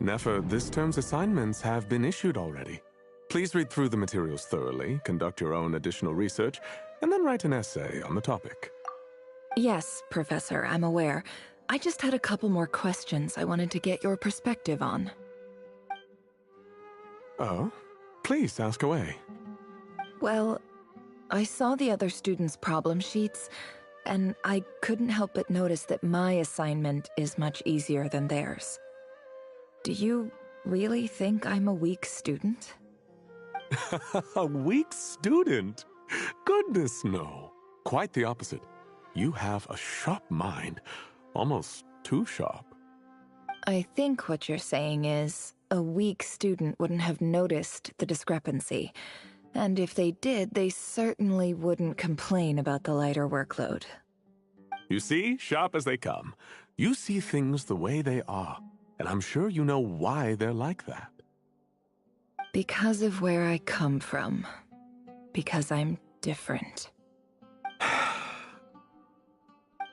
Nefer, this term's assignments have been issued already. Please read through the materials thoroughly, conduct your own additional research, and then write an essay on the topic. Yes, Professor, I'm aware. I just had a couple more questions I wanted to get your perspective on. Oh? Please ask away. Well, I saw the other students' problem sheets, and I couldn't help but notice that my assignment is much easier than theirs. Do you really think I'm a weak student? A weak student? Goodness, no. Quite the opposite. You have a sharp mind, almost too sharp. I think what you're saying is, a weak student wouldn't have noticed the discrepancy, and if they did, they certainly wouldn't complain about the lighter workload. You see, sharp as they come. You see things the way they are, and I'm sure you know why they're like that. Because of where I come from. Because I'm different.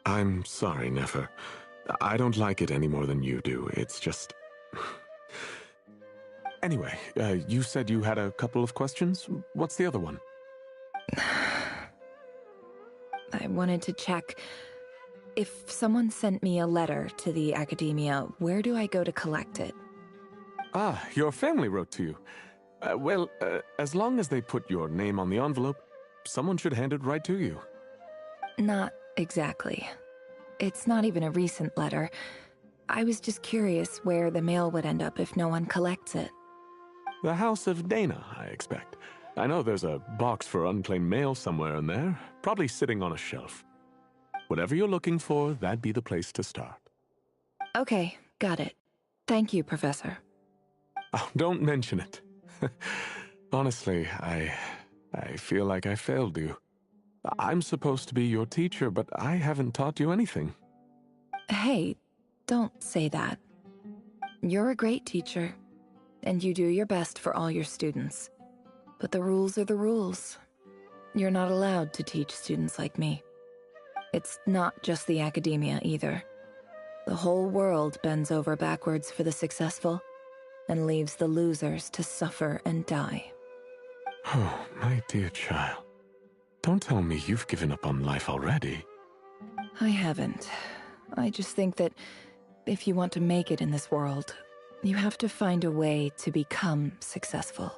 I'm sorry, Nefer. I don't like it any more than you do. It's just... Anyway, you said you had a couple of questions. What's the other one? I wanted to check. If someone sent me a letter to the academia, where do I go to collect it? Ah, your family wrote to you. As long as they put your name on the envelope, someone should hand it right to you. Not exactly. It's not even a recent letter. I was just curious where the mail would end up if no one collects it. The House of Dana, I expect. I know there's a box for unclaimed mail somewhere in there, probably sitting on a shelf. Whatever you're looking for, that'd be the place to start. Okay, got it. Thank you, Professor. Oh, don't mention it. Honestly, I feel like I failed you. I'm supposed to be your teacher, but I haven't taught you anything. Hey, don't say that. You're a great teacher, and you do your best for all your students. But the rules are the rules. You're not allowed to teach students like me. It's not just the academia either. The whole world bends over backwards for the successful and leaves the losers to suffer and die. Oh, my dear child. Don't tell me you've given up on life already. I haven't. I just think that if you want to make it in this world, you have to find a way to become successful.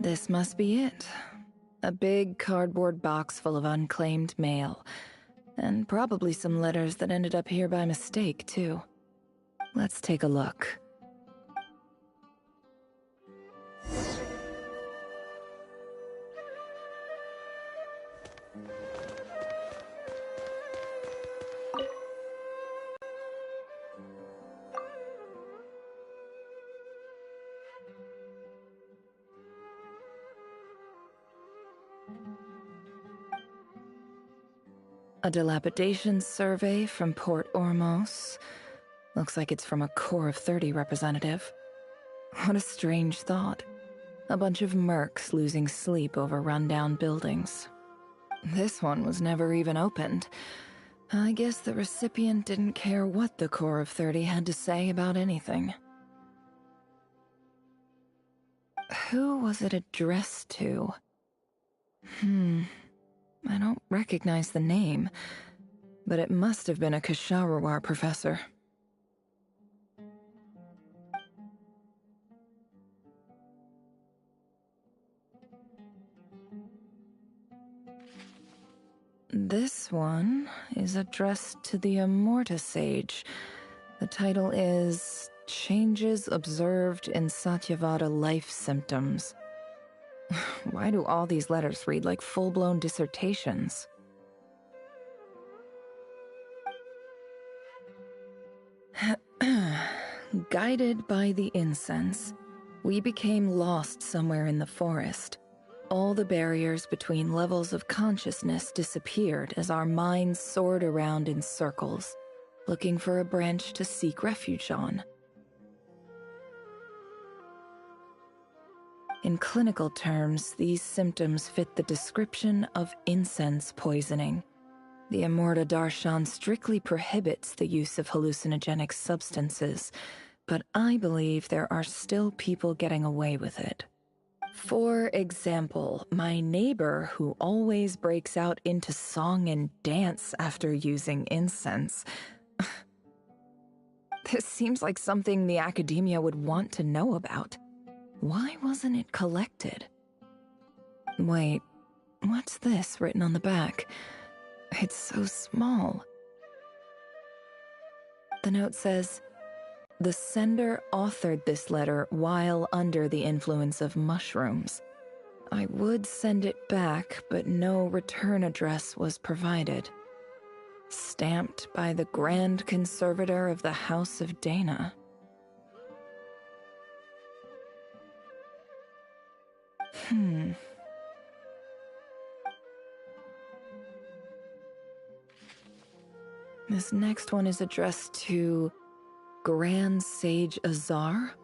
This must be it. A big cardboard box full of unclaimed mail. And probably some letters that ended up here by mistake, too. Let's take a look. A dilapidation survey from Port Ormos. Looks like it's from a Core of 30 representative. What a strange thought. A bunch of mercs losing sleep over rundown buildings. This one was never even opened. I guess the recipient didn't care what the Core of 30 had to say about anything. Who was it addressed to? I don't recognize the name, but it must have been a Kasharawar professor. This one is addressed to the Amorta Sage. The title is Changes Observed in Satyavada Life Symptoms. Why do all these letters read like full-blown dissertations? Guided by the incense, We became lost somewhere in the forest. All the barriers between levels of consciousness disappeared as our minds soared around in circles, looking for a branch to seek refuge on. In clinical terms, these symptoms fit the description of incense poisoning. The Amurta Darshan strictly prohibits the use of hallucinogenic substances, but I believe there are still people getting away with it. For example, my neighbor who always breaks out into song and dance after using incense. This seems like something the academia would want to know about. Why wasn't it collected? Wait, what's this written on the back? It's so small. The note says, "The sender authored this letter while under the influence of mushrooms. I would send it back, but no return address was provided. Stamped by the Grand Conservator of the House of Dana." This next one is addressed to Grand Sage Azar?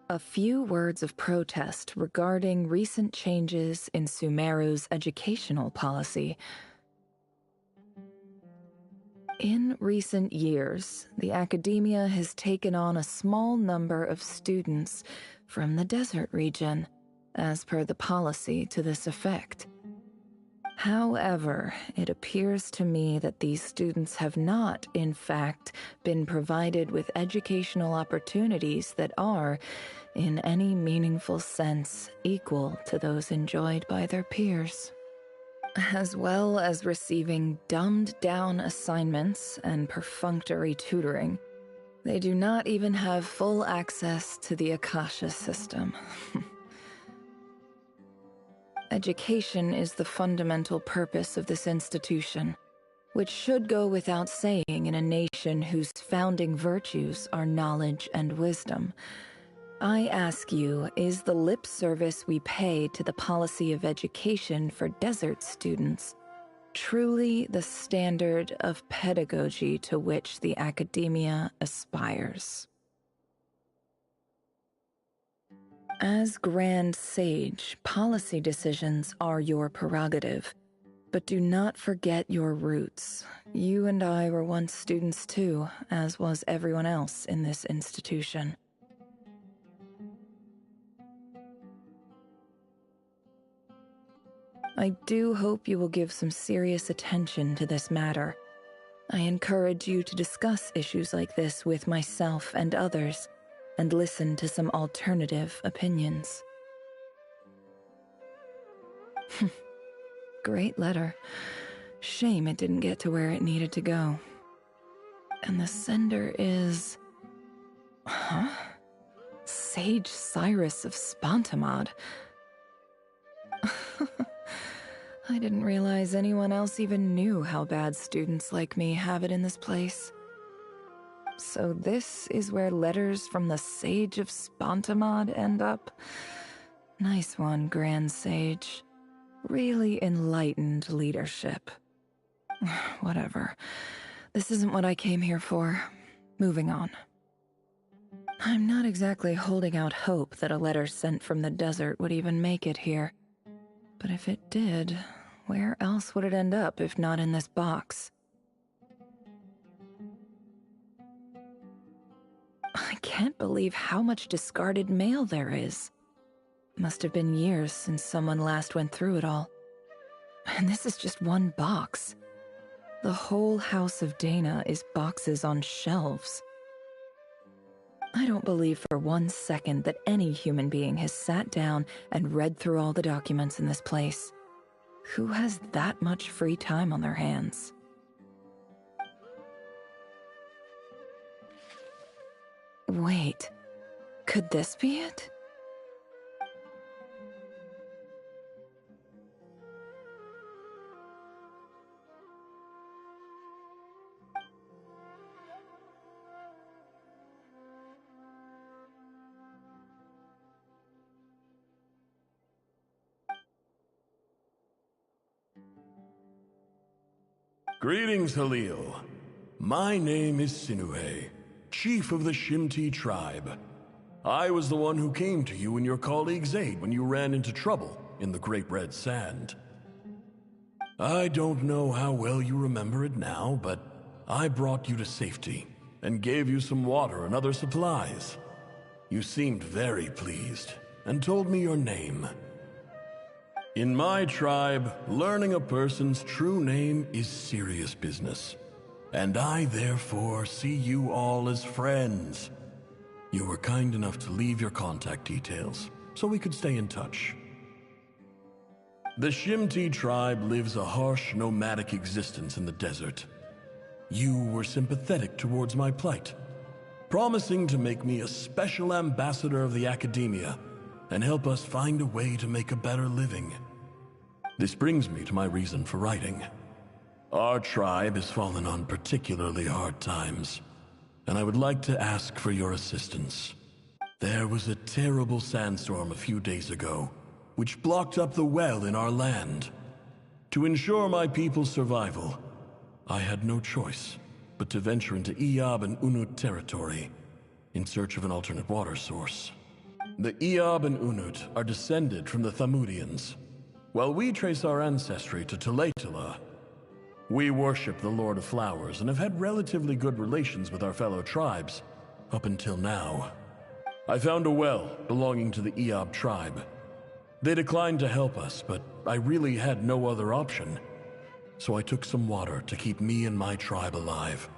A few words of protest regarding recent changes in Sumeru's educational policy. In recent years, the academia has taken on a small number of students from the desert region, as per the policy to this effect. However, it appears to me that these students have not, in fact, been provided with educational opportunities that are, in any meaningful sense, equal to those enjoyed by their peers. As well as receiving dumbed-down assignments and perfunctory tutoring, they do not even have full access to the Akasha system. Education is the fundamental purpose of this institution, which should go without saying in a nation whose founding virtues are knowledge and wisdom. I ask you, is the lip service we pay to the policy of education for desert students truly the standard of pedagogy to which the academia aspires? As Grand Sage, policy decisions are your prerogative, but do not forget your roots. You and I were once students too, as was everyone else in this institution. I do hope you will give some serious attention to this matter. I encourage you to discuss issues like this with myself and others, and listen to some alternative opinions. Great letter. Shame it didn't get to where it needed to go. And the sender is... Sage Cyrus of Spontamod. I didn't realize anyone else even knew how bad students like me have it in this place. So this is where letters from the Sage of Spontamod end up? Nice one, Grand Sage. Really enlightened leadership. Whatever. This isn't what I came here for. Moving on. I'm not exactly holding out hope that a letter sent from the desert would even make it here. But if it did, where else would it end up if not in this box? I can't believe how much discarded mail there is. Must have been years since someone last went through it all. And this is just one box. The whole House of Dana is boxes on shelves. I don't believe for 1 second that any human being has sat down and read through all the documents in this place. Who has that much free time on their hands? Wait, could this be it? Greetings, Halil. My name is Sinuhe, chief of the Shimti tribe. I was the one who came to you and your colleague's aid when you ran into trouble in the Great Red Sand. I don't know how well you remember it now, but I brought you to safety and gave you some water and other supplies. You seemed very pleased and told me your name. In my tribe, learning a person's true name is serious business, and I therefore see you all as friends. You were kind enough to leave your contact details so we could stay in touch. The Shimti tribe lives a harsh, nomadic existence in the desert. You were sympathetic towards my plight, promising to make me a special ambassador of the academia and help us find a way to make a better living. This brings me to my reason for writing. Our tribe has fallen on particularly hard times, and I would like to ask for your assistance. There was a terrible sandstorm a few days ago, which blocked up the well in our land. To ensure my people's survival, I had no choice but to venture into Iyab and Unut territory in search of an alternate water source. The Iyab and Unut are descended from the Thamudians, while we trace our ancestry to Tulatula. We worship the Lord of Flowers and have had relatively good relations with our fellow tribes up until now. I found a well belonging to the Iyab tribe. They declined to help us, but I really had no other option, so I took some water to keep me and my tribe alive.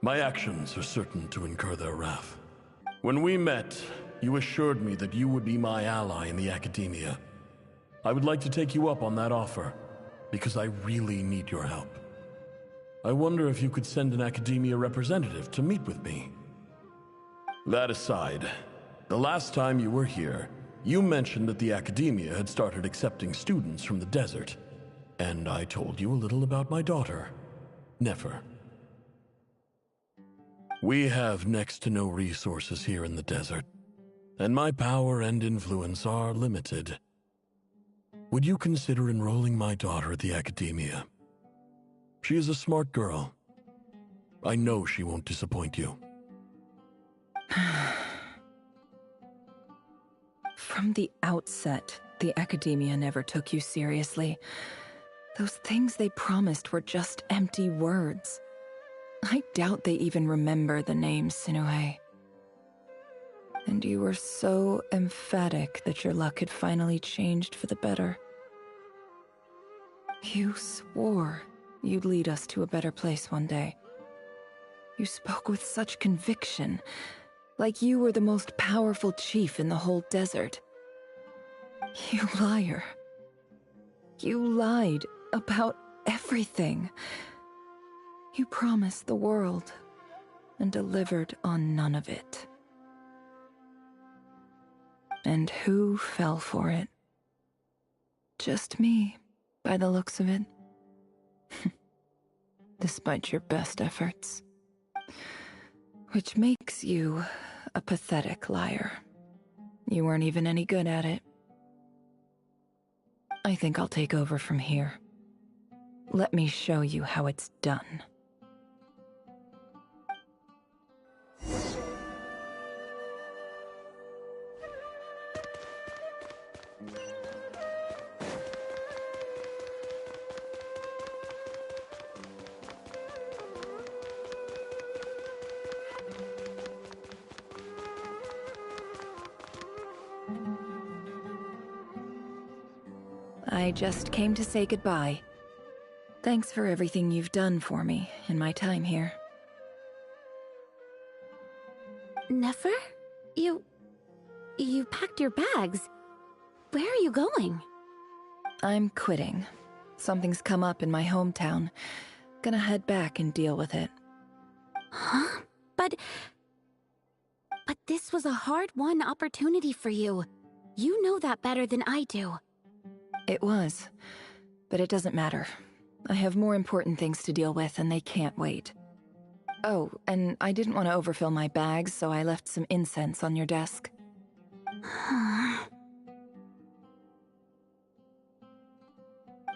My actions are certain to incur their wrath. When we met, you assured me that you would be my ally in the academia. I would like to take you up on that offer, because I really need your help. I wonder if you could send an academia representative to meet with me. That aside, the last time you were here, you mentioned that the academia had started accepting students from the desert, and I told you a little about my daughter, Nefer. We have next to no resources here in the desert, and my power and influence are limited. Would you consider enrolling my daughter at the academia? She is a smart girl. I know she won't disappoint you. From the outset, the academia never took you seriously. Those things they promised were just empty words. I doubt they even remember the name Sinuhe. And you were so emphatic that your luck had finally changed for the better. You swore you'd lead us to a better place one day. You spoke with such conviction, like you were the most powerful chief in the whole desert. You liar. You lied about everything. You promised the world and delivered on none of it. And who fell for it? Just me, by the looks of it. Despite your best efforts. Which makes you a pathetic liar. You weren't even any good at it. I think I'll take over from here. Let me show you how it's done. I just came to say goodbye. Thanks for everything you've done for me in my time here. Nefer? You packed your bags. Where are you going? I'm quitting. Something's come up in my hometown. Gonna head back and deal with it. Huh? But this was a hard-won opportunity for you. You know that better than I do. It was, but it doesn't matter. I have more important things to deal with and they can't wait. Oh, and I didn't want to overfill my bags, so I left some incense on your desk.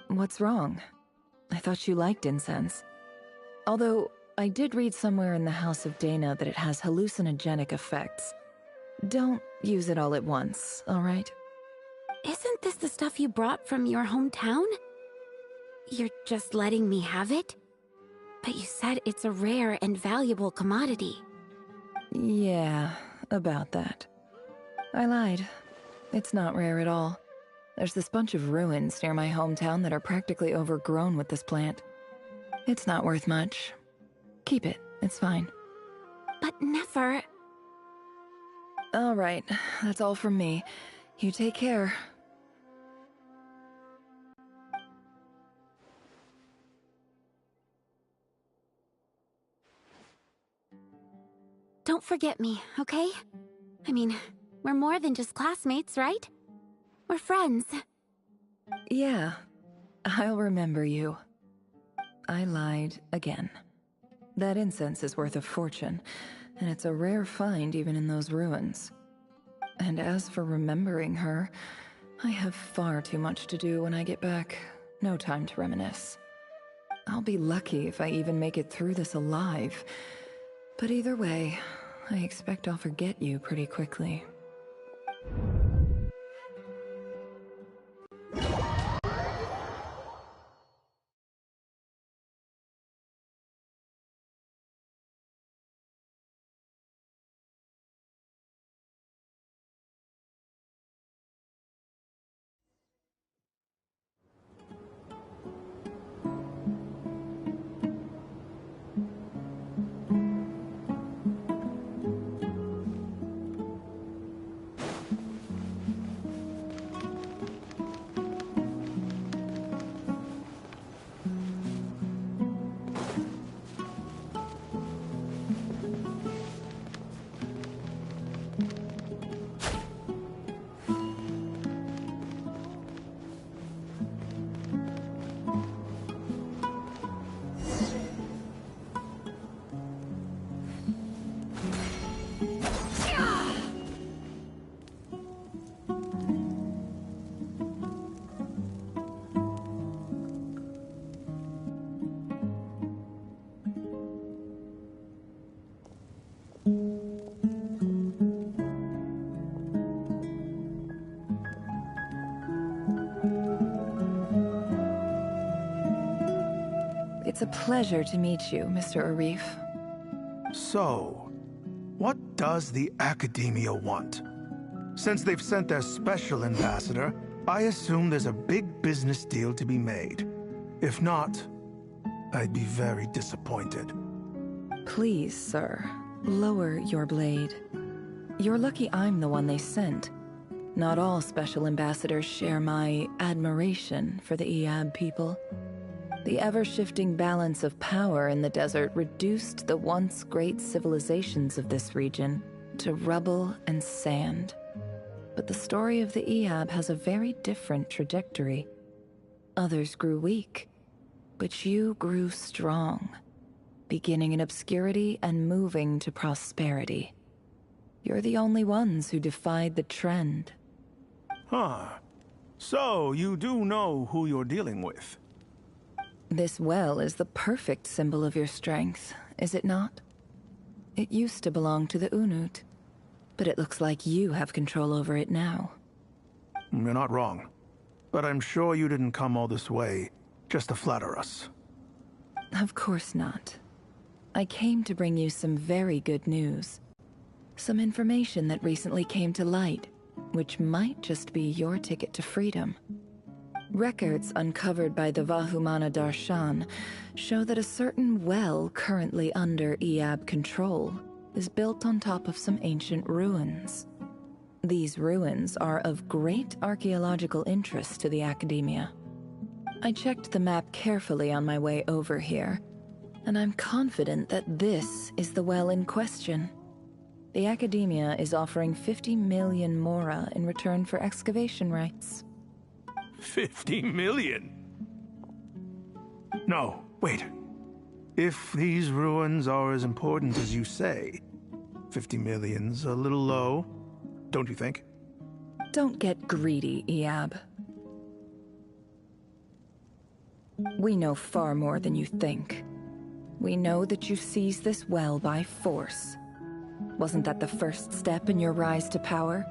What's wrong? I thought you liked incense. Although, I did read somewhere in the House of Dana that it has hallucinogenic effects. Don't use it all at once, alright? Isn't this the stuff you brought from your hometown? You're just letting me have it? But you said it's a rare and valuable commodity. Yeah, about that. I lied. It's not rare at all. There's this bunch of ruins near my hometown that are practically overgrown with this plant. It's not worth much. Keep it, it's fine. But never... Alright, that's all from me. You take care. Don't forget me, okay? I mean, we're more than just classmates, right? We're friends. Yeah, I'll remember you. I lied again. That incense is worth a fortune, and it's a rare find even in those ruins. And as for remembering her, I have far too much to do when I get back. No time to reminisce. I'll be lucky if I even make it through this alive. But either way, I expect I'll forget you pretty quickly. It's a pleasure to meet you, Mr. Arif. So, what does the Academia want? Since they've sent their special ambassador, I assume there's a big business deal to be made. If not, I'd be very disappointed. Please, sir, lower your blade. You're lucky I'm the one they sent. Not all special ambassadors share my admiration for the Iab people. The ever-shifting balance of power in the desert reduced the once great civilizations of this region to rubble and sand. But the story of the Iab has a very different trajectory. Others grew weak, but you grew strong, beginning in obscurity and moving to prosperity. You're the only ones who defied the trend. Huh. So, you do know who you're dealing with? This well is the perfect symbol of your strength, is it not? It used to belong to the Unut, but it looks like you have control over it now. You're not wrong. But I'm sure you didn't come all this way just to flatter us. Of course not. I came to bring you some very good news. Some information that recently came to light, which might just be your ticket to freedom. Records uncovered by the Vahumana Darshan show that a certain well currently under Iab control is built on top of some ancient ruins. These ruins are of great archaeological interest to the Academia. I checked the map carefully on my way over here, and I'm confident that this is the well in question. The Academia is offering 50 million mora in return for excavation rights. 50 million? No, wait. If these ruins are as important as you say, 50 million's a little low, don't you think? Don't get greedy, Iab. We know far more than you think. We know that you seized this well by force. Wasn't that the first step in your rise to power?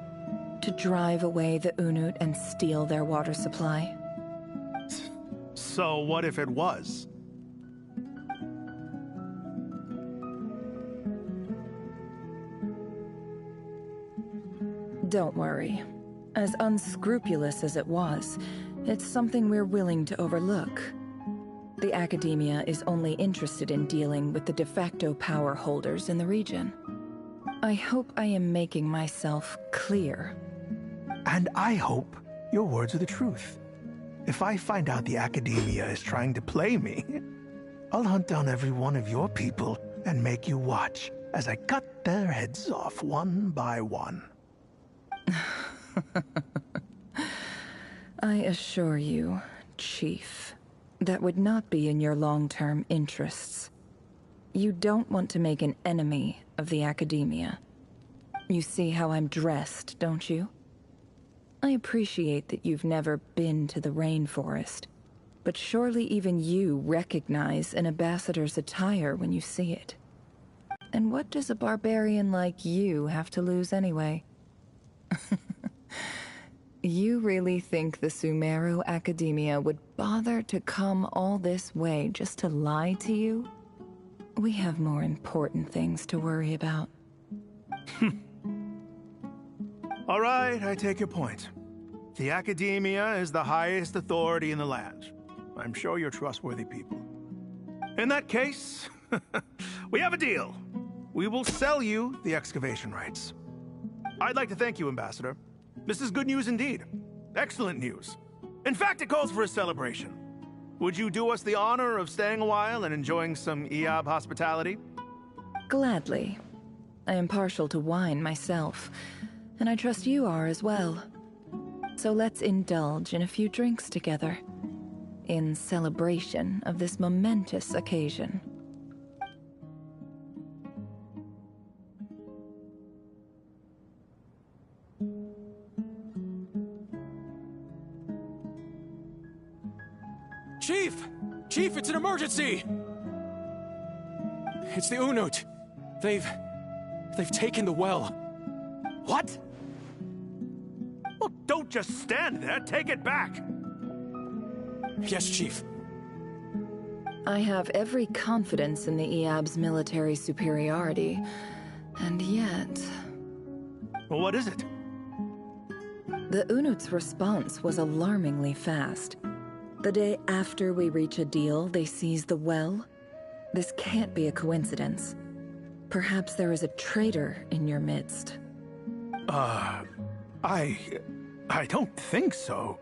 To drive away the Unut and steal their water supply? So what if it was? Don't worry. As unscrupulous as it was, it's something we're willing to overlook. The Academia is only interested in dealing with the de facto power holders in the region. I hope I am making myself clear. And I hope your words are the truth. If I find out the Academia is trying to play me, I'll hunt down every one of your people and make you watch as I cut their heads off one by one. I assure you, Chief, that would not be in your long-term interests. You don't want to make an enemy of the Academia. You see how I'm dressed, don't you? I appreciate that you've never been to the rainforest, but surely even you recognize an ambassador's attire when you see it. And what does a barbarian like you have to lose anyway? You really think the Sumeru Academia would bother to come all this way just to lie to you? We have more important things to worry about. All right, I take your point. The Academia is the highest authority in the land. I'm sure you're trustworthy people. In that case, we have a deal. We will sell you the excavation rights. I'd like to thank you, Ambassador. This is good news indeed. Excellent news. In fact, it calls for a celebration. Would you do us the honor of staying a while and enjoying some Eab hospitality? Gladly. I am partial to wine myself, and I trust you are as well. So let's indulge in a few drinks together, in celebration of this momentous occasion. Chief! Chief, it's an emergency! It's the Unut. They've taken the well. What? Well, don't just stand there. Take it back. Yes, Chief. I have every confidence in the Eab's military superiority, and yet... Well, what is it? The Unut's response was alarmingly fast. The day after we reach a deal, they seize the well. This can't be a coincidence. Perhaps there is a traitor in your midst. I don't think so.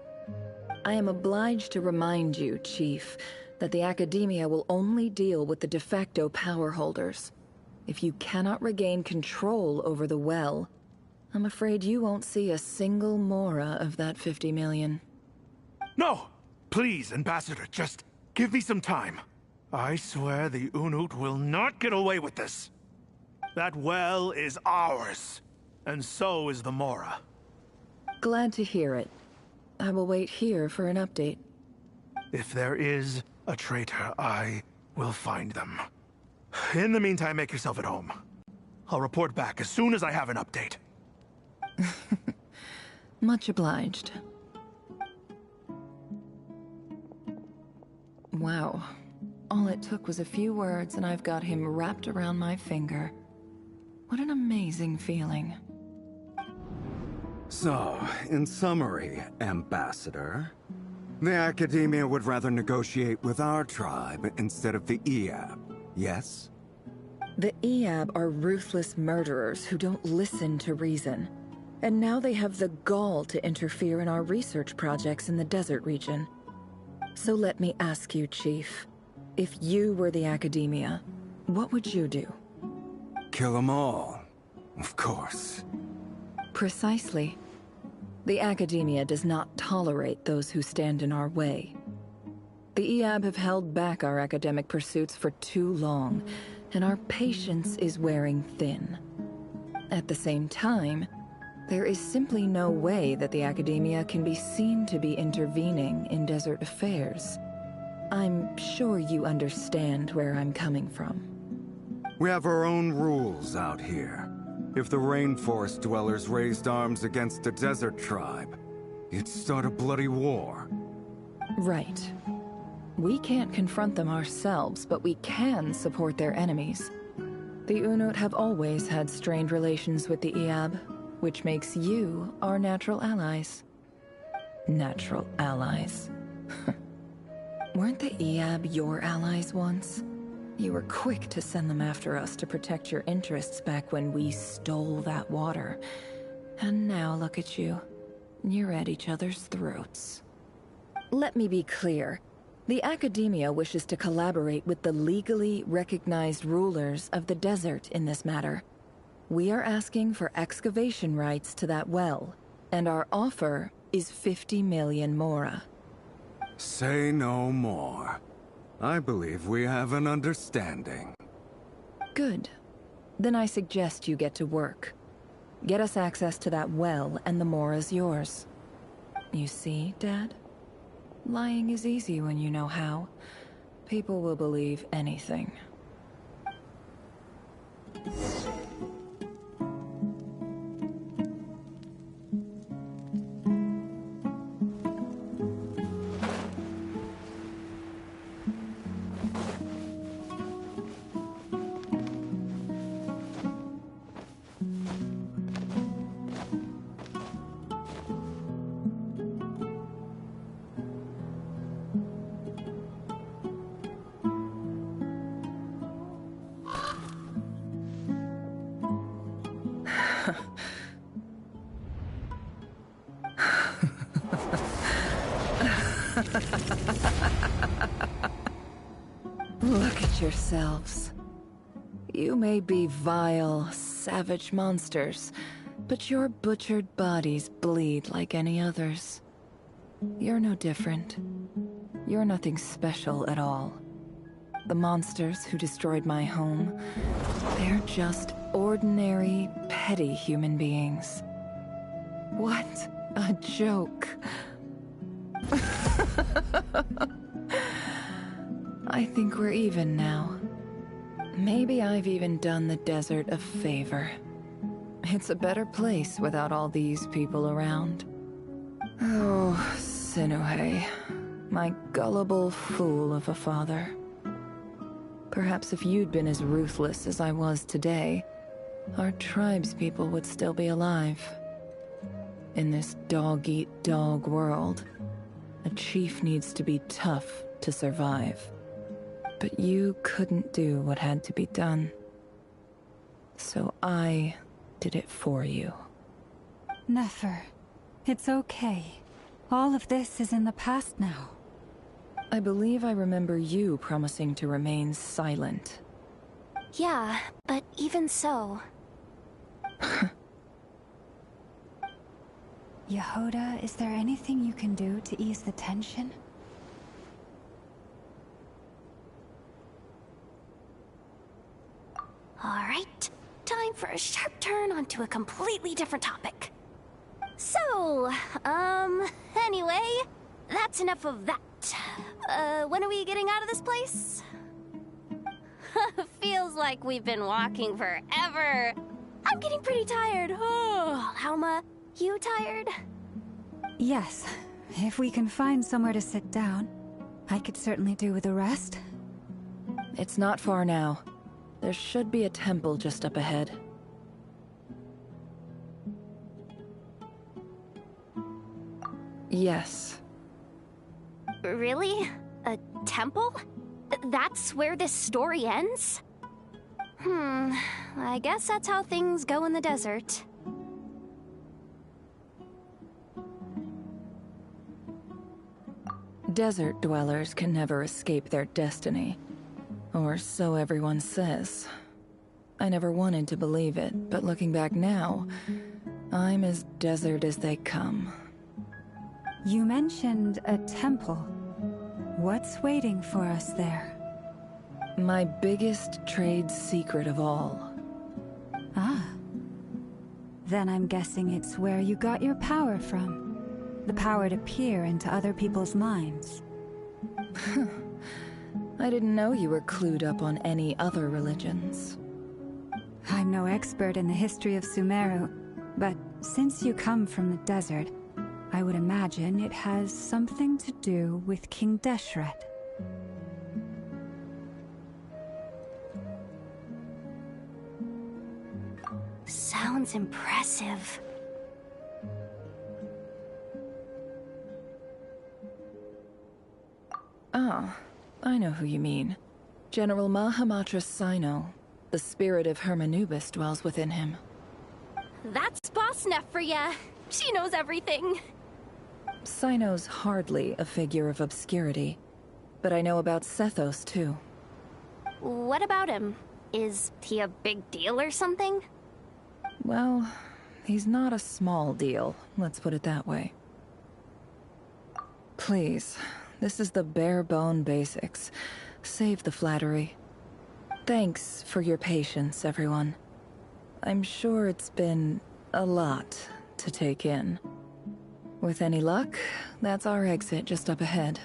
I am obliged to remind you, Chief, that the Academia will only deal with the de facto power holders. If you cannot regain control over the well, I'm afraid you won't see a single mora of that 50 million. No! Please, Ambassador, just give me some time. I swear the Unut will not get away with this. That well is ours, and so is the Mora. Glad to hear it. I will wait here for an update. If there is a traitor, I will find them. In the meantime, make yourself at home. I'll report back as soon as I have an update. Much obliged. Wow. All it took was a few words and I've got him wrapped around my finger. What an amazing feeling. So, in summary, Ambassador, the Academia would rather negotiate with our tribe instead of the Eab, yes? The Eab are ruthless murderers who don't listen to reason. And now they have the gall to interfere in our research projects in the desert region. So let me ask you, Chief. If you were the Academia, what would you do? Kill them all, of course. Precisely. The Academia does not tolerate those who stand in our way. The Eab have held back our academic pursuits for too long, and our patience is wearing thin. At the same time, there is simply no way that the Academia can be seen to be intervening in desert affairs. I'm sure you understand where I'm coming from. We have our own rules out here. If the rainforest dwellers raised arms against a desert tribe, you'd start a bloody war. Right. We can't confront them ourselves, but we can support their enemies. The Unut have always had strained relations with the Iab, which makes you our natural allies. Natural allies. Weren't the Iab your allies once? You were quick to send them after us to protect your interests back when we stole that water. And now look at you. You're at each other's throats. Let me be clear. The Academia wishes to collaborate with the legally recognized rulers of the desert in this matter. We are asking for excavation rights to that well, and our offer is 50 million mora. Say no more. I believe we have an understanding. Good. Then I suggest you get to work. Get us access to that well, and the mora's yours. You see, Dad? Lying is easy when you know how. People will believe anything. Look at yourselves. You may be vile, savage monsters, but your butchered bodies bleed like any others. You're no different. You're nothing special at all. The monsters who destroyed my home, they're just ordinary, petty human beings. What a joke. I think we're even now. Maybe I've even done the desert a favor. It's a better place without all these people around. Oh, Sinuhe, my gullible fool of a father. Perhaps if you'd been as ruthless as I was today, our tribespeople would still be alive. In this dog-eat-dog world, a chief needs to be tough to survive. But you couldn't do what had to be done. So I did it for you. Nefer, it's okay. All of this is in the past now. I believe I remember you promising to remain silent. Yeah, but even so... Yehoda, is there anything you can do to ease the tension? Alright, time for a sharp turn onto a completely different topic. So, anyway, that's enough of that. When are we getting out of this place? Feels like we've been walking forever. I'm getting pretty tired. Oh, Alma, you tired? Yes. If we can find somewhere to sit down, I could certainly do with a rest. It's not far now. There should be a temple just up ahead. Yes. Really? A temple? That's where this story ends? I guess that's how things go in the desert. Desert dwellers can never escape their destiny. Or so everyone says. I never wanted to believe it, but looking back now, I'm as desert as they come. You mentioned a temple. What's waiting for us there? My biggest trade secret of all. Ah. Then I'm guessing it's where you got your power from. The power to peer into other people's minds. I didn't know you were clued up on any other religions. I'm no expert in the history of Sumeru, but since you come from the desert, I would imagine it has something to do with King Deshret. Sounds impressive. Ah, I know who you mean. General Mahamatra Sino. The spirit of Hermanubis dwells within him. That's Boss Neff for ya. She knows everything. Sino's hardly a figure of obscurity, but I know about Sethos too. What about him? Is he a big deal or something? Well, he's not a small deal, let's put it that way. Please, this is the bare-bone basics. Save the flattery. Thanks for your patience, everyone. I'm sure it's been a lot to take in. With any luck, that's our exit just up ahead.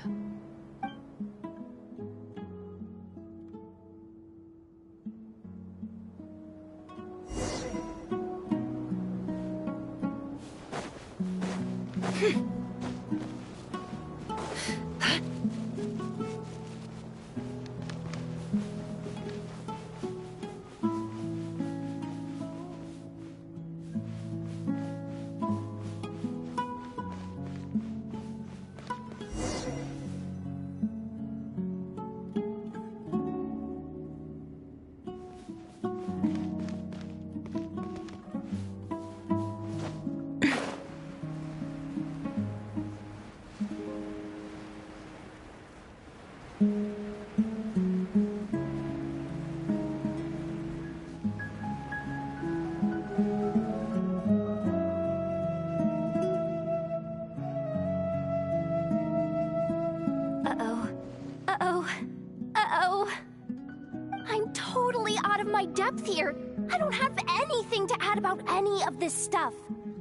I'm totally out of my depth here. I don't have anything to add about any of this stuff.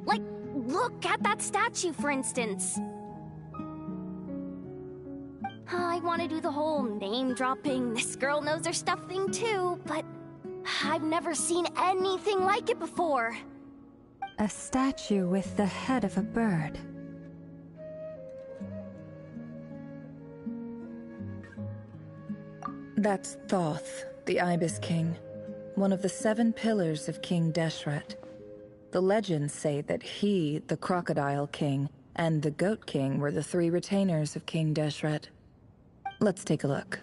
Like, look at that statue, for instance. I want to do the whole name-dropping, this girl knows her stuff thing too, but I've never seen anything like it before. A statue with the head of a bird. That's Thoth, the Ibis King, one of the 7 pillars of King Deshret. The legends say that he, the Crocodile King, and the Goat King were the 3 retainers of King Deshret. Let's take a look.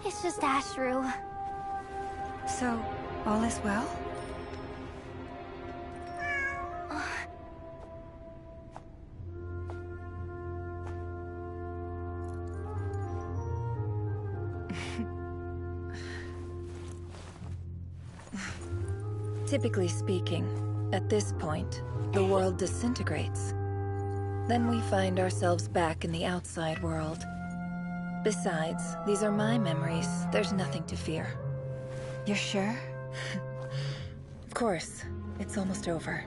It's just Ashru. So, all is well? Typically speaking, at this point, the world disintegrates. Then we find ourselves back in the outside world. Besides, these are my memories. There's nothing to fear. You're sure? Of course. It's almost over.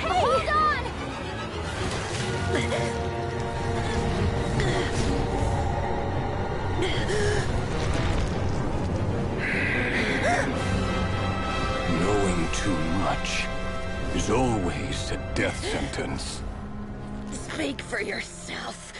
Hold on! Knowing too much death sentence. Speak for yourself.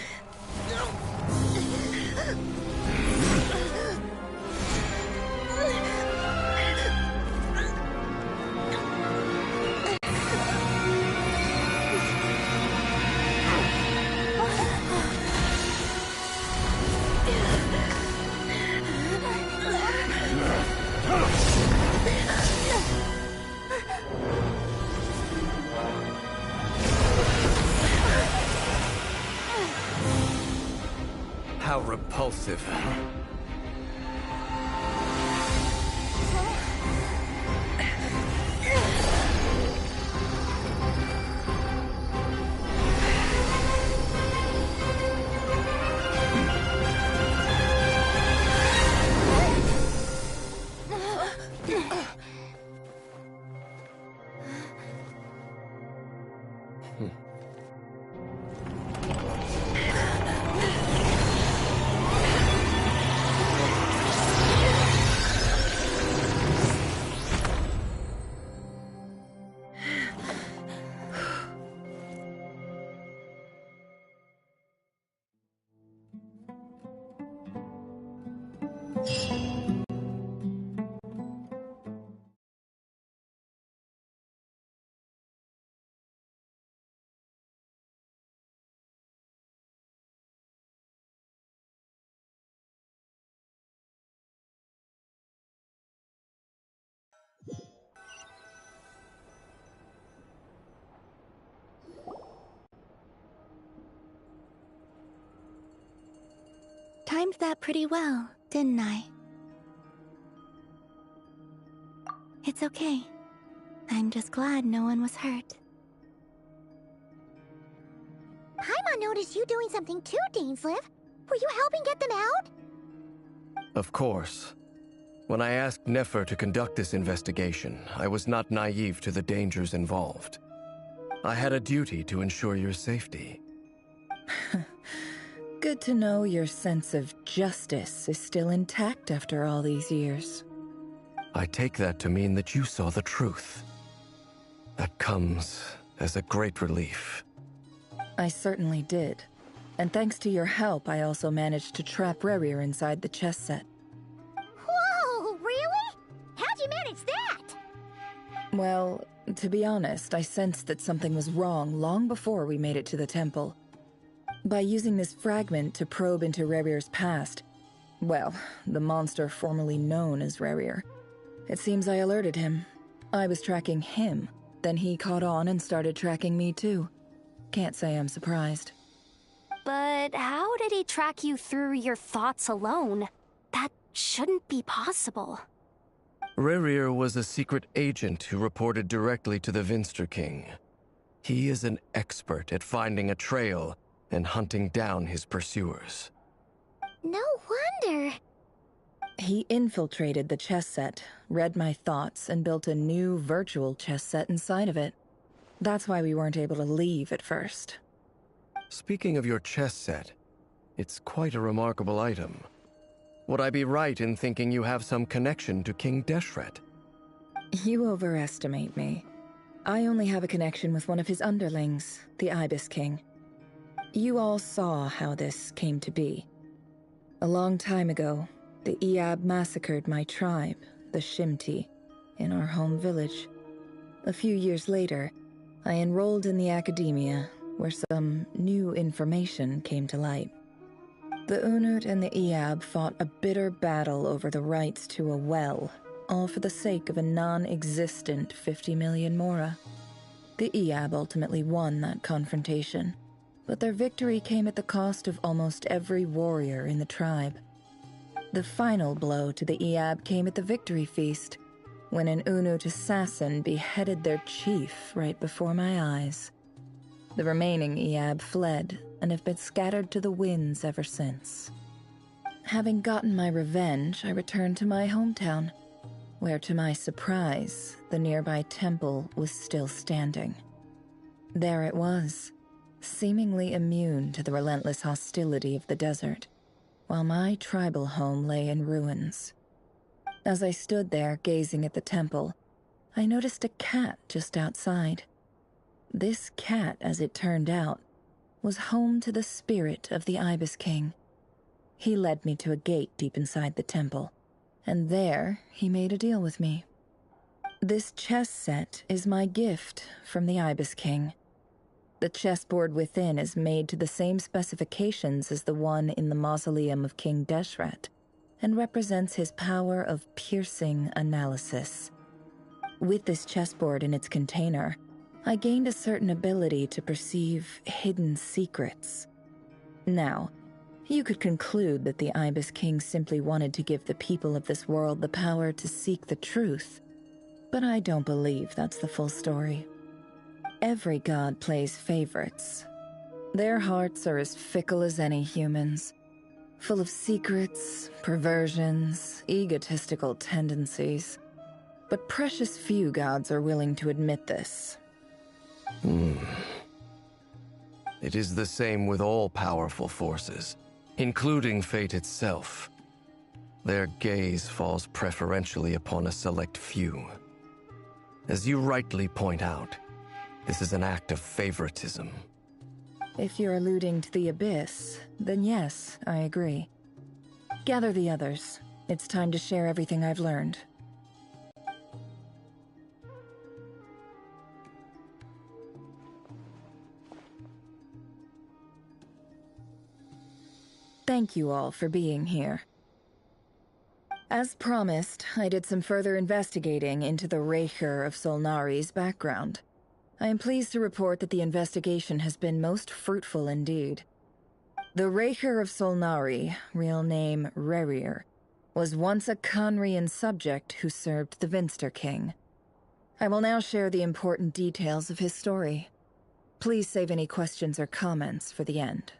How repulsive. Timed that pretty well, didn't I? It's okay. I'm just glad no one was hurt. Paimon noticed you doing something too, Dainsleif. Were you helping get them out? Of course. When I asked Nefer to conduct this investigation, I was not naive to the dangers involved. I had a duty to ensure your safety. Good to know your sense of justice is still intact after all these years. I take that to mean that you saw the truth. That comes as a great relief. I certainly did. And thanks to your help, I also managed to trap Rerir inside the chess set. Whoa, really? How'd you manage that? Well, to be honest, I sensed that something was wrong long before we made it to the temple. By using this fragment to probe into Rerir's past, well, the monster formerly known as Rerir, it seems I alerted him. I was tracking him, then he caught on and started tracking me too. Can't say I'm surprised. But how did he track you through your thoughts alone? That shouldn't be possible. Rerir was a secret agent who reported directly to the Vinster King. He is an expert at finding a trail and hunting down his pursuers. No wonder. He infiltrated the chess set, read my thoughts, and built a new virtual chess set inside of it. That's why we weren't able to leave at first. Speaking of your chess set, it's quite a remarkable item. Would I be right in thinking you have some connection to King Deshret? You overestimate me. I only have a connection with one of his underlings, the Ibis King. You all saw how this came to be. A long time ago, the Eab massacred my tribe, the Shimti, in our home village. A few years later, I enrolled in the academia, where some new information came to light. The Unut and the Eab fought a bitter battle over the rights to a well, all for the sake of a non-existent 50 million mora. The Eab ultimately won that confrontation, but their victory came at the cost of almost every warrior in the tribe. The final blow to the Eab came at the victory feast, when an Unut assassin beheaded their chief right before my eyes. The remaining Eab fled and have been scattered to the winds ever since. Having gotten my revenge, I returned to my hometown, where to my surprise, the nearby temple was still standing. There it was, seemingly immune to the relentless hostility of the desert, while my tribal home lay in ruins. As I stood there gazing at the temple, I noticed a cat just outside. This cat, as it turned out, was home to the spirit of the Ibis King. He led me to a gate deep inside the temple, and there he made a deal with me. This chess set is my gift from the Ibis King. The chessboard within is made to the same specifications as the one in the mausoleum of King Deshret, and represents his power of piercing analysis. With this chessboard in its container, I gained a certain ability to perceive hidden secrets. Now, you could conclude that the Ibis King simply wanted to give the people of this world the power to seek the truth, but I don't believe that's the full story. Every god plays favorites. Their hearts are as fickle as any human's, full of secrets, perversions, egotistical tendencies. But precious few gods are willing to admit this. It is the same with all powerful forces, including fate itself. Their gaze falls preferentially upon a select few. As you rightly point out, this is an act of favoritism. If you're alluding to the Abyss, then yes, I agree. Gather the others. It's time to share everything I've learned. Thank you all for being here. As promised, I did some further investigating into the Raker of Solnari's background. I am pleased to report that the investigation has been most fruitful indeed. The Raker of Solnari, real name Rerir, was once a Conrian subject who served the Vinster King. I will now share the important details of his story. Please save any questions or comments for the end.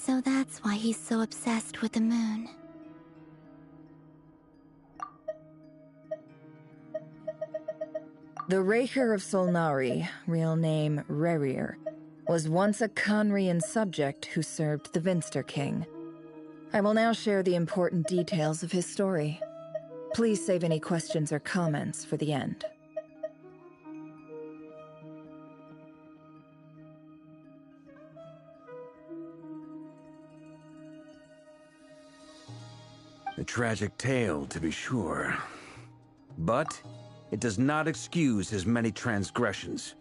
So that's why he's so obsessed with the moon. The Raker of Solnari, real name Rerir, was once a Conrian subject who served the Vinster King. I will now share the important details of his story. Please save any questions or comments for the end. A tragic tale, to be sure. But it does not excuse his many transgressions.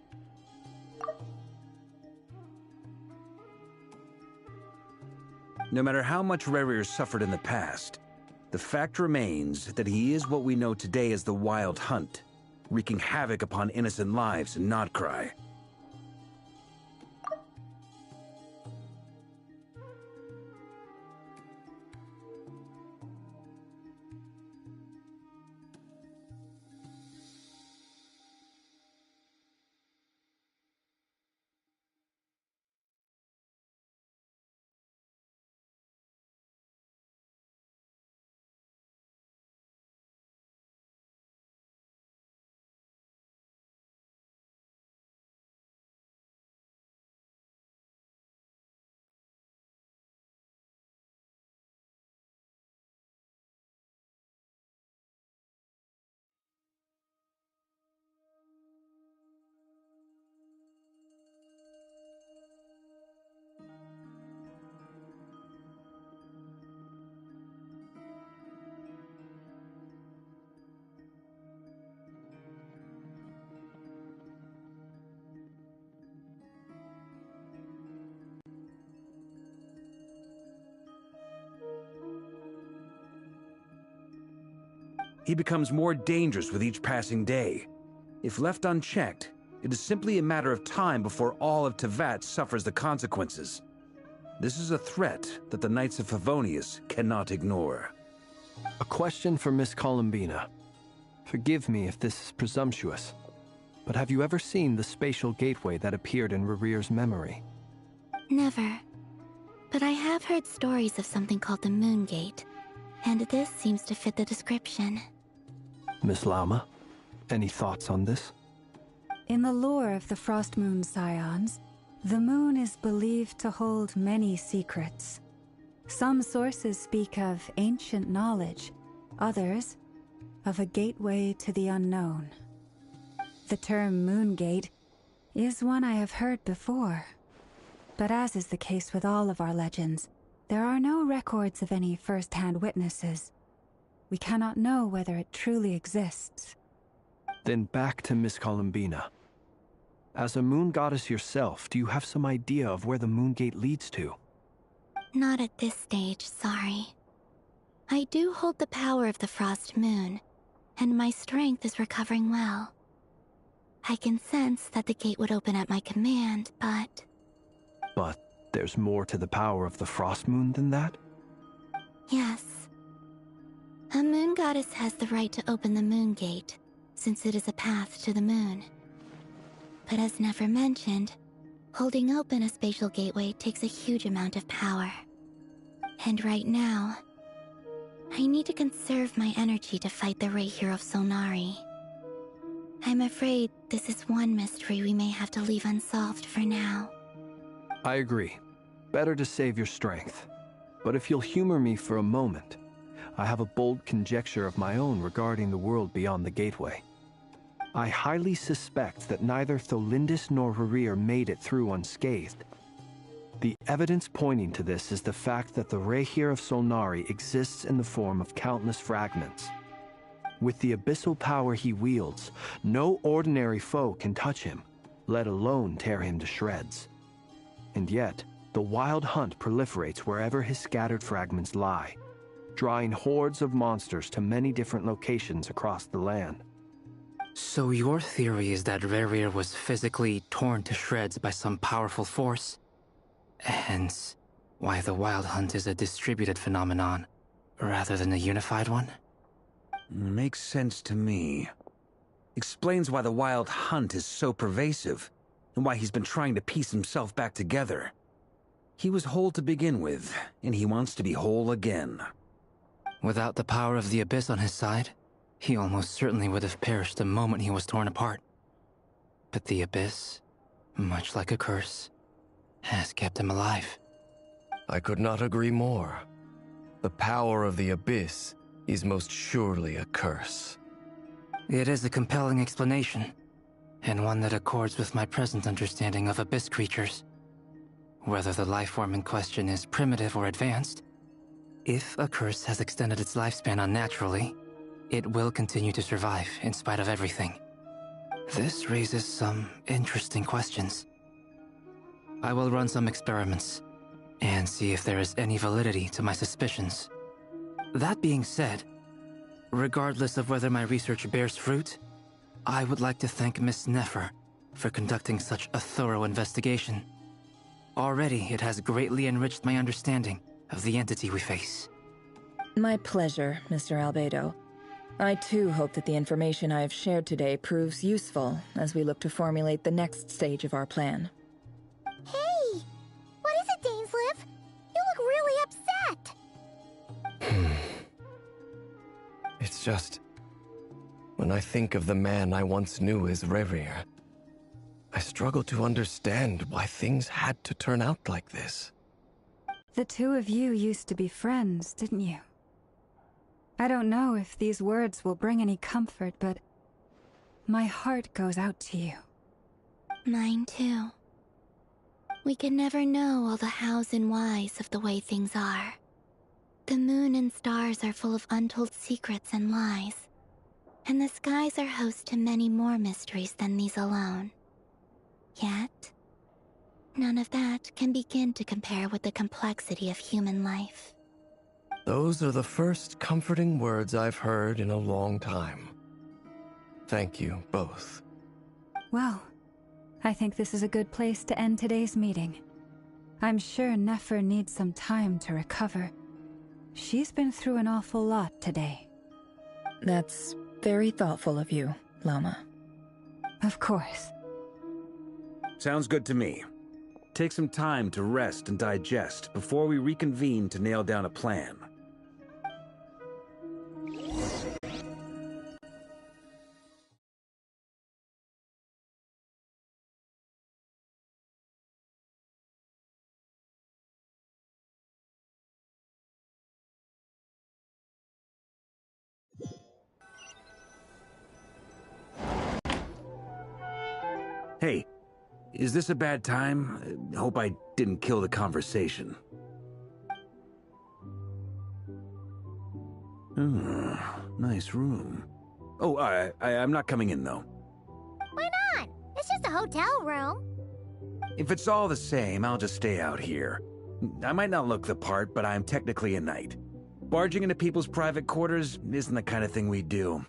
No matter how much Rerir suffered in the past, the fact remains that he is what we know today as the Wild Hunt, wreaking havoc upon innocent lives in Notcry. he becomes more dangerous with each passing day. If left unchecked, it is simply a matter of time before all of Tevat suffers the consequences. This is a threat that the Knights of Favonius cannot ignore. A question for Miss Columbina. Forgive me if this is presumptuous, but have you ever seen the spatial gateway that appeared in Rerear's memory? Never. But I have heard stories of something called the Moon Gate, and this seems to fit the description. Miss Lama, any thoughts on this? In the lore of the Frost Moon Scions, the moon is believed to hold many secrets. Some sources speak of ancient knowledge, others of a gateway to the unknown. The term Moon Gate is one I have heard before, but as is the case with all of our legends, there are no records of any first-hand witnesses. We cannot know whether it truly exists. Then back to Miss Columbina. As a moon goddess yourself, do you have some idea of where the Moon Gate leads to? Not at this stage, sorry. I do hold the power of the Frost Moon, and my strength is recovering well. I can sense that the gate would open at my command, but... But there's more to the power of the Frost Moon than that? Yes. A moon goddess has the right to open the Moon Gate, since it is a path to the moon. But as never mentioned, holding open a spatial gateway takes a huge amount of power. And right now, I need to conserve my energy to fight the Rahier of Solnari. I'm afraid this is one mystery we may have to leave unsolved for now. I agree. Better to save your strength. But if you'll humor me for a moment, I have a bold conjecture of my own regarding the world beyond the gateway. I highly suspect that neither Tholindis nor Rerear made it through unscathed. The evidence pointing to this is the fact that the Rahier of Solnari exists in the form of countless fragments. With the abyssal power he wields, no ordinary foe can touch him, let alone tear him to shreds. And yet, the Wild Hunt proliferates wherever his scattered fragments lie, drawing hordes of monsters to many different locations across the land. So your theory is that Rerear was physically torn to shreds by some powerful force? Hence, why the Wild Hunt is a distributed phenomenon, rather than a unified one? Makes sense to me. Explains why the Wild Hunt is so pervasive, and why he's been trying to piece himself back together. He was whole to begin with, and he wants to be whole again. Without the power of the Abyss on his side, he almost certainly would have perished the moment he was torn apart. But the Abyss, much like a curse, has kept him alive. I could not agree more. The power of the Abyss is most surely a curse. It is a compelling explanation, and one that accords with my present understanding of Abyss creatures. Whether the life form in question is primitive or advanced, if a curse has extended its lifespan unnaturally, it will continue to survive in spite of everything. This raises some interesting questions. I will run some experiments and see if there is any validity to my suspicions. That being said, regardless of whether my research bears fruit, I would like to thank Miss Nefer for conducting such a thorough investigation. Already, it has greatly enriched my understanding of the entity we face. My pleasure, Mr. Albedo. I too hope that the information I have shared today proves useful as we look to formulate the next stage of our plan. Hey! What is it, Dainsleif? You look really upset! It's just... when I think of the man I once knew as Rerear, I struggle to understand why things had to turn out like this. The two of you used to be friends, didn't you? I don't know if these words will bring any comfort, but my heart goes out to you. Mine too. We can never know all the hows and whys of the way things are. The moon and stars are full of untold secrets and lies, and the skies are host to many more mysteries than these alone. Yet, none of that can begin to compare with the complexity of human life. Those are the first comforting words I've heard in a long time. Thank you, both. Well, I think this is a good place to end today's meeting. I'm sure Nefer needs some time to recover. She's been through an awful lot today. That's very thoughtful of you, Lama. Of course. Sounds good to me. Take some time to rest and digest before we reconvene to nail down a plan. Hey, is this a bad time? Hope I didn't kill the conversation. Nice room. Oh, I'm not coming in, though. Why not? It's just a hotel room. If it's all the same, I'll just stay out here. I might not look the part, but I'm technically a knight. Barging into people's private quarters isn't the kind of thing we do.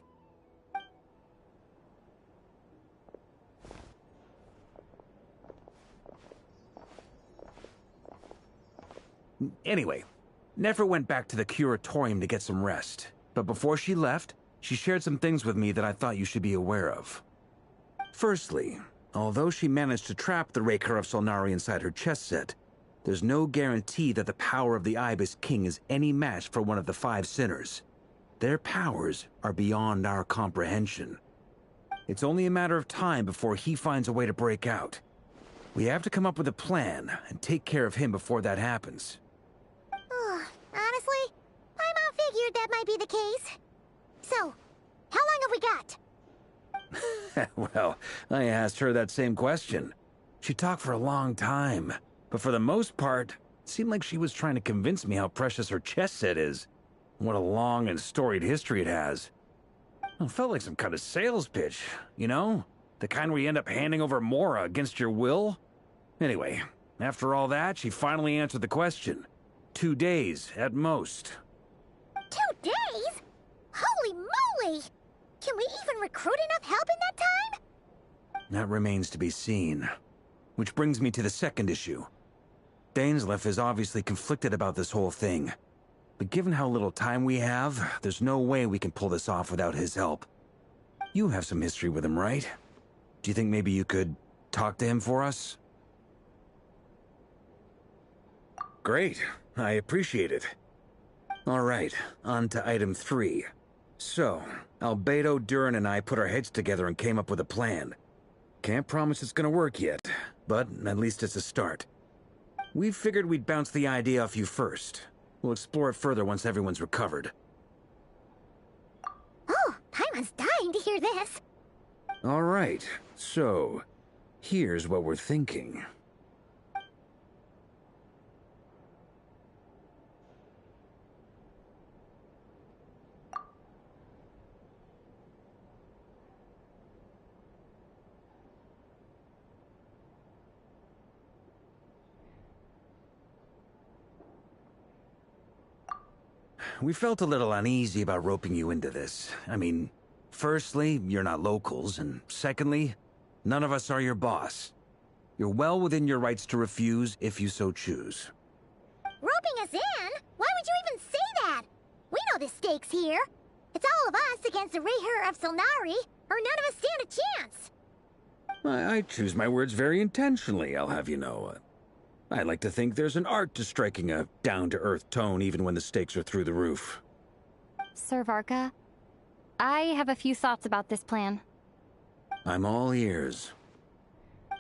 Anyway, Nefer went back to the curatorium to get some rest. But before she left, she shared some things with me that I thought you should be aware of. Firstly, although she managed to trap the Raker of Solnari inside her chest set, there's no guarantee that the power of the Ibis King is any match for one of the 5 sinners. Their powers are beyond our comprehension. It's only a matter of time before he finds a way to break out. We have to come up with a plan and take care of him before that happens. Honestly, Paimon figured that might be the case. So, how long have we got? Well, I asked her that same question. She talked for a long time, but for the most part, it seemed like she was trying to convince me how precious her chess set is. What a long and storied history it has. It felt like some kind of sales pitch, you know? The kind where you end up handing over Mora against your will? Anyway, after all that, she finally answered the question. 2 days, at most. 2 days? Holy moly! Can we even recruit enough help in that time? That remains to be seen. Which brings me to the second issue. Dainsleif is obviously conflicted about this whole thing. But given how little time we have, there's no way we can pull this off without his help. You have some history with him, right? Do you think maybe you could talk to him for us? Great. I appreciate it. All right, on to item 3. So, Albedo, Durin, and I put our heads together and came up with a plan. Can't promise it's gonna work yet, but at least it's a start. We figured we'd bounce the idea off you first. We'll explore it further once everyone's recovered. Oh, Paimon's dying to hear this. All right, so here's what we're thinking. We felt a little uneasy about roping you into this. I mean, firstly, you're not locals, and secondly, none of us are your boss. You're well within your rights to refuse if you so choose. Roping us in? Why would you even say that? We know the stakes here. It's all of us against the Rayher of Solnari, or none of us stand a chance. I choose my words very intentionally, I'll have you know. I like to think there's an art to striking a down-to-earth tone even when the stakes are through the roof. Sir Varka, I have a few thoughts about this plan. I'm all ears.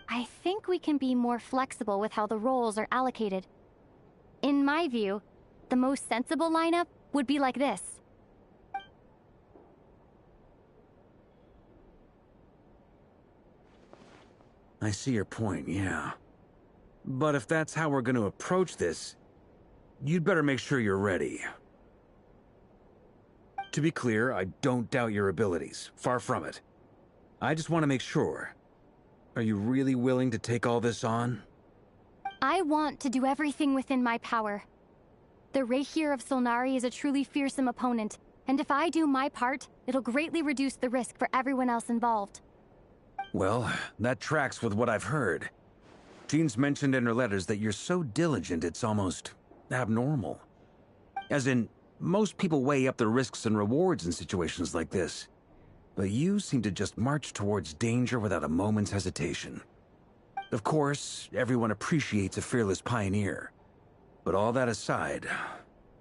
I think we can be more flexible with how the roles are allocated. In my view, the most sensible lineup would be like this. I see your point, yeah. But if that's how we're going to approach this, you'd better make sure you're ready. To be clear, I don't doubt your abilities. Far from it. I just want to make sure. Are you really willing to take all this on? I want to do everything within my power. The Rehir of Solnari is a truly fearsome opponent, and if I do my part, it'll greatly reduce the risk for everyone else involved. Well, that tracks with what I've heard. Jean's mentioned in her letters that you're so diligent it's almost abnormal. As in, most people weigh up the risks and rewards in situations like this. But you seem to just march towards danger without a moment's hesitation. Of course, everyone appreciates a fearless pioneer. But all that aside,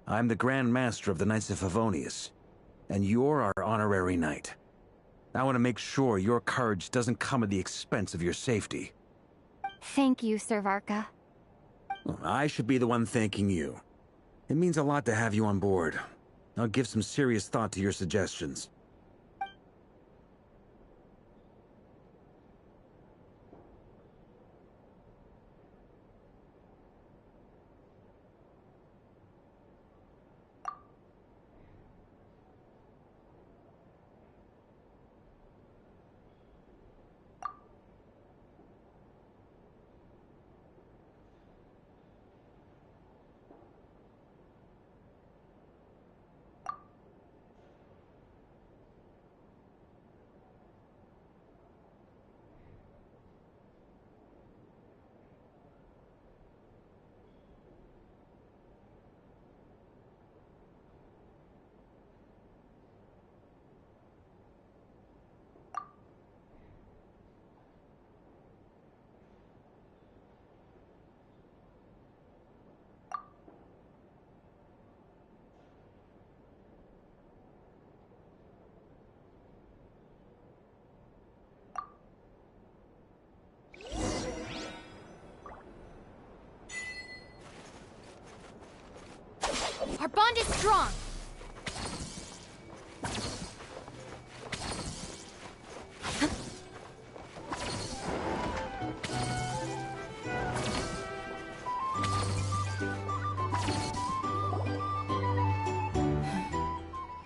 I'm the Grand Master of the Knights of Favonius, and you're our honorary knight. I want to make sure your courage doesn't come at the expense of your safety. Thank you, Sir Varka. I should be the one thanking you. It means a lot to have you on board. I'll give some serious thought to your suggestions. Our bond is strong!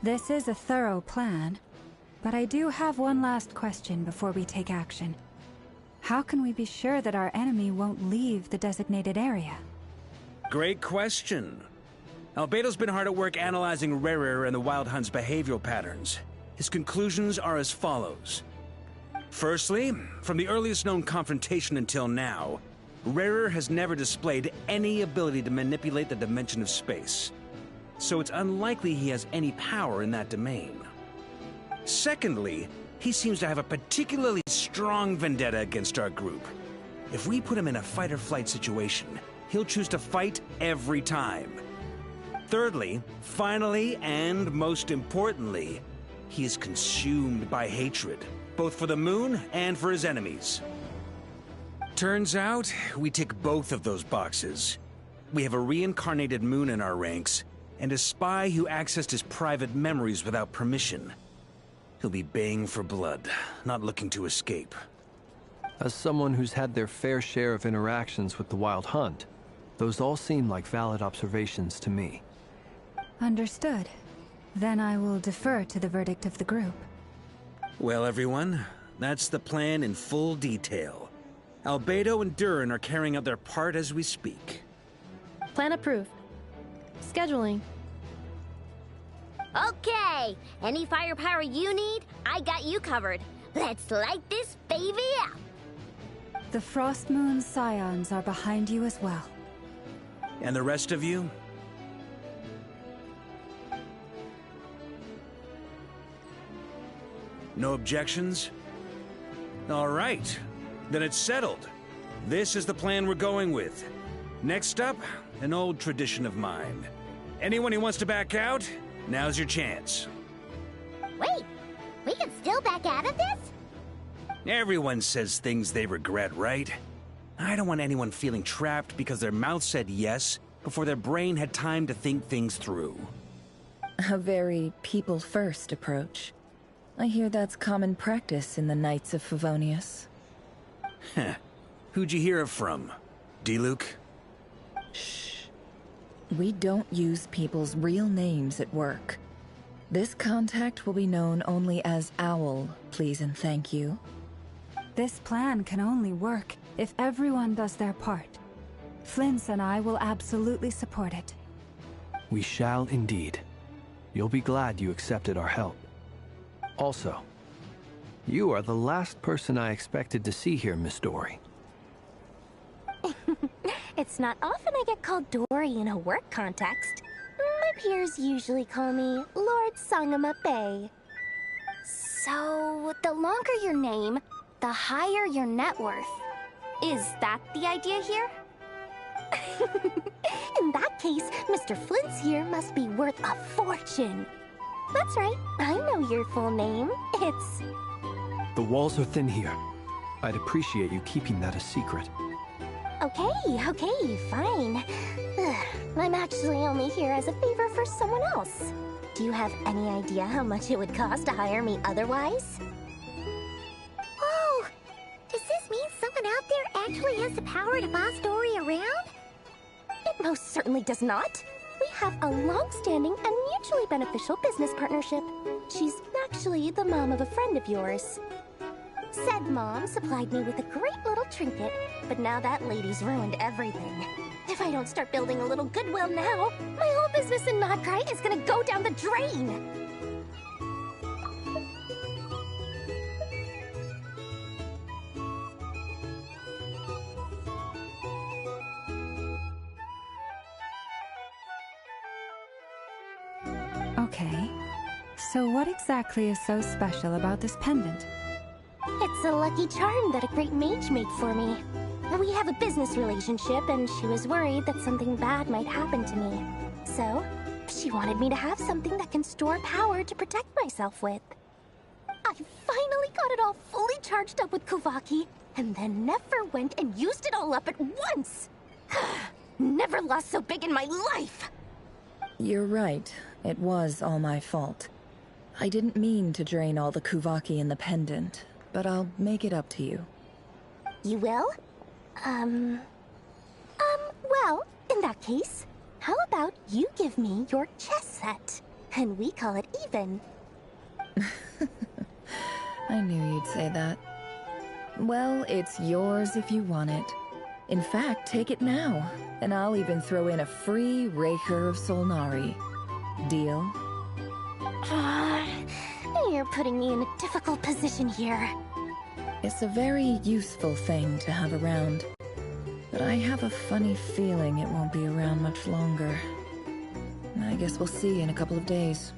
This is a thorough plan, but I do have one last question before we take action. How can we be sure that our enemy won't leave the designated area? Great question. Albedo's been hard at work analyzing Rerir and the Wild Hunt's behavioral patterns. His conclusions are as follows. Firstly, from the earliest known confrontation until now, Rerir has never displayed any ability to manipulate the dimension of space. So it's unlikely he has any power in that domain. Secondly, he seems to have a particularly strong vendetta against our group. If we put him in a fight-or-flight situation, he'll choose to fight every time. Thirdly, finally, and most importantly, he is consumed by hatred, both for the moon and for his enemies. Turns out, we tick both of those boxes. We have a reincarnated moon in our ranks, and a spy who accessed his private memories without permission. He'll be baying for blood, not looking to escape. As someone who's had their fair share of interactions with the Wild Hunt, those all seem like valid observations to me. Understood. Then I will defer to the verdict of the group. Well, everyone, that's the plan in full detail. Albedo and Durin are carrying out their part as we speak. Plan approved. Scheduling. Okay, any firepower you need, I got you covered. Let's light this baby up. The Frost Moon Scions are behind you as well. And the rest of you? No objections? All right, then it's settled. This is the plan we're going with. Next up, an old tradition of mine. Anyone who wants to back out, now's your chance. Wait, we can still back out of this? Everyone says things they regret, right? I don't want anyone feeling trapped because their mouth said yes before their brain had time to think things through. A very people-first approach. I hear that's common practice in the Knights of Favonius. Heh. Who'd you hear it from? Diluc? Shh. We don't use people's real names at work. This contact will be known only as Owl, please and thank you. This plan can only work if everyone does their part. Flint's and I will absolutely support it. We shall indeed. You'll be glad you accepted our help. Also, you are the last person I expected to see here, Miss Dory. It's not often I get called Dory in a work context. My peers usually call me Lord Sangama Bay. So, the longer your name, the higher your net worth. Is that the idea here? In that case, Mr. Flint's here must be worth a fortune. That's right, I know your full name. It's... The walls are thin here. I'd appreciate you keeping that a secret. Okay, fine. I'm actually only here as a favor for someone else. Do you have any idea how much it would cost to hire me otherwise? Oh! Does this mean someone out there actually has the power to boss Dory around? It most certainly does not. We have a long-standing and mutually beneficial business partnership. She's actually the mom of a friend of yours. Said mom supplied me with a great little trinket, but now that lady's ruined everything. If I don't start building a little goodwill now, my whole business in Nagrai is gonna go down the drain! Okay. So what exactly is so special about this pendant? It's a lucky charm that a great mage made for me. We have a business relationship, and she was worried that something bad might happen to me. So, she wanted me to have something that can store power to protect myself with. I finally got it all fully charged up with Kuvaki, and then never went and used it all up at once! Never lost so big in my life! You're right. It was all my fault. I didn't mean to drain all the Kuvaki in the pendant, but I'll make it up to you. You will? Well, in that case, how about you give me your chess set, and we call it even? I knew you'd say that. Well, it's yours if you want it. In fact, take it now, and I'll even throw in a free Raker of Solnari. Deal? You're putting me in a difficult position here. It's a very useful thing to have around. But I have a funny feeling it won't be around much longer. I guess we'll see in a couple of days.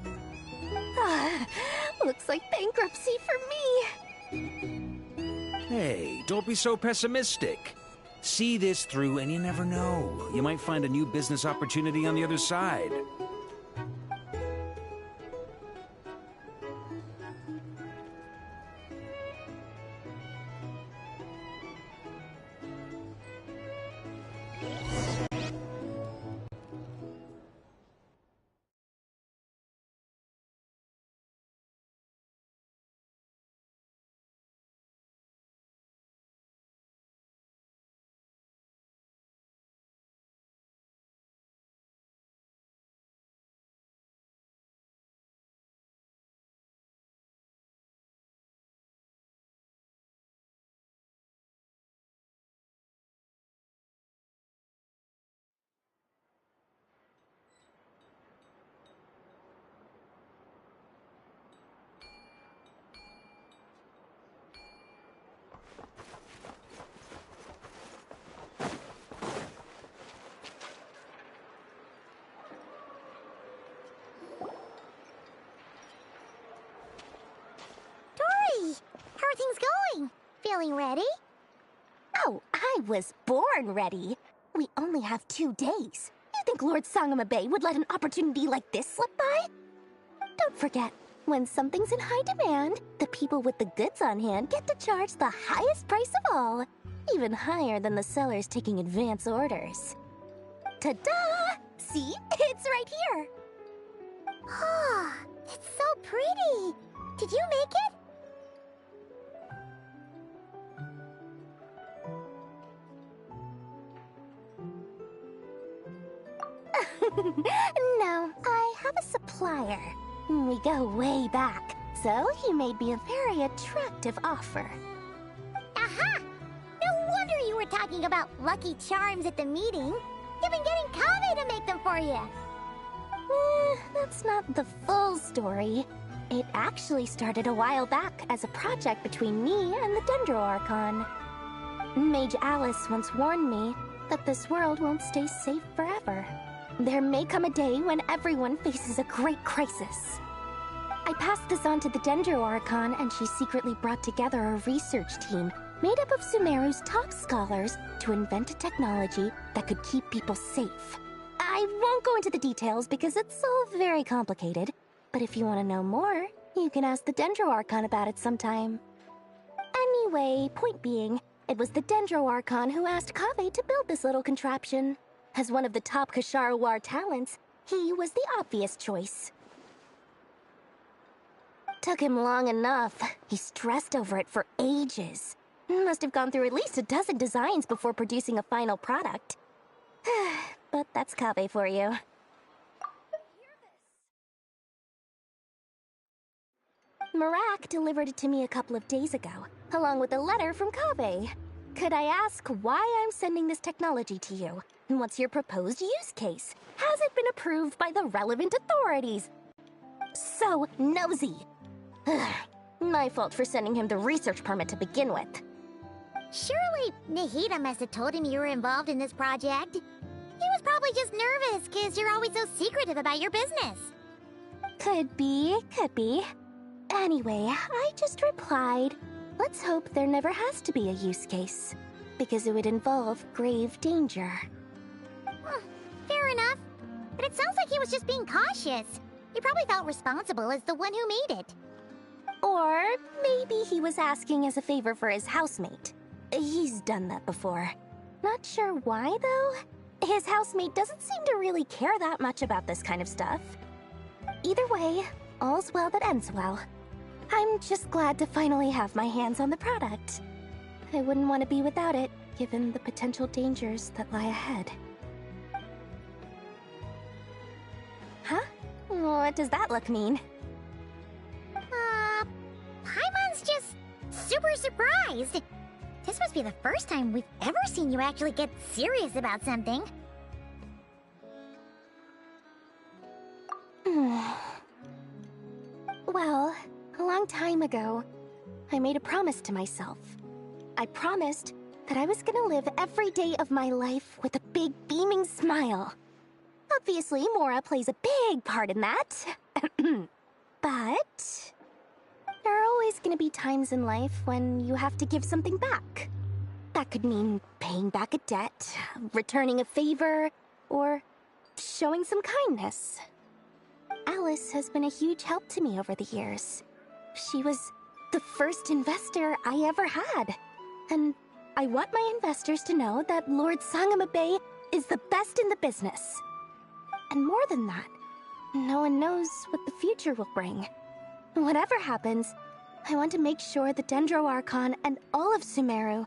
Looks like bankruptcy for me. Hey, don't be so pessimistic. See this through and you never know. You might find a new business opportunity on the other side. How are things going? Feeling ready? Oh, I was born ready. We only have 2 days. You think Lord Sangama Bay would let an opportunity like this slip by? Don't forget, when something's in high demand, the people with the goods on hand get to charge the highest price of all, even higher than the sellers taking advance orders. Ta-da! See? It's right here! Ah, it's so pretty! Did you make it? No, I have a supplier. We go way back, so he made me a very attractive offer. Aha! No wonder you were talking about lucky charms at the meeting. You've been getting Kaveh to make them for you. That's not the full story. It actually started a while back as a project between me and the Dendroarchon. Mage Alice once warned me that this world won't stay safe forever. There may come a day when everyone faces a great crisis. I passed this on to the Dendroarchon, and she secretly brought together a research team made up of Sumeru's top scholars to invent a technology that could keep people safe. I won't go into the details because it's all very complicated, but if you want to know more, you can ask the Dendroarchon about it sometime. Anyway, point being, it was the Dendroarchon who asked Kaveh to build this little contraption. As one of the top Kasharawar talents, he was the obvious choice. Took him long enough. He stressed over it for ages. Must have gone through at least a dozen designs before producing a final product. But that's Kaveh for you. Marak delivered it to me a couple of days ago, along with a letter from Kaveh. Could I ask why I'm sending this technology to you? And what's your proposed use case? Has it been approved by the relevant authorities? So nosy. My fault for sending him the research permit to begin with. Surely Nahida must have told him you were involved in this project. He was probably just nervous because you're always so secretive about your business. Could be, could be. Anyway, I just replied, let's hope there never has to be a use case, because it would involve grave danger. Fair enough. But it sounds like he was just being cautious. He probably felt responsible as the one who made it. Or maybe he was asking as a favor for his housemate. He's done that before. Not sure why, though. His housemate doesn't seem to really care that much about this kind of stuff. Either way, all's well that ends well. I'm just glad to finally have my hands on the product. I wouldn't want to be without it, given the potential dangers that lie ahead. Huh? What does that look mean? Paimon's just super surprised. This must be the first time we've ever seen you actually get serious about something. Well, a long time ago, I made a promise to myself. I promised that I was gonna live every day of my life with a big beaming smile. Obviously, Mora plays a big part in that. But there are always gonna be times in life when you have to give something back. That could mean paying back a debt, returning a favor, or showing some kindness. Alice has been a huge help to me over the years. She was the first investor I ever had. And I want my investors to know that Lord Sangamabe is the best in the business. And more than that, no one knows what the future will bring. Whatever happens, I want to make sure the Dendroarchon and all of Sumeru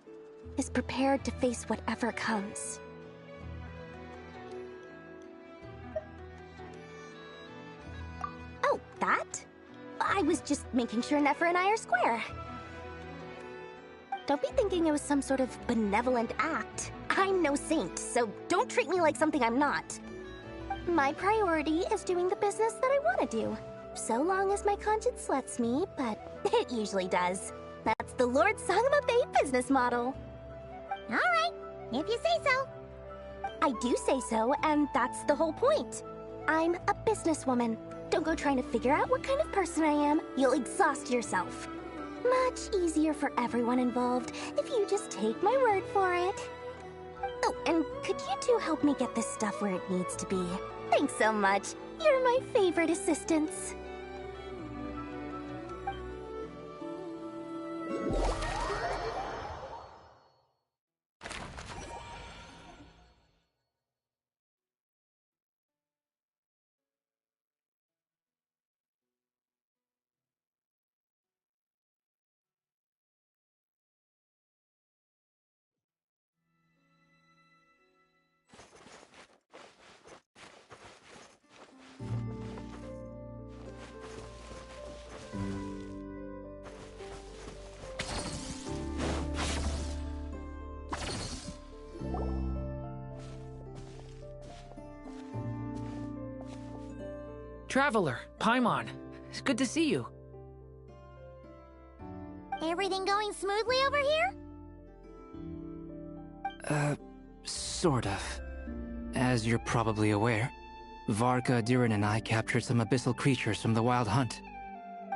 is prepared to face whatever comes. Oh, that? I was just making sure Nefer and I are square. Don't be thinking it was some sort of benevolent act. I'm no saint, so don't treat me like something I'm not. My priority is doing the business that I want to do, so long as my conscience lets me, but it usually does. That's the Lord Sangamabe business model. Alright, if you say so. I do say so, and that's the whole point. I'm a businesswoman. Don't go trying to figure out what kind of person I am. You'll exhaust yourself. Much easier for everyone involved if you just take my word for it. Oh, and could you two help me get this stuff where it needs to be? Thanks so much. You're my favorite assistants. Traveler, Paimon. It's good to see you. Everything going smoothly over here? Sort of. As you're probably aware, Varka, Durin, and I captured some abyssal creatures from the Wild Hunt.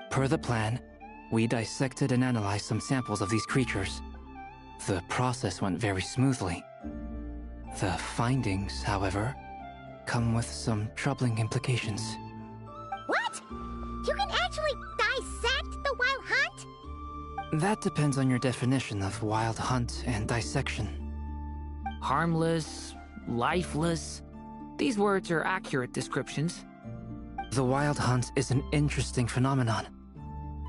Per the plan, we dissected and analyzed some samples of these creatures. The process went very smoothly. The findings, however, come with some troubling implications. What? You can actually dissect the Wild Hunt? That depends on your definition of Wild Hunt and dissection. Harmless, lifeless. These words are accurate descriptions. The Wild Hunt is an interesting phenomenon.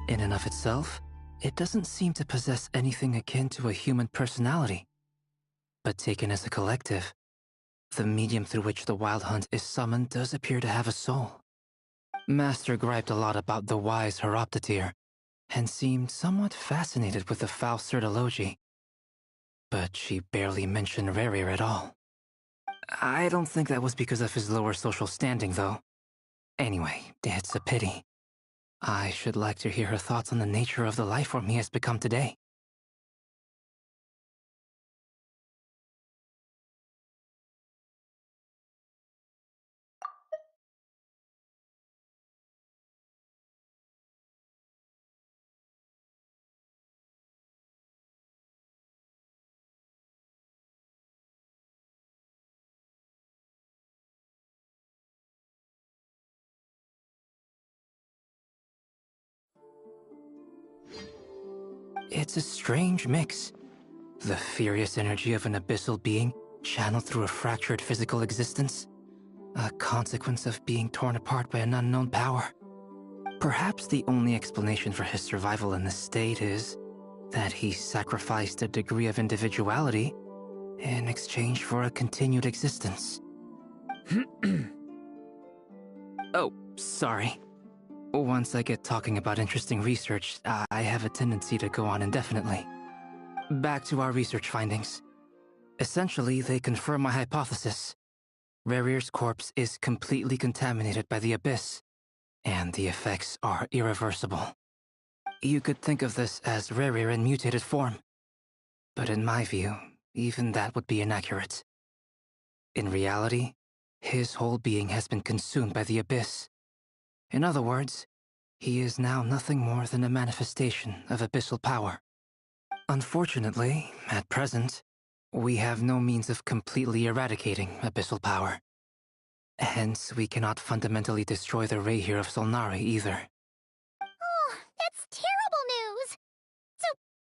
In and of itself, it doesn't seem to possess anything akin to a human personality. But taken as a collective, the medium through which the Wild Hunt is summoned does appear to have a soul. Master griped a lot about the wise Horoptatyr, and seemed somewhat fascinated with the foul Certology. But she barely mentioned Rerir at all. I don't think that was because of his lower social standing, though. Anyway, it's a pity. I should like to hear her thoughts on the nature of the lifeform he has become today. It's a strange mix. The furious energy of an abyssal being channeled through a fractured physical existence. A consequence of being torn apart by an unknown power. Perhaps the only explanation for his survival in this state is that he sacrificed a degree of individuality in exchange for a continued existence. Oh, sorry. Once I get talking about interesting research, I have a tendency to go on indefinitely. Back to our research findings. Essentially, they confirm my hypothesis. Rerir's corpse is completely contaminated by the Abyss, and the effects are irreversible. You could think of this as Rerir in mutated form. But in my view, even that would be inaccurate. In reality, his whole being has been consumed by the Abyss. In other words, he is now nothing more than a manifestation of abyssal power. Unfortunately, at present, we have no means of completely eradicating abyssal power. Hence, we cannot fundamentally destroy the Reihir of Solnari either. Oh, that's terrible news! So,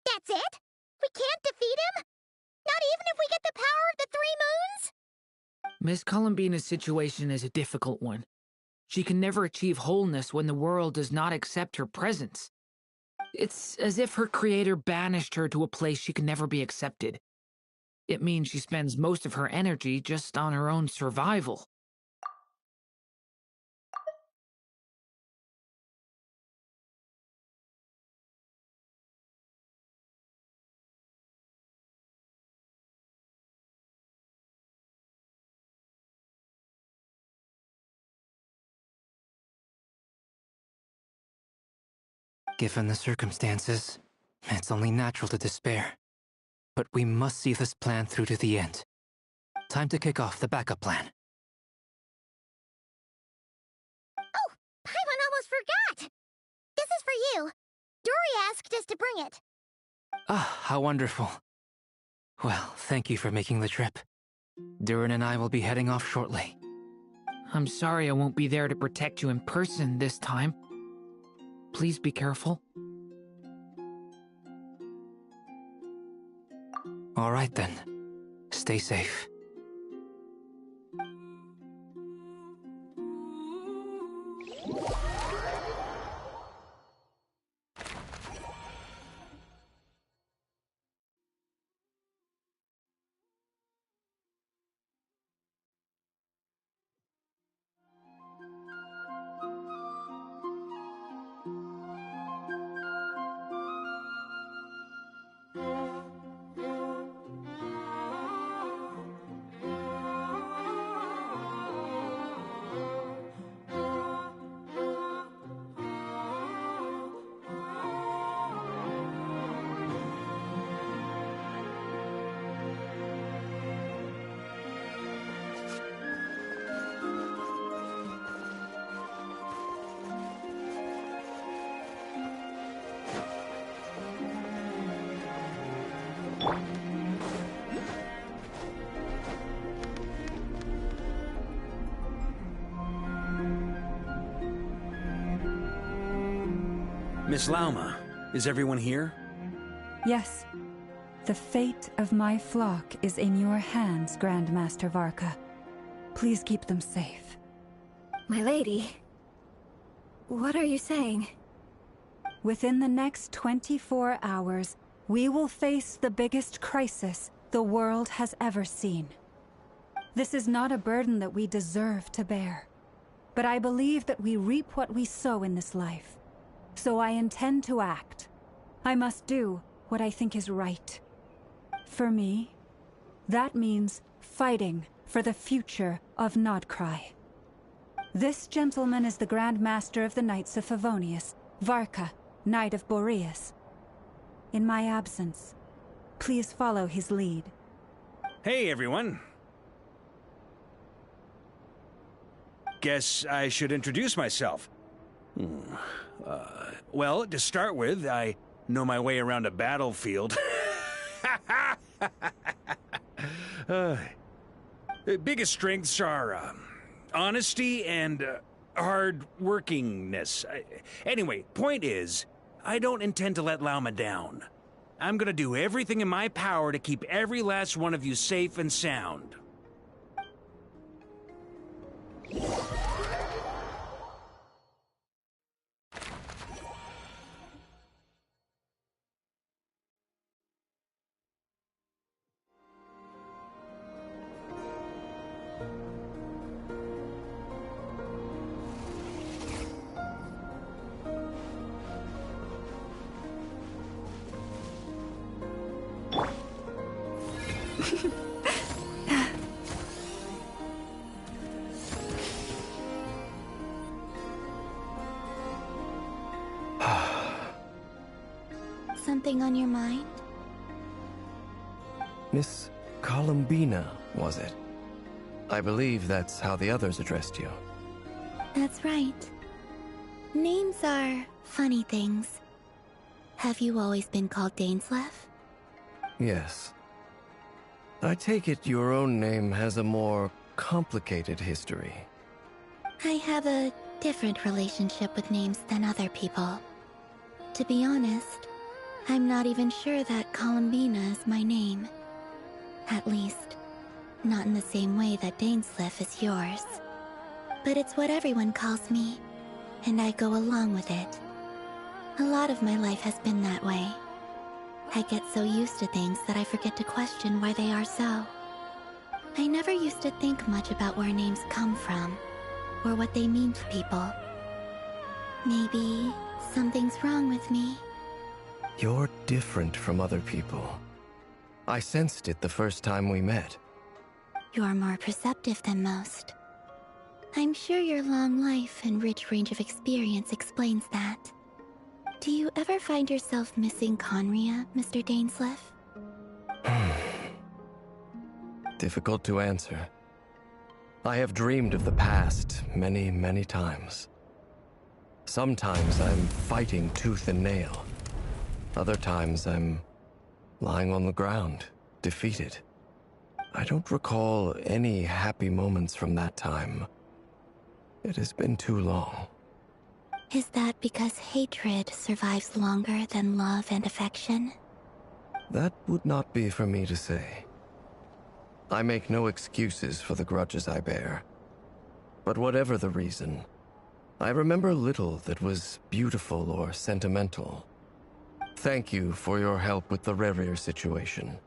that's it? We can't defeat him? Not even if we get the power of the Three Moons? Miss Columbina's situation is a difficult one. She can never achieve wholeness when the world does not accept her presence. It's as if her creator banished her to a place she can never be accepted. It means she spends most of her energy just on her own survival. Given the circumstances, it's only natural to despair. But we must see this plan through to the end. Time to kick off the backup plan. Oh, Paimon almost forgot! This is for you. Dory asked us to bring it. Ah, how wonderful. Well, thank you for making the trip. Durin and I will be heading off shortly. I'm sorry I won't be there to protect you in person this time. Please be careful. All right then. Stay safe. Miss Lauma, is everyone here? Yes. The fate of my flock is in your hands, Grandmaster Varka. Please keep them safe. My lady, what are you saying? Within the next 24 hours, we will face the biggest crisis the world has ever seen. This is not a burden that we deserve to bear, but I believe that we reap what we sow in this life. So I intend to act. I must do what I think is right. For me, that means fighting for the future of Nodcry. This gentleman is the Grand Master of the Knights of Favonius, Varka, Knight of Boreas. In my absence, please follow his lead. Hey, everyone. Guess I should introduce myself. Well, to start with, I know my way around a battlefield. Biggest strengths are honesty and hard-workingness. Anyway, point is, I don't intend to let Lauma down. I'm gonna do everything in my power to keep every last one of you safe and sound. Something on your mind? Miss Columbina, was it? I believe that's how the others addressed you. That's right. Names are funny things. Have you always been called Dainsleif? Yes. I take it your own name has a more complicated history. I have a different relationship with names than other people. To be honest, I'm not even sure that Columbina is my name. At least, not in the same way that Dainsleif is yours. But it's what everyone calls me, and I go along with it. A lot of my life has been that way. I get so used to things that I forget to question why they are so. I never used to think much about where names come from, or what they mean to people. Maybe something's wrong with me. You're different from other people. I sensed it the first time we met. You're more perceptive than most. I'm sure your long life and rich range of experience explains that. Do you ever find yourself missing Conria, Mr. Dainsleif? Difficult to answer. I have dreamed of the past many, many times. Sometimes I'm fighting tooth and nail. Other times I'm lying on the ground, defeated. I don't recall any happy moments from that time. It has been too long. Is that because hatred survives longer than love and affection? That would not be for me to say. I make no excuses for the grudges I bear. But whatever the reason, I remember little that was beautiful or sentimental. Thank you for your help with the Rerir situation.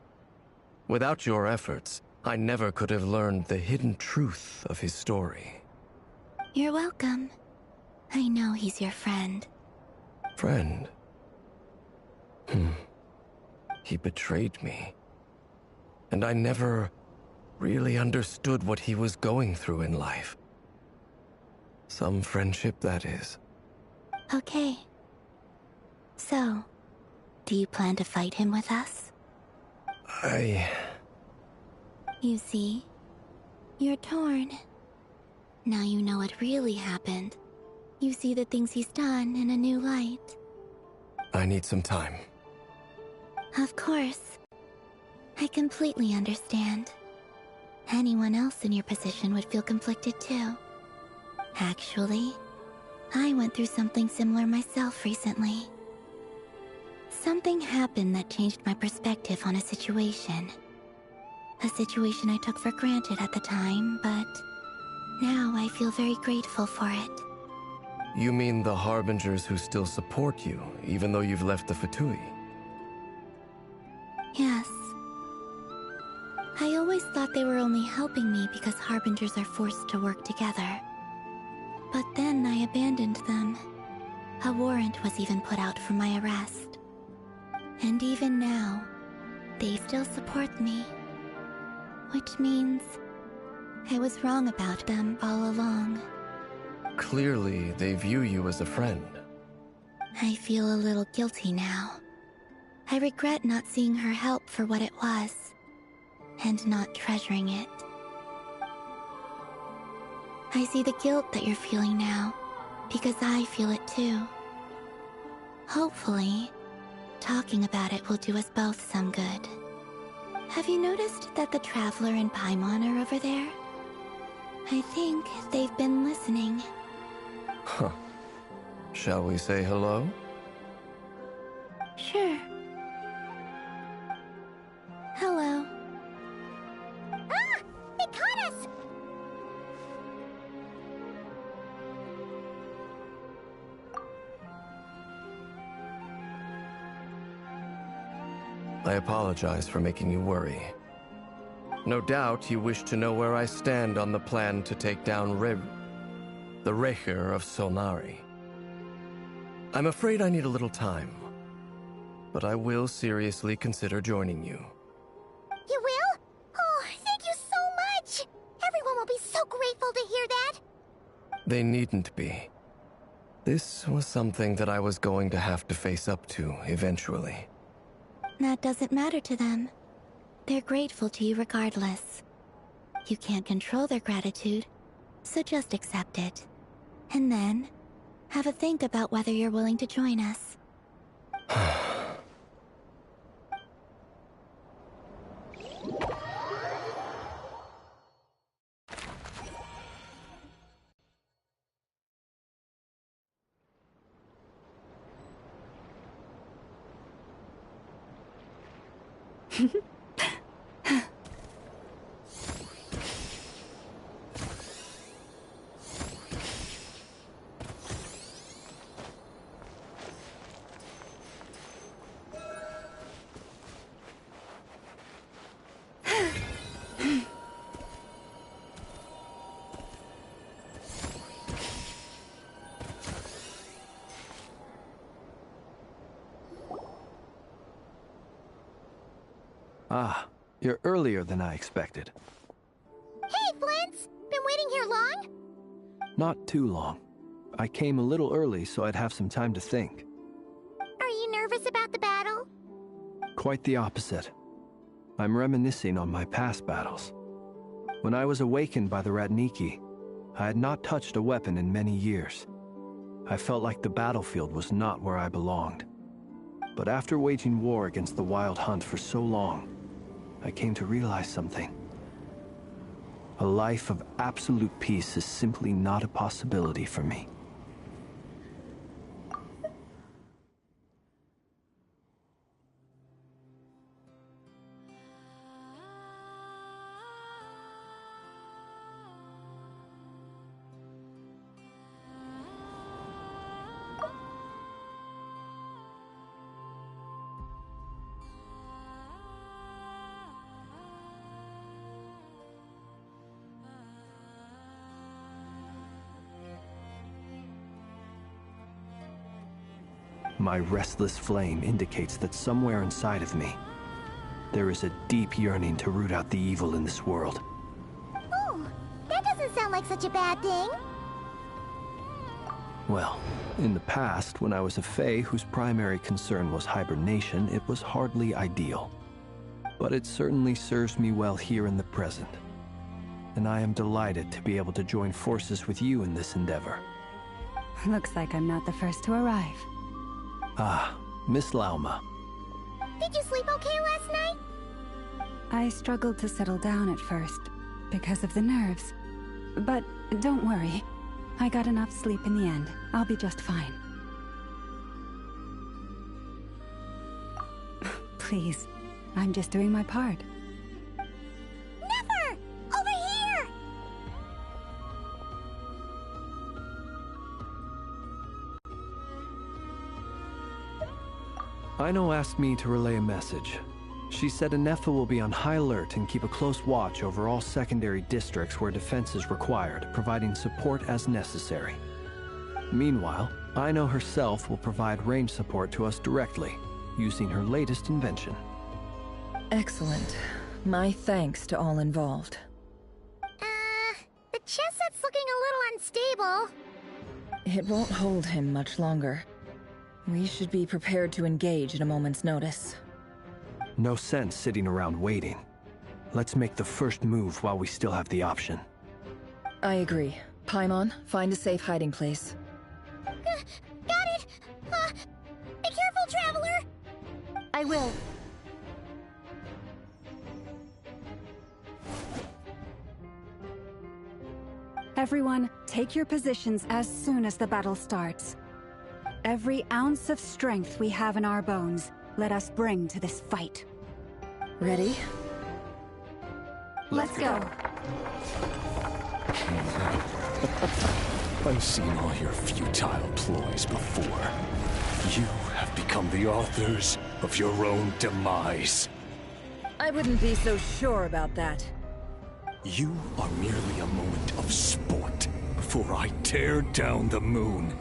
Without your efforts, I never could have learned the hidden truth of his story. You're welcome. I know he's your friend. Friend? He betrayed me. And I never really understood what he was going through in life. Some friendship, that is. Okay. So, do you plan to fight him with us? You see, you're torn. Now you know what really happened. You see the things he's done in a new light. I need some time. Of course. I completely understand. Anyone else in your position would feel conflicted too. Actually, I went through something similar myself recently. Something happened that changed my perspective on a situation. A situation I took for granted at the time, but now I feel very grateful for it. You mean the Harbingers who still support you, even though you've left the Fatui? Yes. I always thought they were only helping me because Harbingers are forced to work together. But then I abandoned them. A warrant was even put out for my arrest. And even now, they still support me. Which means I was wrong about them all along. Clearly, they view you as a friend. I feel a little guilty now. I regret not seeing her help for what it was, and not treasuring it. I see the guilt that you're feeling now, because I feel it too. Hopefully, talking about it will do us both some good. Have you noticed that the Traveler and Paimon are over there? I think they've been listening. Huh. Shall we say hello? Sure. Hello. Ah! They caught us! I apologize for making you worry. No doubt you wish to know where I stand on the plan to take down the Reher of Solnari. I'm afraid I need a little time, but I will seriously consider joining you. You will? Oh, thank you so much! Everyone will be so grateful to hear that! They needn't be. This was something that I was going to have to face up to eventually. That doesn't matter to them. They're grateful to you regardless. You can't control their gratitude, so just accept it. And then, have a think about whether you're willing to join us. Ah, you're earlier than I expected. Hey, Flint's! Been waiting here long? Not too long. I came a little early so I'd have some time to think. Are you nervous about the battle? Quite the opposite. I'm reminiscing on my past battles. When I was awakened by the Ratniki, I had not touched a weapon in many years. I felt like the battlefield was not where I belonged. But after waging war against the Wild Hunt for so long, I came to realize something. A life of absolute peace is simply not a possibility for me. My restless flame indicates that somewhere inside of me, there is a deep yearning to root out the evil in this world. Oh, that doesn't sound like such a bad thing. Well, in the past, when I was a Fae whose primary concern was hibernation, it was hardly ideal. But it certainly serves me well here in the present. And I am delighted to be able to join forces with you in this endeavor. Looks like I'm not the first to arrive. Ah, Miss Lauma. Did you sleep okay last night? I struggled to settle down at first, because of the nerves. But don't worry. I got enough sleep in the end. I'll be just fine. Please, I'm just doing my part. Never! Over here! Aino asked me to relay a message. She said Anefa will be on high alert and keep a close watch over all secondary districts where defense is required, providing support as necessary. Meanwhile, Aino herself will provide range support to us directly, using her latest invention. Excellent. My thanks to all involved. The chest set's looking a little unstable. It won't hold him much longer. We should be prepared to engage at a moment's notice. No sense sitting around waiting. Let's make the first move while we still have the option. I agree. Paimon, find a safe hiding place. Got it! Be careful, Traveler! I will. Everyone, take your positions as soon as the battle starts. Every ounce of strength we have in our bones, let us bring to this fight. Ready? Let's go. I've seen all your futile ploys before. You have become the authors of your own demise. I wouldn't be so sure about that. You are merely a moment of sport before I tear down the moon.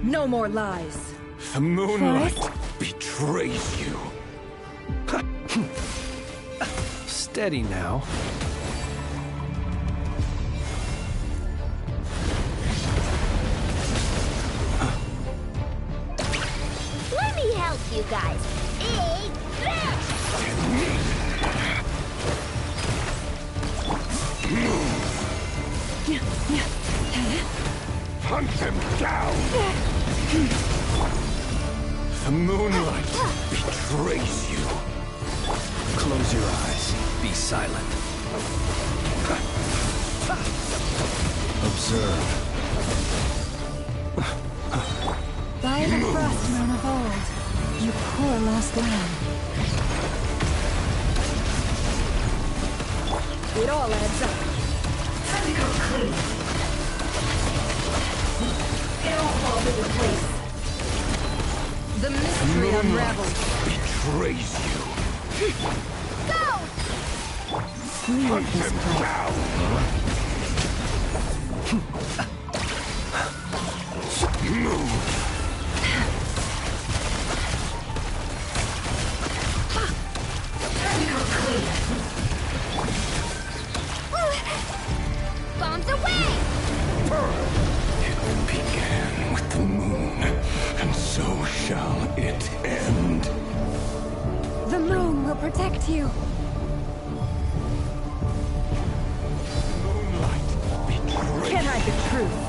No more lies. The moonlight betrays you. Steady now. Let me help you guys. Big Hunt them down! The moonlight betrays you. Close your eyes. Be silent. Observe. By the frost moon of old, you poor lost lamb. It all adds up. Time to go clean. It all falls into place. The mystery unravels. Betrays you. Go! Hunt them down! Move! Bombs away! It began with the moon, and so shall it end. The moon will protect you. Can't hide the truth.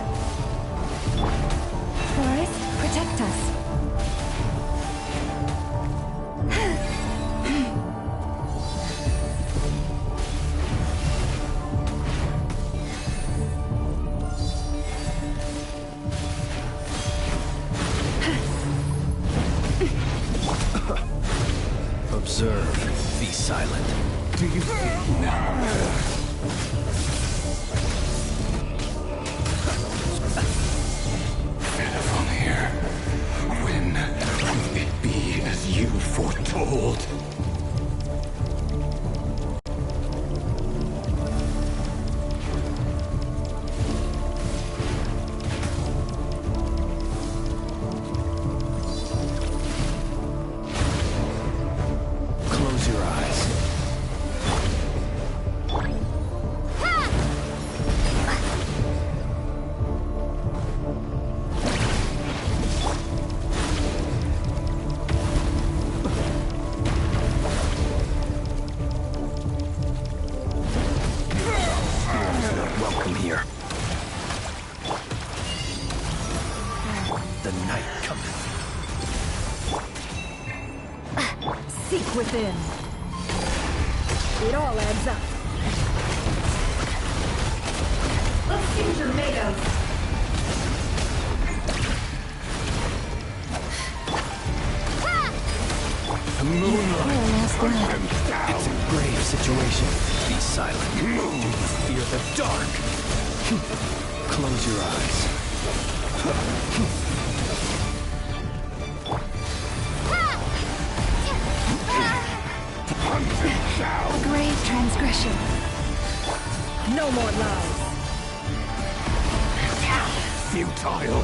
Forest, protect us. Observe. Be silent. Do you see now? Here. When will it be as you foretold? Close your eyes. Seek within. It all adds up. Let's see what you're made of. The moonlight. It's a grave situation. Be silent. Do you fear the dark? Close your eyes. A grave transgression. No more lies. Futile.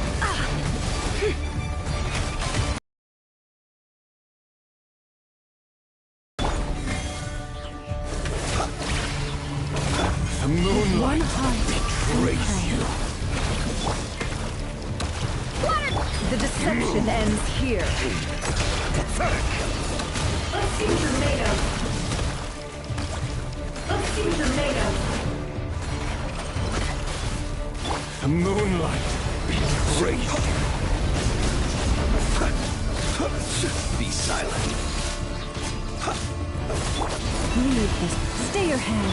The moonlight betrays you. The deception ends here. Pathetic. Let's see what you're made of. Let's see what you're made of. The moonlight betrays you. Be silent. Leave this. Stay your hand.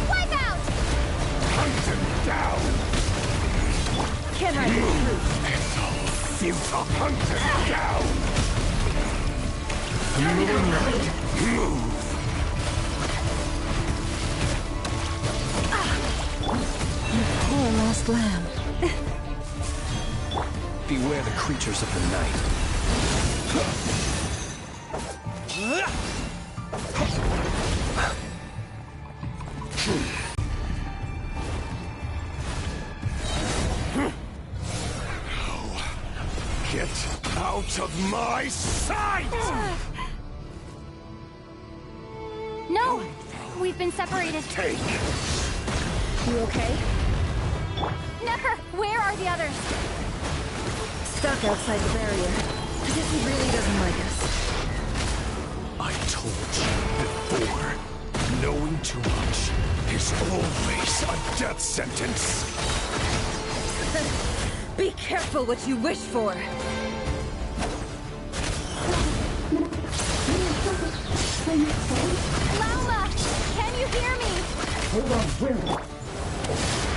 Wipe out! Hunt him down. Can I be true? It's all futile. Hunt him down. The moonlight, move. Poor lost lamb. Beware the creatures of the night. Get out of my sight! No! We've been separated. Take. You okay? Never! Where are the others? Stuck outside the barrier. As if he really doesn't like us. I told you before, knowing too much is always a death sentence. Be careful what you wish for. Lauma! Can you hear me? Hold on, where?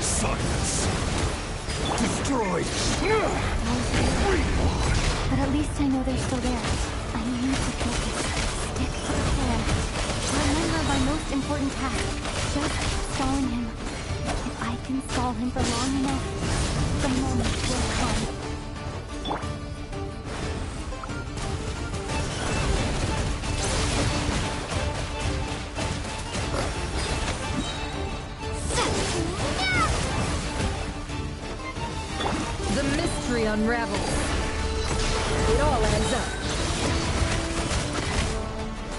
Silence. Destroyed. Reborn. But at least I know they're still there. I need to focus. Stick to the plan. Remember my most important task. Just stalling him. If I can stall him for long enough, the moment will come. The mystery unravels. It all adds up.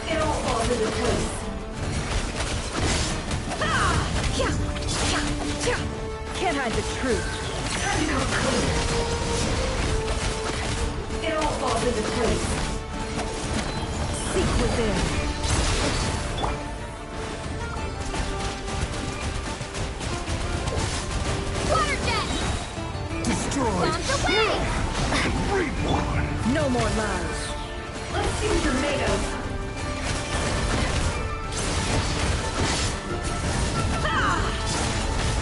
It all falls into place. Can't hide the truth. Time to come clean. It all falls into place. Seek within. Destroyed. Reborn. No more lies. Let's see what you're made of.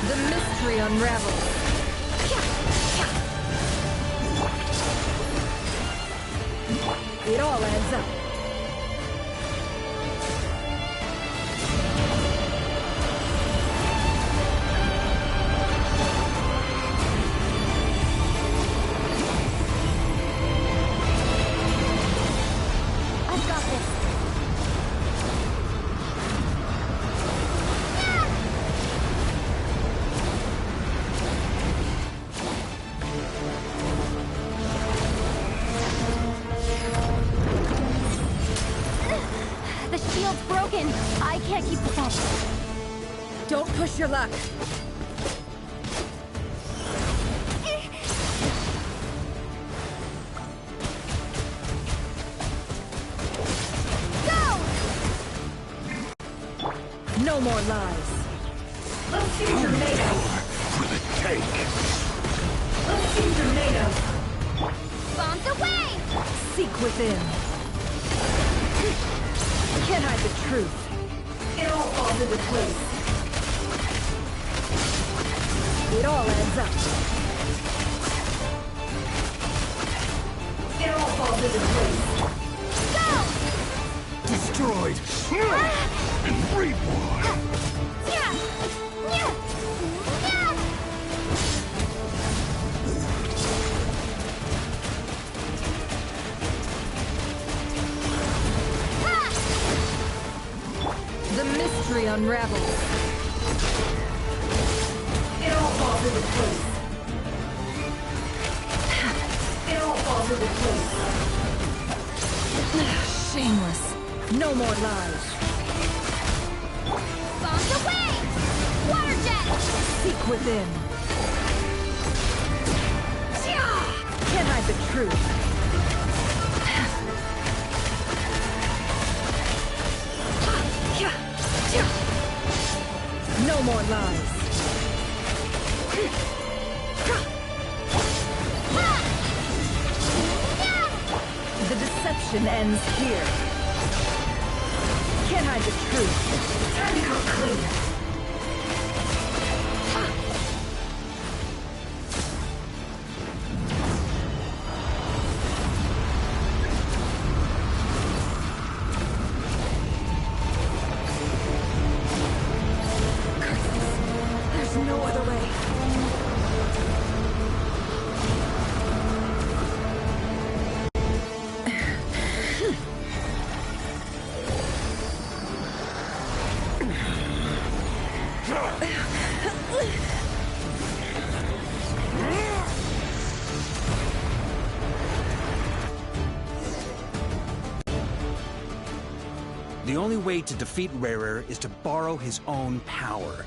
The mystery unravels. It all adds up. I've got this. The shield's broken. I can't keep this up. Don't push your luck. No more lies. Let's see what you're made of. Will it take? Let's see what you're made of. Bombs away! Seek within. Can't hide the truth. It all falls into place. It all adds up. It all falls into place. Destroyed. And reborn. The mystery unravels. It all falls into place. It all falls into place. Shameless. No more lies. Bombs away! Water jet! Seek within. Can't hide the truth. No more lies. The deception ends here. Can't hide the truth. Time to come clean. There's no other way. The only way to defeat Rarer is to borrow his own power.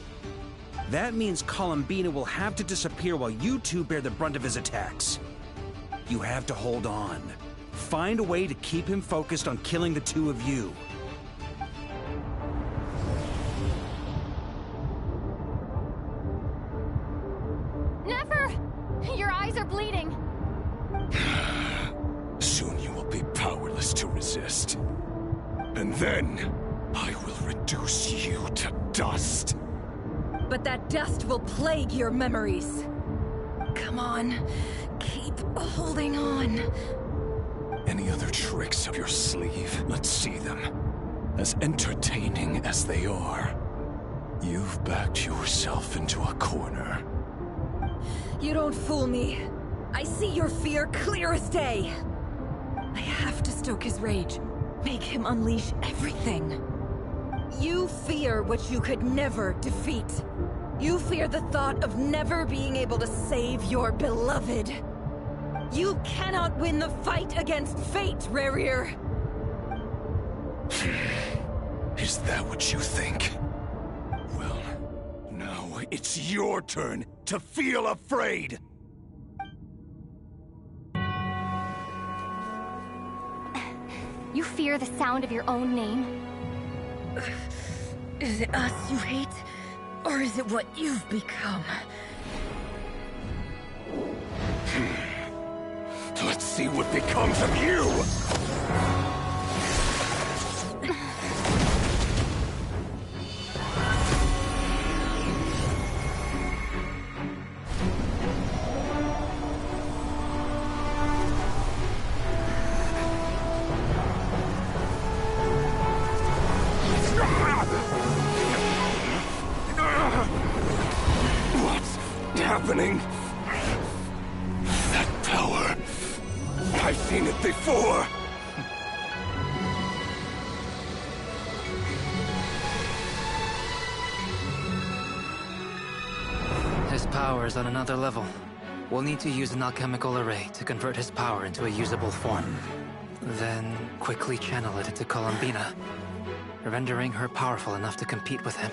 That means Columbina will have to disappear while you two bear the brunt of his attacks. You have to hold on. Find a way to keep him focused on killing the two of you. Never! Your eyes are bleeding. Soon you will be powerless to resist. And then, I will reduce you to dust. But that dust will plague your memories. Come on, keep holding on. Any other tricks up your sleeve? Let's see them. As entertaining as they are. You've backed yourself into a corner. You don't fool me. I see your fear clear as day. I have to stoke his rage. Make him unleash everything. You fear what you could never defeat. You fear the thought of never being able to save your beloved. You cannot win the fight against fate, Rarir. Is that what you think? Well, now it's your turn to feel afraid! You fear the sound of your own name? Is it us you hate? Or is it what you've become? Let's see what becomes of you! Happening? That power. I've seen it before. His power is on another level. We'll need to use an alchemical array to convert his power into a usable form. Then quickly channel it into Columbina, rendering her powerful enough to compete with him.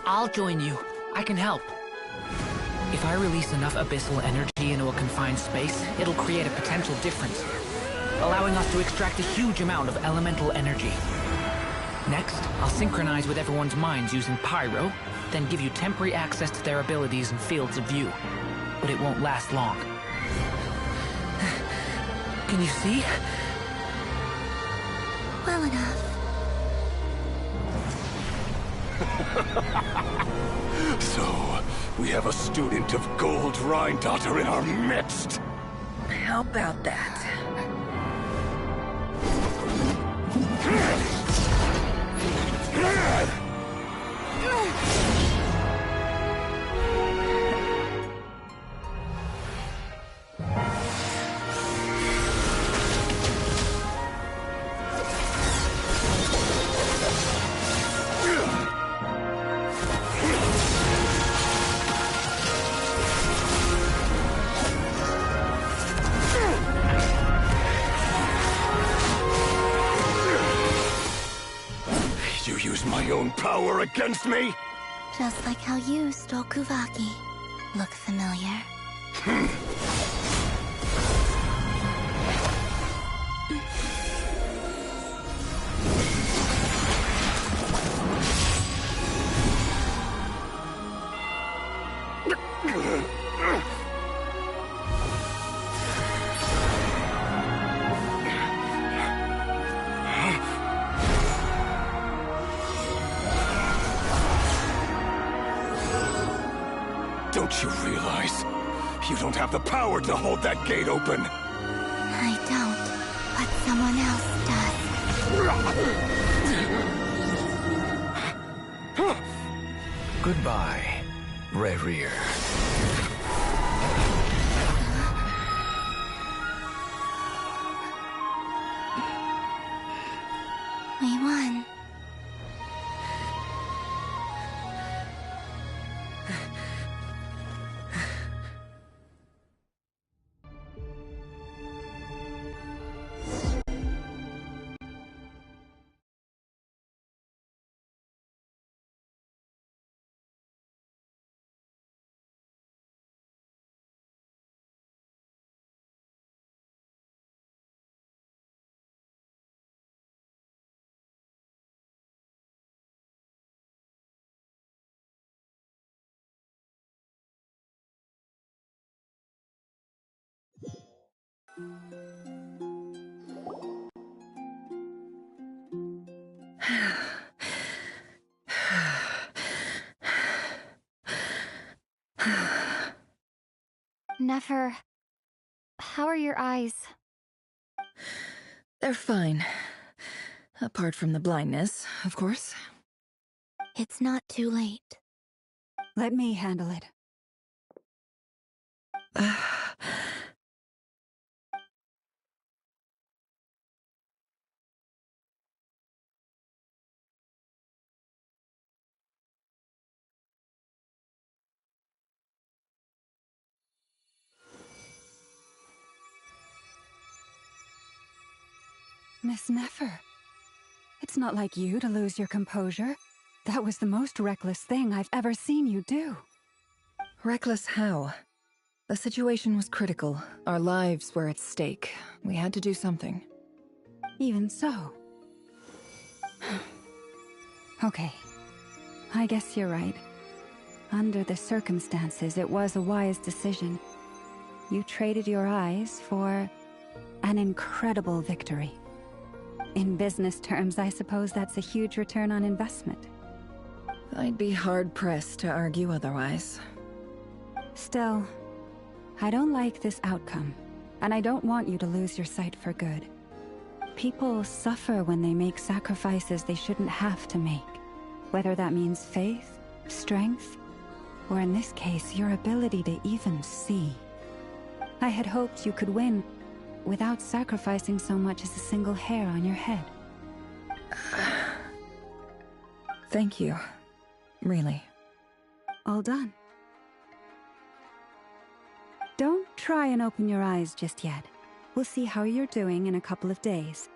I'll join you. I can help. If I release enough abyssal energy into a confined space, it'll create a potential difference, allowing us to extract a huge amount of elemental energy. Next, I'll synchronize with everyone's minds using Pyro, then give you temporary access to their abilities and fields of view. But it won't last long. Can you see? Well enough. So, we have a student of Gold Rheindotter in our midst. How about that? You use my own power against me? Just like how you stole Kuvaki. Look familiar? Don't you realize? You don't have the power to hold that gate open! I don't, but someone else does. Goodbye, Rerir. We won. Nefer, how are your eyes? They're fine. Apart from the blindness, of course. It's not too late. Let me handle it. Miss Nefer, it's not like you to lose your composure. That was the most reckless thing I've ever seen you do. Reckless how? The situation was critical. Our lives were at stake. We had to do something. Even so. Okay. I guess you're right. Under the circumstances, it was a wise decision. You traded your eyes for an incredible victory. In business terms, I suppose that's a huge return on investment. I'd be hard-pressed to argue otherwise. Still, I don't like this outcome, and I don't want you to lose your sight for good. People suffer when they make sacrifices they shouldn't have to make, whether that means faith, strength, or in this case, your ability to even see. I had hoped you could win without sacrificing so much as a single hair on your head. Thank you. Really. All done. Don't try and open your eyes just yet. We'll see how you're doing in a couple of days.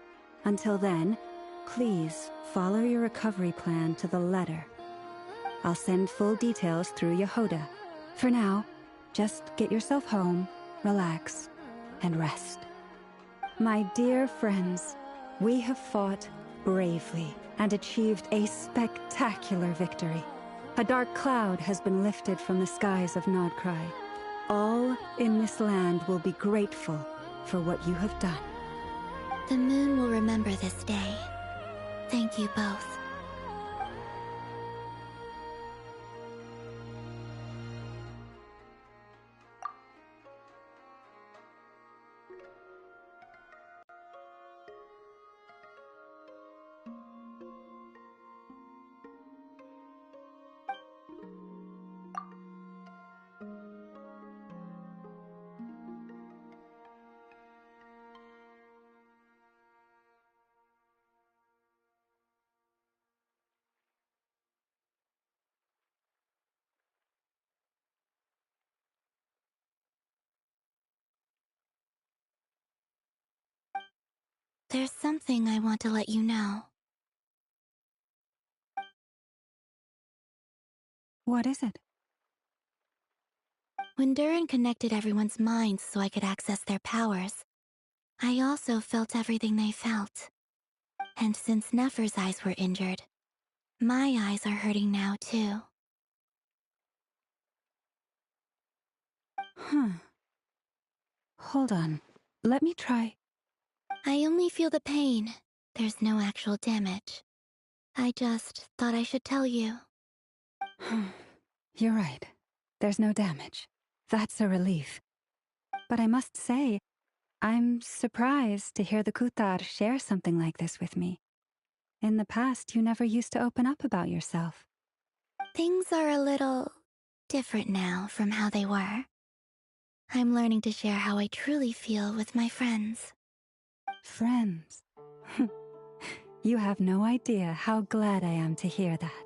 Until then, please follow your recovery plan to the letter. I'll send full details through Yehoda. For now, just get yourself home, relax, and rest. My dear friends, we have fought bravely and achieved a spectacular victory. A dark cloud has been lifted from the skies of Nodcry. All in this land will be grateful for what you have done. The moon will remember this day. Thank you both. There's something I want to let you know. What is it? When Durin connected everyone's minds so I could access their powers, I also felt everything they felt. And since Nefer's eyes were injured, my eyes are hurting now too. Huh. Hold on. Let me try. I only feel the pain. There's no actual damage. I just thought I should tell you. You're right. There's no damage. That's a relief. But I must say, I'm surprised to hear the Kutar share something like this with me. In the past, you never used to open up about yourself. Things are a little different now from how they were. I'm learning to share how I truly feel with my friends. Friends? You have no idea how glad I am to hear that.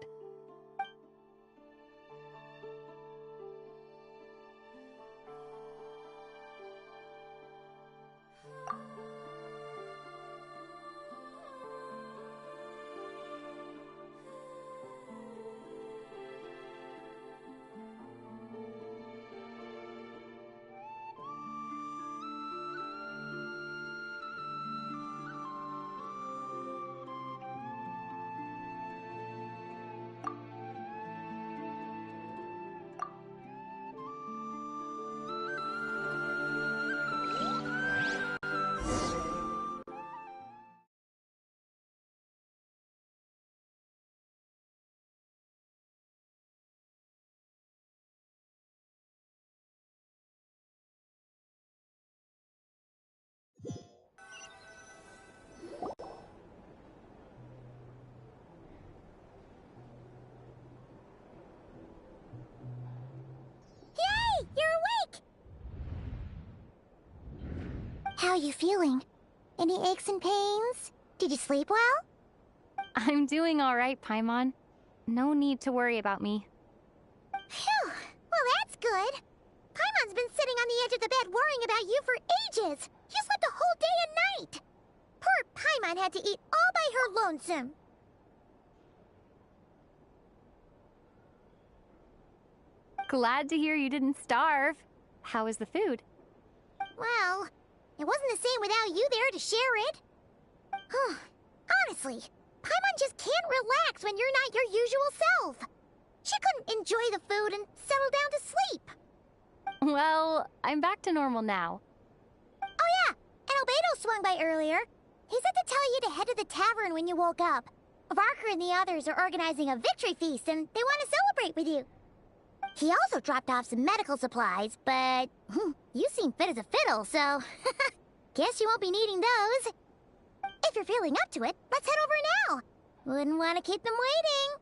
Yay! You're awake! How are you feeling? Any aches and pains? Did you sleep well? I'm doing all right, Paimon. No need to worry about me. Phew! Well, that's good. Paimon's been sitting on the edge of the bed worrying about you for ages. You slept a whole day and night. Poor Paimon had to eat all by her lonesome. Glad to hear you didn't starve. How was the food? Well, it wasn't the same without you there to share it. Honestly, Paimon just can't relax when you're not your usual self. She couldn't enjoy the food and settle down to sleep. Well, I'm back to normal now. Oh yeah, and Albedo swung by earlier. He said to tell you to head to the tavern when you woke up. Varker and the others are organizing a victory feast and they want to celebrate with you. He also dropped off some medical supplies, but you seem fit as a fiddle, so guess you won't be needing those. If you're feeling up to it, let's head over now. Wouldn't want to keep them waiting.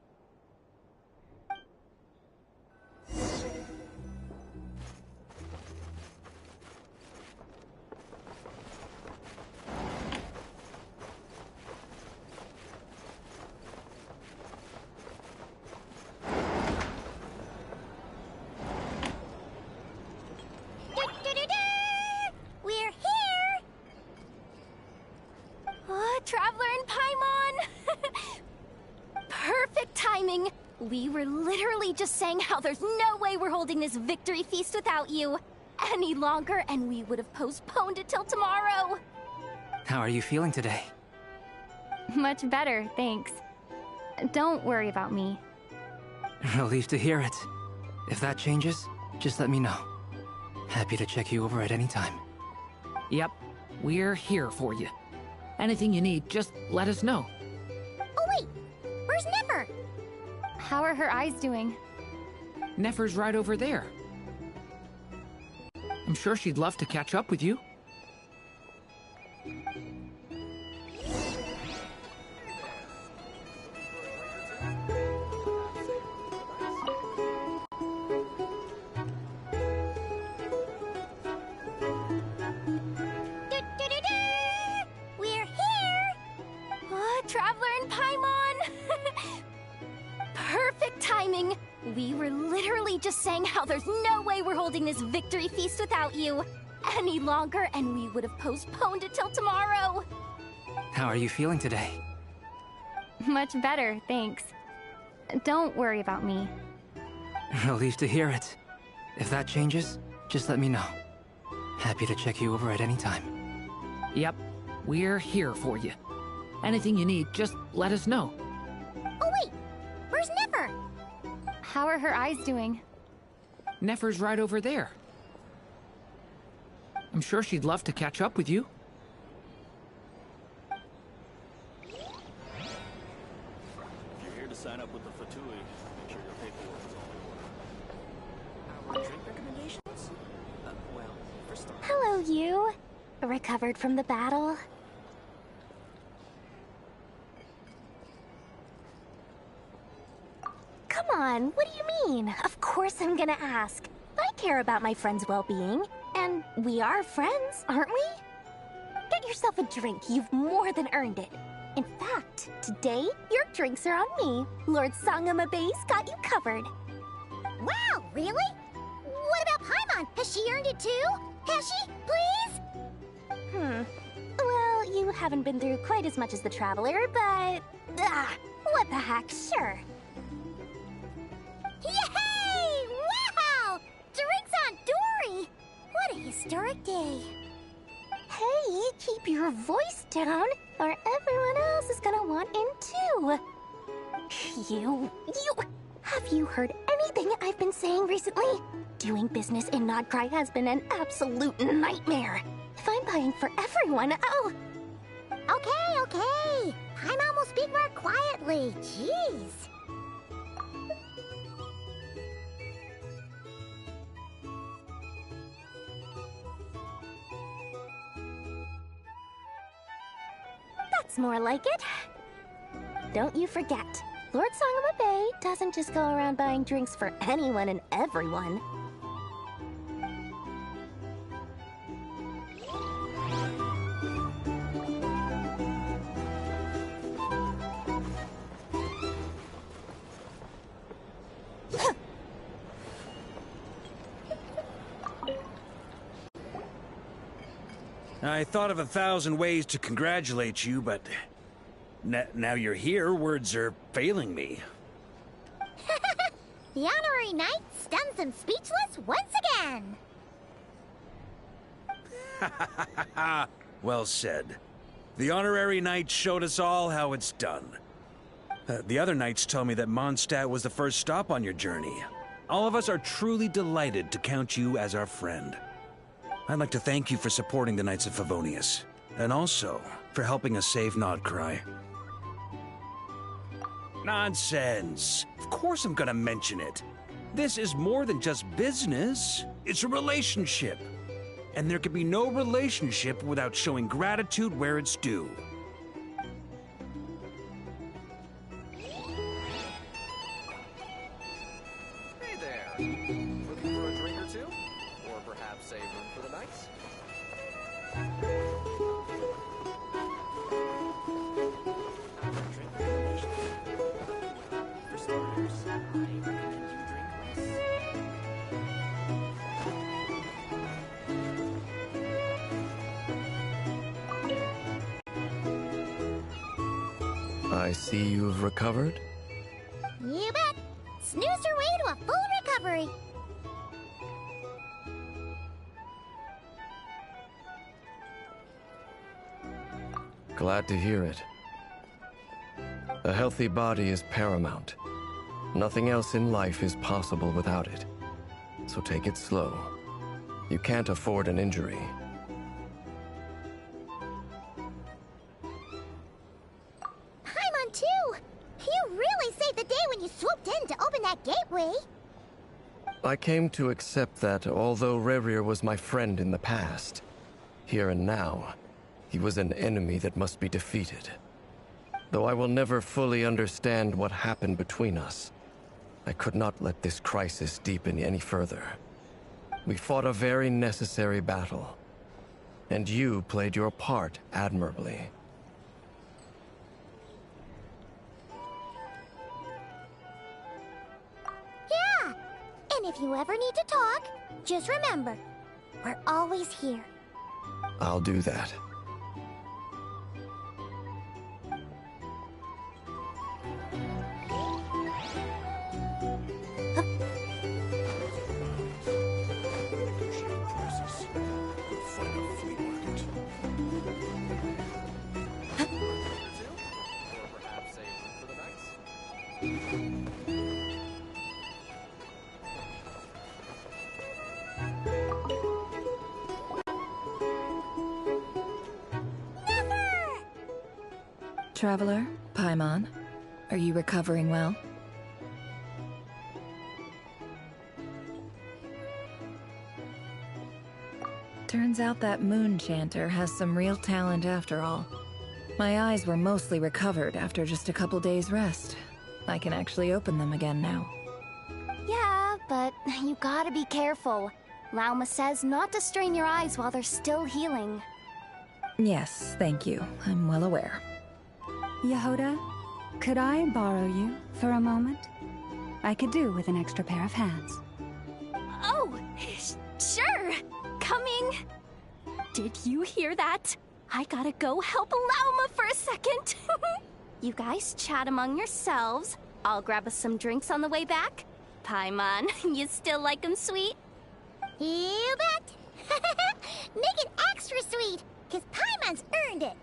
We're here! Traveler and Paimon! Perfect timing! We were literally just saying how there's no way we're holding this victory feast without you any longer, and we would have postponed it till tomorrow. How are you feeling today? Much better, thanks. Don't worry about me. Relieved to hear it. If that changes, just let me know. Happy to check you over at any time. Yep, we're here for you. Anything you need, just let us know. Oh wait, where's Nefer? How are her eyes doing? Nefer's right over there. I'm sure she'd love to catch up with you. We're here! Oh, Traveler and Paimon! Perfect timing! We were literally just saying how there's no way we're holding this victory feast without you any longer, and we would have postponed it till tomorrow. How are you feeling today? Much better, thanks. Don't worry about me. Relieved to hear it. If that changes, just let me know. Happy to check you over at any time. Yep, we're here for you. Anything you need, just let us know. Oh wait, where's Nefer? How are her eyes doing? Nefer's right over there. I'm sure she'd love to catch up with you. If you're here to sign up with the Fatui, make sure your paperwork is all in order. Our drink recommendations? Well, for starters... Hello, you. Recovered from the battle? Come on, what do you mean? Of course I'm gonna ask. I care about my friend's well-being. And we are friends, aren't we? Get yourself a drink. You've more than earned it. In fact, today, your drinks are on me. Lord Sangama Base got you covered. Wow, really? What about Paimon? Has she earned it too? Has she? Please? Well, you haven't been through quite as much as the Traveler, but... what the heck, sure. Yay! Wow! Drinks on Dory! What a historic day. Hey, keep your voice down, or everyone else is gonna want in too. Have you heard anything I've been saying recently? Doing business in Nodcry has been an absolute nightmare. If I'm buying for everyone, oh... Okay. Paimon will speak more quietly. Jeez. That's more like it. Don't you forget, Lord Sangama Bay doesn't just go around buying drinks for anyone and everyone. I thought of 1,000 ways to congratulate you, but now you're here, words are failing me. The honorary knight stuns them speechless once again. Well said. The honorary knight showed us all how it's done. The other knights tell me that Mondstadt was the first stop on your journey. All of us are truly delighted to count you as our friend. I'd like to thank you for supporting the Knights of Favonius, and also for helping us save Nodcry. Nonsense! Of course I'm gonna mention it. This is more than just business. It's a relationship. And there can be no relationship without showing gratitude where it's due. Hey there. Looking for a drink or two? Or perhaps a room for the night? Drink recommendations? For starters, I recommend you drink less. I see you've recovered. You bet. Snooze her way to a full recovery. Glad to hear it. A healthy body is paramount. Nothing else in life is possible without it. So take it slow. You can't afford an injury. gateway. I came to accept that although Rerir was my friend in the past, here and now, he was an enemy that must be defeated. Though I will never fully understand what happened between us, I could not let this crisis deepen any further. We fought a very necessary battle, and you played your part admirably. Yeah, and if you ever need to talk, just remember, we're always here. I'll do that. Traveler, Paimon, are you recovering well? Turns out that moon chanter has some real talent after all. My eyes were mostly recovered after just a couple days' rest. I can actually open them again now. Yeah, but you gotta be careful. Lauma says not to strain your eyes while they're still healing. Yes, thank you. I'm well aware. Yehoda, could I borrow you for a moment? I could do with an extra pair of hands. Oh, sure. Coming. Did you hear that? I gotta go help Lauma for a second. You guys chat among yourselves. I'll grab us some drinks on the way back. Paimon, you still like 'em sweet? You bet. Make it extra sweet, because Paimon's earned it.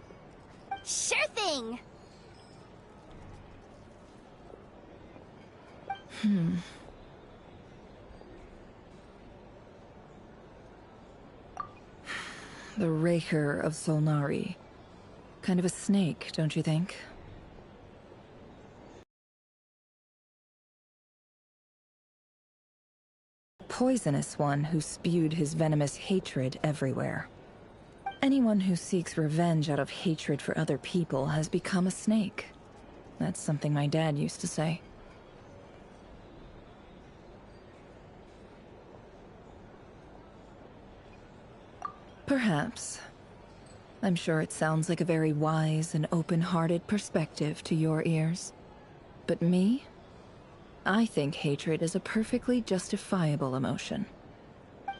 Sure thing. The Raker of Solnari. Kind of a snake, don't you think? Poisonous one who spewed his venomous hatred everywhere. Anyone who seeks revenge out of hatred for other people has become a snake. That's something my dad used to say. Perhaps. I'm sure it sounds like a very wise and open-hearted perspective to your ears. But me? I think hatred is a perfectly justifiable emotion.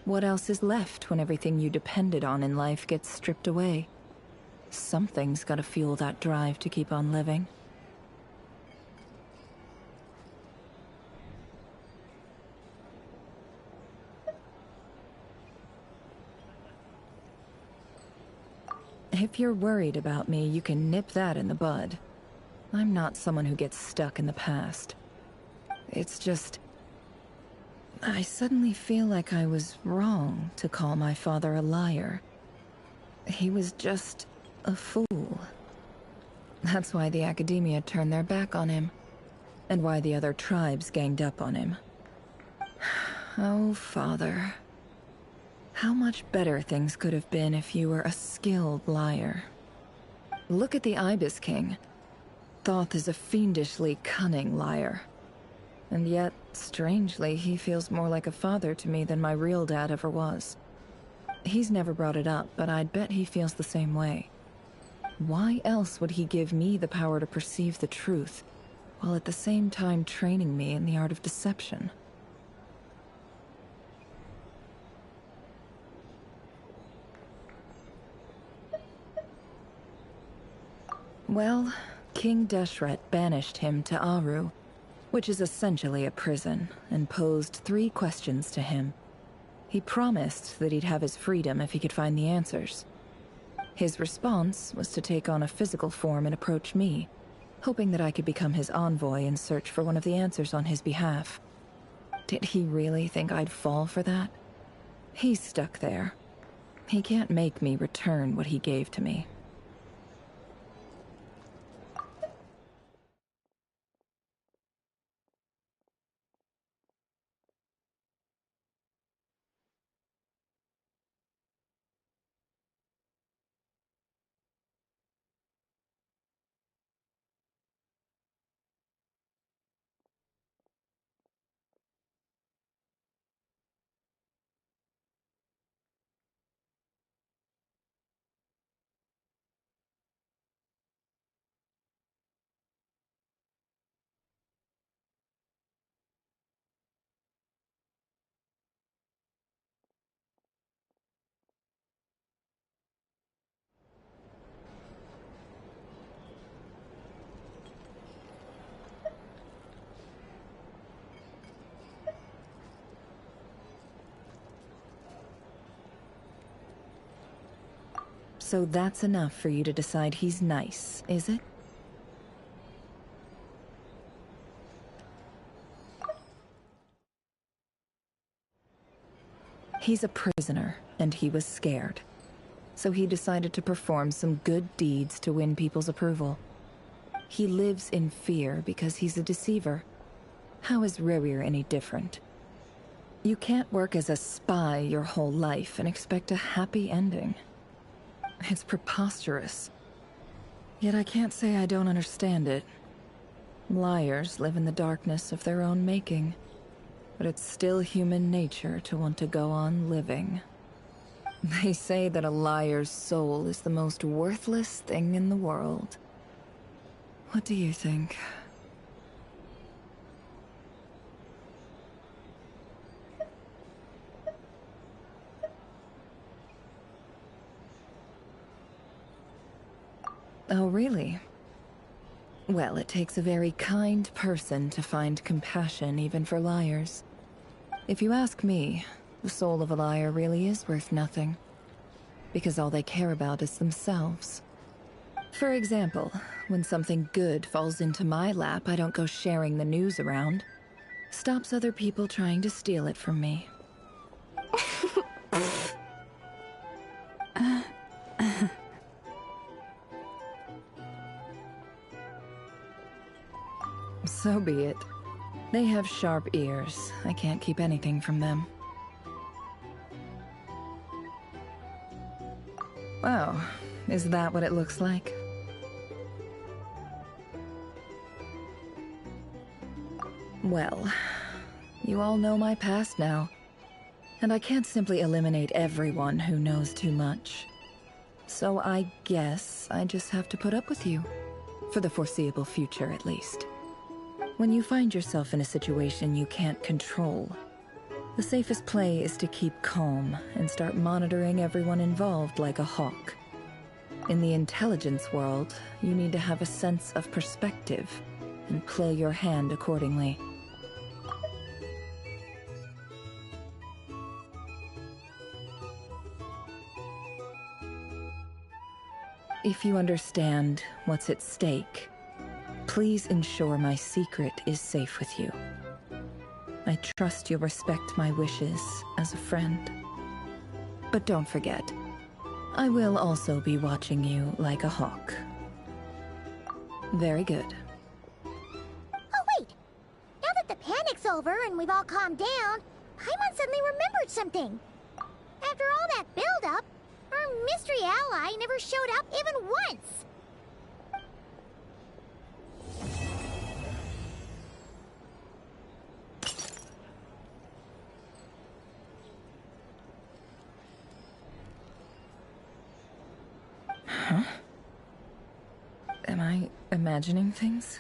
What else is left when everything you depended on in life gets stripped away? Something's gotta fuel that drive to keep on living. If you're worried about me, you can nip that in the bud. I'm not someone who gets stuck in the past. It's just... I suddenly feel like I was wrong to call my father a liar. He was just a fool. That's why the Academia turned their back on him, and why the other tribes ganged up on him. Oh, Father. How much better things could have been if you were a skilled liar. Look at the Ibis King. Thoth is a fiendishly cunning liar. And yet, strangely, he feels more like a father to me than my real dad ever was. He's never brought it up, but I'd bet he feels the same way. Why else would he give me the power to perceive the truth, while at the same time training me in the art of deception? Well, King Deshret banished him to Aru, which is essentially a prison, and posed 3 questions to him. He promised that he'd have his freedom if he could find the answers. His response was to take on a physical form and approach me, hoping that I could become his envoy and search for one of the answers on his behalf. Did he really think I'd fall for that? He's stuck there. He can't make me return what he gave to me. So that's enough for you to decide he's nice, is it? He's a prisoner, and he was scared. So he decided to perform some good deeds to win people's approval. He lives in fear because he's a deceiver. How is Rerir any different? You can't work as a spy your whole life and expect a happy ending. It's preposterous. Yet I can't say I don't understand it. Liars live in the darkness of their own making. But it's still human nature to want to go on living. They say that a liar's soul is the most worthless thing in the world. What do you think? Oh, really? Well, it takes a very kind person to find compassion even for liars. If you ask me, the soul of a liar really is worth nothing. Because all they care about is themselves. For example, when something good falls into my lap, I don't go sharing the news around. Stops other people trying to steal it from me. So be it. They have sharp ears. I can't keep anything from them. Oh, is that what it looks like? Well, you all know my past now. And I can't simply eliminate everyone who knows too much. So I guess I just have to put up with you. For the foreseeable future, at least. When you find yourself in a situation you can't control, the safest play is to keep calm and start monitoring everyone involved like a hawk. In the intelligence world, you need to have a sense of perspective and play your hand accordingly. If you understand what's at stake, please ensure my secret is safe with you. I trust you'll respect my wishes as a friend. But don't forget, I will also be watching you like a hawk. Very good. Oh wait! Now that the panic's over and we've all calmed down, Paimon suddenly remembered something. After all that build-up, our mystery ally never showed up even once! Huh? Am I imagining things?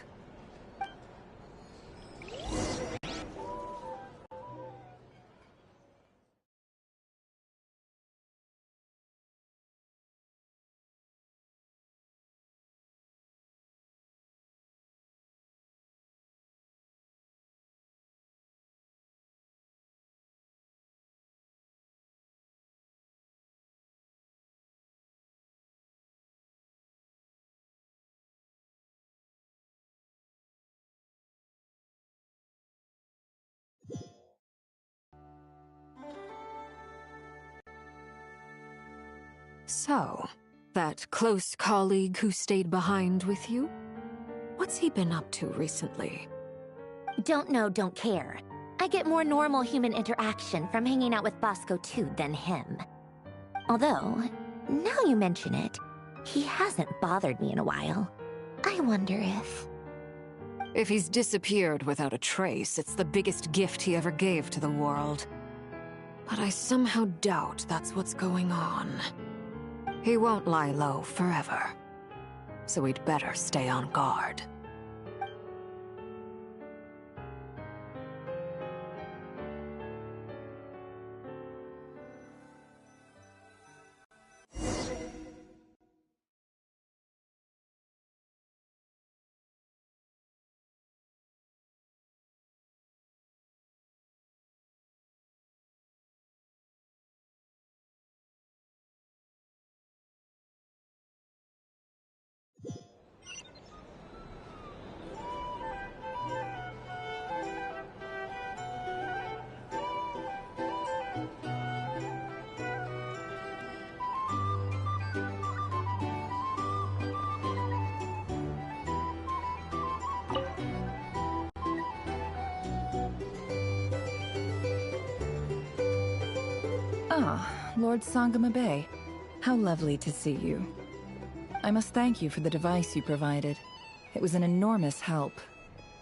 So, that close colleague who stayed behind with you? What's he been up to recently? Don't know, don't care. I get more normal human interaction from hanging out with Bosco too than him. Although, now you mention it, he hasn't bothered me in a while. I wonder if... If he's disappeared without a trace, it's the biggest gift he ever gave to the world. But I somehow doubt that's what's going on. He won't lie low forever. So we'd better stay on guard. Ah, Lord Sangama Bay. How lovely to see you. I must thank you for the device you provided. It was an enormous help.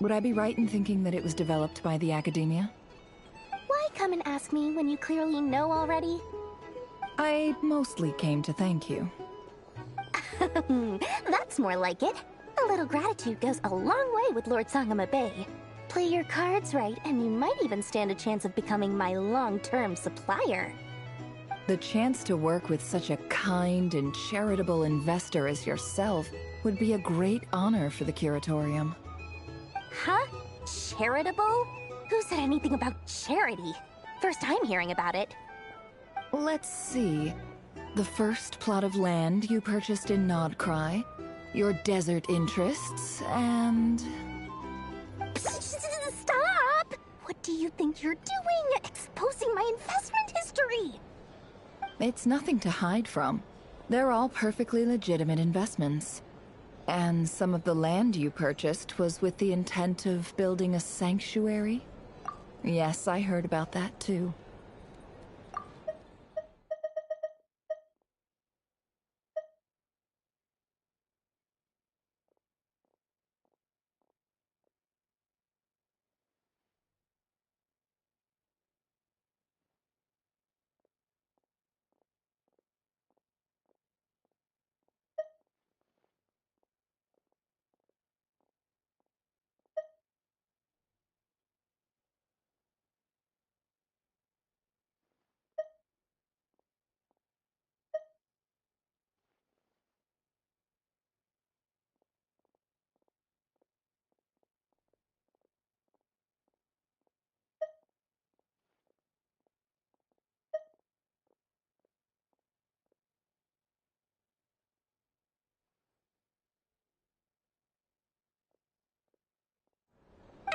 Would I be right in thinking that it was developed by the Academia? Why come and ask me when you clearly know already? I mostly came to thank you. That's more like it. A little gratitude goes a long way with Lord Sangama Bay. Play your cards right, and you might even stand a chance of becoming my long-term supplier. The chance to work with such a kind and charitable investor as yourself would be a great honor for the Curatorium. Huh? Charitable? Who said anything about charity? First I'm hearing about it. Let's see. The first plot of land you purchased in Nodcry, your desert interests, and... Stop! What do you think you're doing? Exposing my investment history! It's nothing to hide from. They're all perfectly legitimate investments. And some of the land you purchased was with the intent of building a sanctuary? Yes, I heard about that too.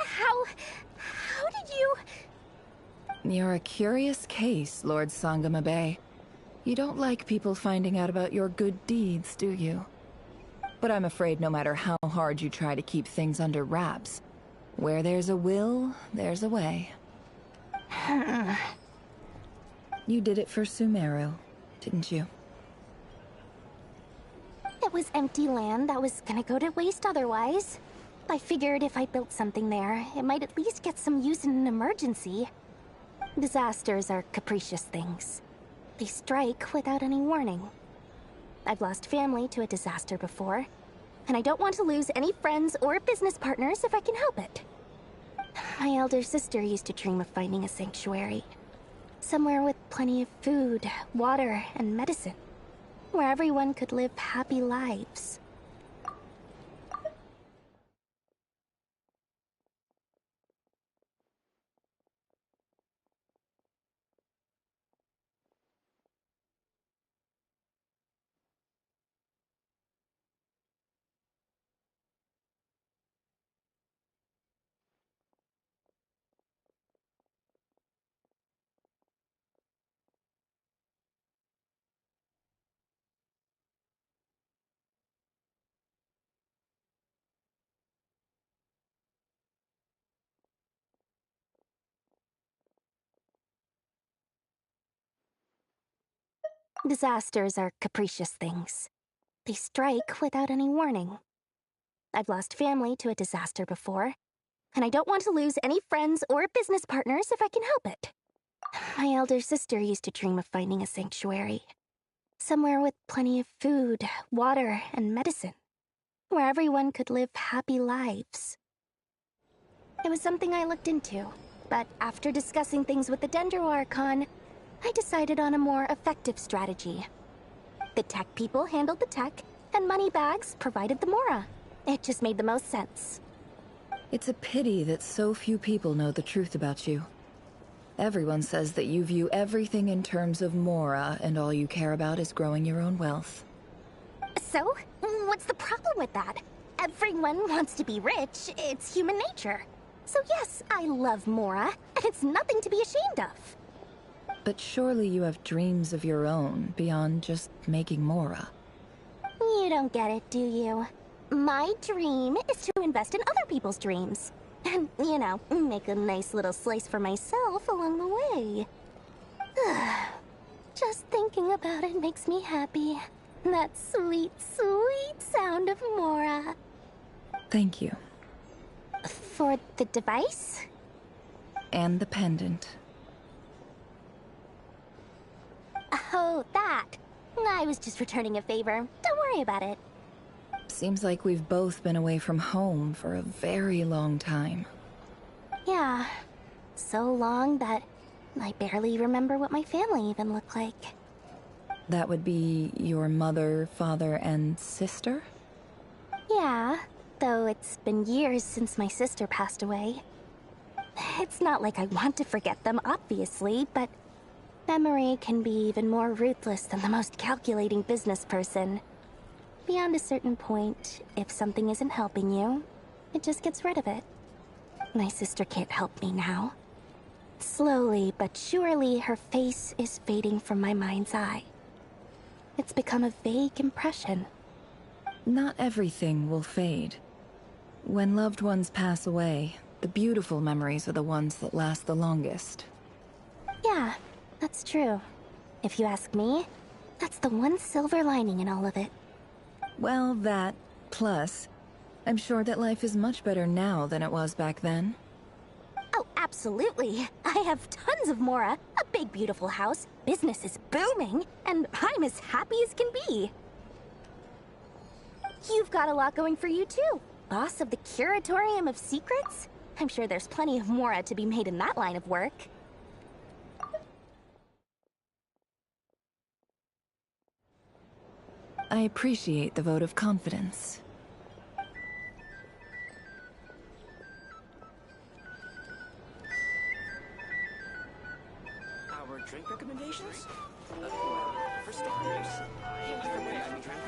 How did you... You're a curious case, Lord Sangama Bay. You don't like people finding out about your good deeds, do you? But I'm afraid no matter how hard you try to keep things under wraps, where there's a will, there's a way. You did it for Sumeru, didn't you? It was empty land that was gonna go to waste otherwise. I figured if I built something there, it might at least get some use in an emergency. Disasters are capricious things. They strike without any warning. I've lost family to a disaster before, and I don't want to lose any friends or business partners if I can help it. My elder sister used to dream of finding a sanctuary. Somewhere with plenty of food, water, and medicine. Where everyone could live happy lives. Disasters are capricious things. They strike without any warning. I've lost family to a disaster before, and I don't want to lose any friends or business partners if I can help it. My elder sister used to dream of finding a sanctuary. Somewhere with plenty of food, water, and medicine. Where everyone could live happy lives. It was something I looked into, but after discussing things with the Dendro Archon, I decided on a more effective strategy. The tech people handled the tech, and Moneybags provided the Mora. It just made the most sense. It's a pity that so few people know the truth about you. Everyone says that you view everything in terms of Mora, and all you care about is growing your own wealth. So, what's the problem with that? Everyone wants to be rich. It's human nature. So yes, I love Mora, and it's nothing to be ashamed of. But surely you have dreams of your own, beyond just making Mora. You don't get it, do you? My dream is to invest in other people's dreams. And, you know, make a nice little slice for myself along the way. Just thinking about it makes me happy. That sweet, sweet sound of Mora. Thank you. For the device? And the pendant. Oh, that. I was just returning a favor. Don't worry about it. Seems like we've both been away from home for a very long time. Yeah. So long that I barely remember what my family even looked like. That would be your mother, father, and sister? Yeah, though it's been years since my sister passed away. It's not like I want to forget them, obviously, but memory can be even more ruthless than the most calculating business person. Beyond a certain point, if something isn't helping you, it just gets rid of it. My sister can't help me now. Slowly but surely, her face is fading from my mind's eye. It's become a vague impression. Not everything will fade. When loved ones pass away, the beautiful memories are the ones that last the longest. Yeah, that's true. If you ask me, that's the one silver lining in all of it. Well, that, plus, I'm sure that life is much better now than it was back then. Oh, absolutely. I have tons of Mora, a big beautiful house, business is booming, and I'm as happy as can be. You've got a lot going for you too. Boss of the Curatorium of Secrets? I'm sure there's plenty of Mora to be made in that line of work. I appreciate the vote of confidence. Our drink recommendations? Well, for starters, I recommend we drink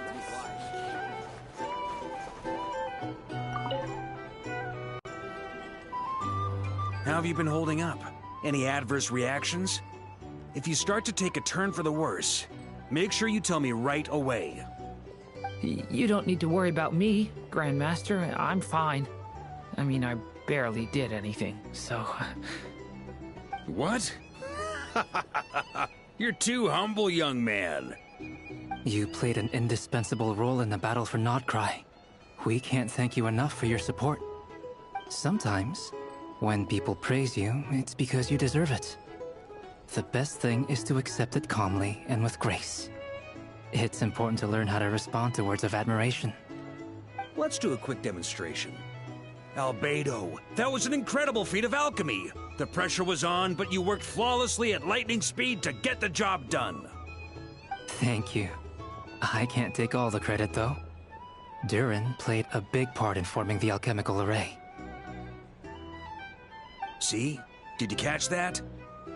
How have you been holding up? Any adverse reactions? If you start to take a turn for the worse, make sure you tell me right away. You don't need to worry about me, Grandmaster. I'm fine. I mean, I barely did anything, so... What? You're too humble, young man. You played an indispensable role in the battle for Nodcry. We can't thank you enough for your support. Sometimes, when people praise you, it's because you deserve it. The best thing is to accept it calmly and with grace. It's important to learn how to respond to words of admiration. Let's do a quick demonstration. Albedo, that was an incredible feat of alchemy. The pressure was on, but you worked flawlessly at lightning speed to get the job done. Thank you. I can't take all the credit, though. Durin played a big part in forming the alchemical array. See? Did you catch that?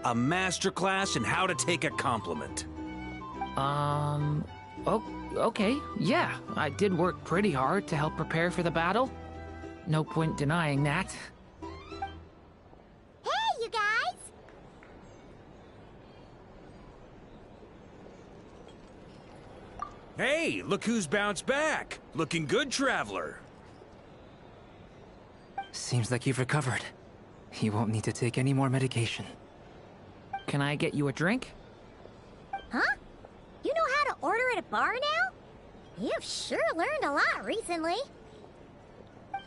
A masterclass in how to take a compliment. Okay, yeah. I did work pretty hard to help prepare for the battle. No point denying that. Hey, you guys! Hey, look who's bounced back. Looking good, Traveler. Seems like you've recovered. You won't need to take any more medication. Can I get you a drink? Huh? You know how to order at a bar now? You've sure learned a lot recently.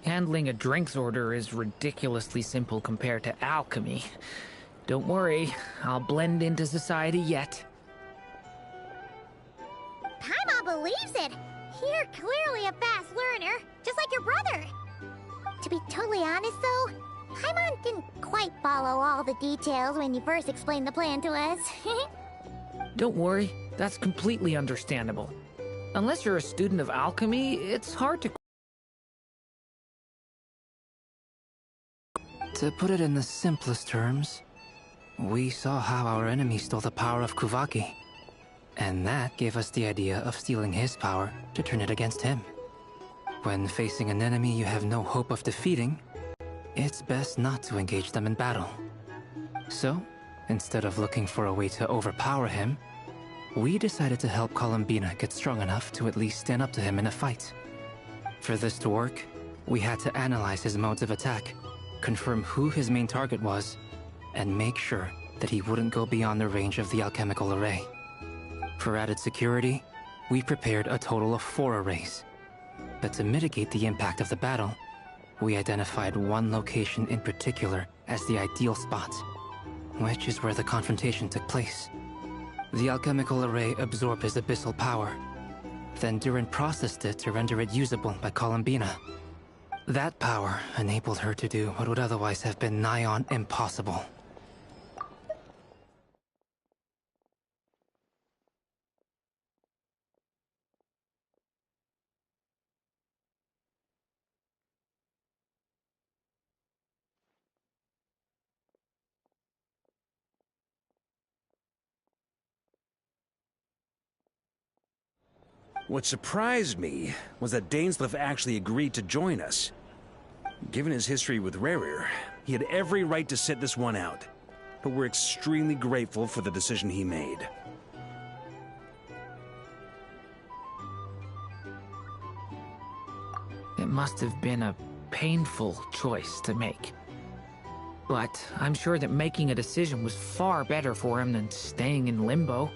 Handling a drinks order is ridiculously simple compared to alchemy. Don't worry, I'll blend into society yet. Paimon believes it! You're clearly a fast learner, just like your brother. To be totally honest though, Paimon didn't quite follow all the details when you first explained the plan to us. Don't worry, that's completely understandable. Unless you're a student of alchemy, it's hard to... To put it in the simplest terms, we saw how our enemy stole the power of Kuvaki. And that gave us the idea of stealing his power to turn it against him. When facing an enemy you have no hope of defeating, it's best not to engage them in battle. So, instead of looking for a way to overpower him, we decided to help Columbina get strong enough to at least stand up to him in a fight. For this to work, we had to analyze his modes of attack, confirm who his main target was, and make sure that he wouldn't go beyond the range of the alchemical array. For added security, we prepared a total of 4 arrays. But to mitigate the impact of the battle, we identified one location in particular as the ideal spot, which is where the confrontation took place. The alchemical array absorbed his abyssal power. Then Durin processed it to render it usable by Columbina. That power enabled her to do what would otherwise have been nigh on impossible. What surprised me was that Dainsleif actually agreed to join us. Given his history with Rerir, he had every right to sit this one out. But we're extremely grateful for the decision he made. It must have been a painful choice to make. But I'm sure that making a decision was far better for him than staying in limbo.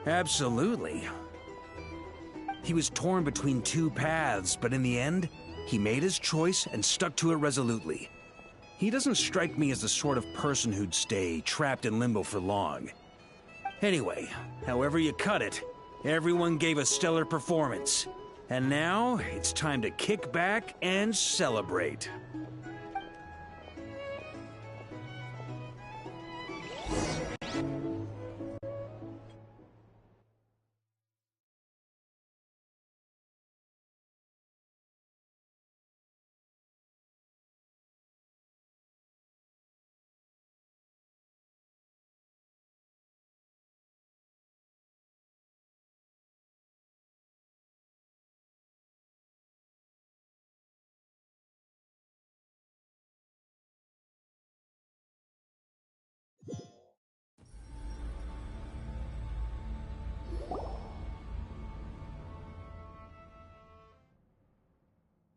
Absolutely. He was torn between 2 paths, but in the end, he made his choice and stuck to it resolutely. He doesn't strike me as the sort of person who'd stay trapped in limbo for long. Anyway, however you cut it, everyone gave a stellar performance. And now, it's time to kick back and celebrate.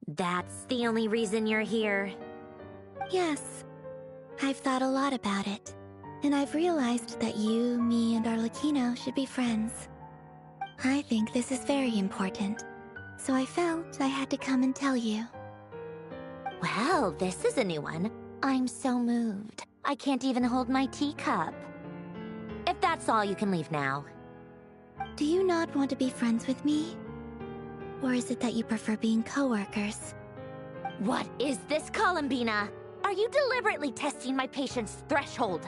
That's the only reason you're here. Yes. I've thought a lot about it. And I've realized that you, me, and Arlecchino should be friends. I think this is very important. So I felt I had to come and tell you. Well, this is a new one. I'm so moved. I can't even hold my teacup. If that's all, you can leave now. Do you not want to be friends with me? Or is it that you prefer being co-workers? What is this, Columbina? Are you deliberately testing my patience threshold?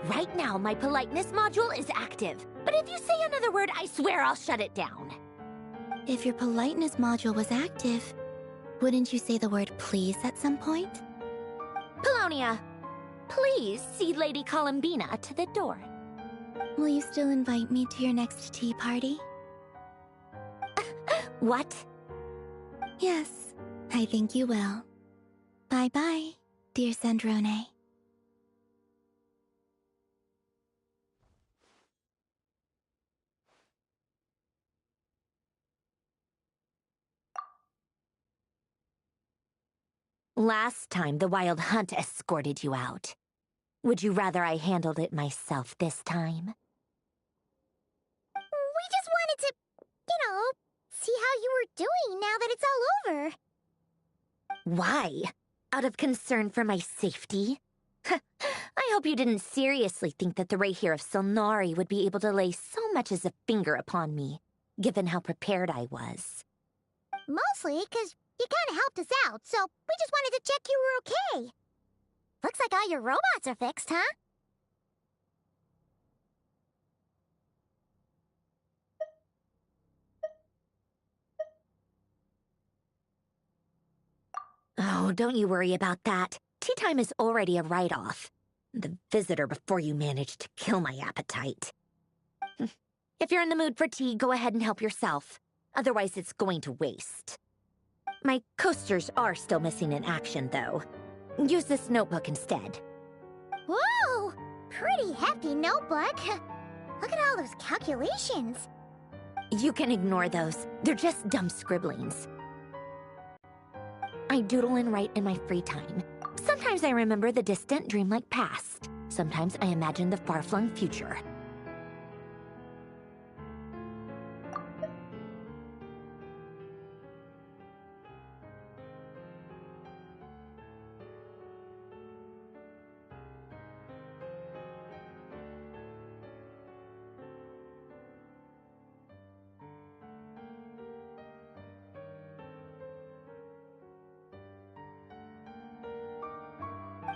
Right now, my politeness module is active. But if you say another word, I swear I'll shut it down. If your politeness module was active, wouldn't you say the word please at some point? Paulownia, please see Lady Columbina to the door. Will you still invite me to your next tea party? What? Yes, I think you will. Bye-bye, dear Sandrone. Last time, the Wild Hunt escorted you out. Would you rather I handled it myself this time? We just wanted to, see how you were doing now that it's all over. Why? Out of concern for my safety? I hope you didn't seriously think that the Rayhir of Silnari would be able to lay so much as a finger upon me, given how prepared I was. Mostly because you kind of helped us out, so we just wanted to check you were okay. Looks like all your robots are fixed, huh? Oh, don't you worry about that. Tea time is already a write-off. The visitor before you managed to kill my appetite. If you're in the mood for tea, go ahead and help yourself. Otherwise, it's going to waste. My coasters are still missing in action, though. Use this notebook instead. Whoa! Pretty hefty notebook. Look at all those calculations. You can ignore those. They're just dumb scribblings. I doodle and write in my free time. Sometimes I remember the distant, dreamlike past. Sometimes I imagine the far-flung future.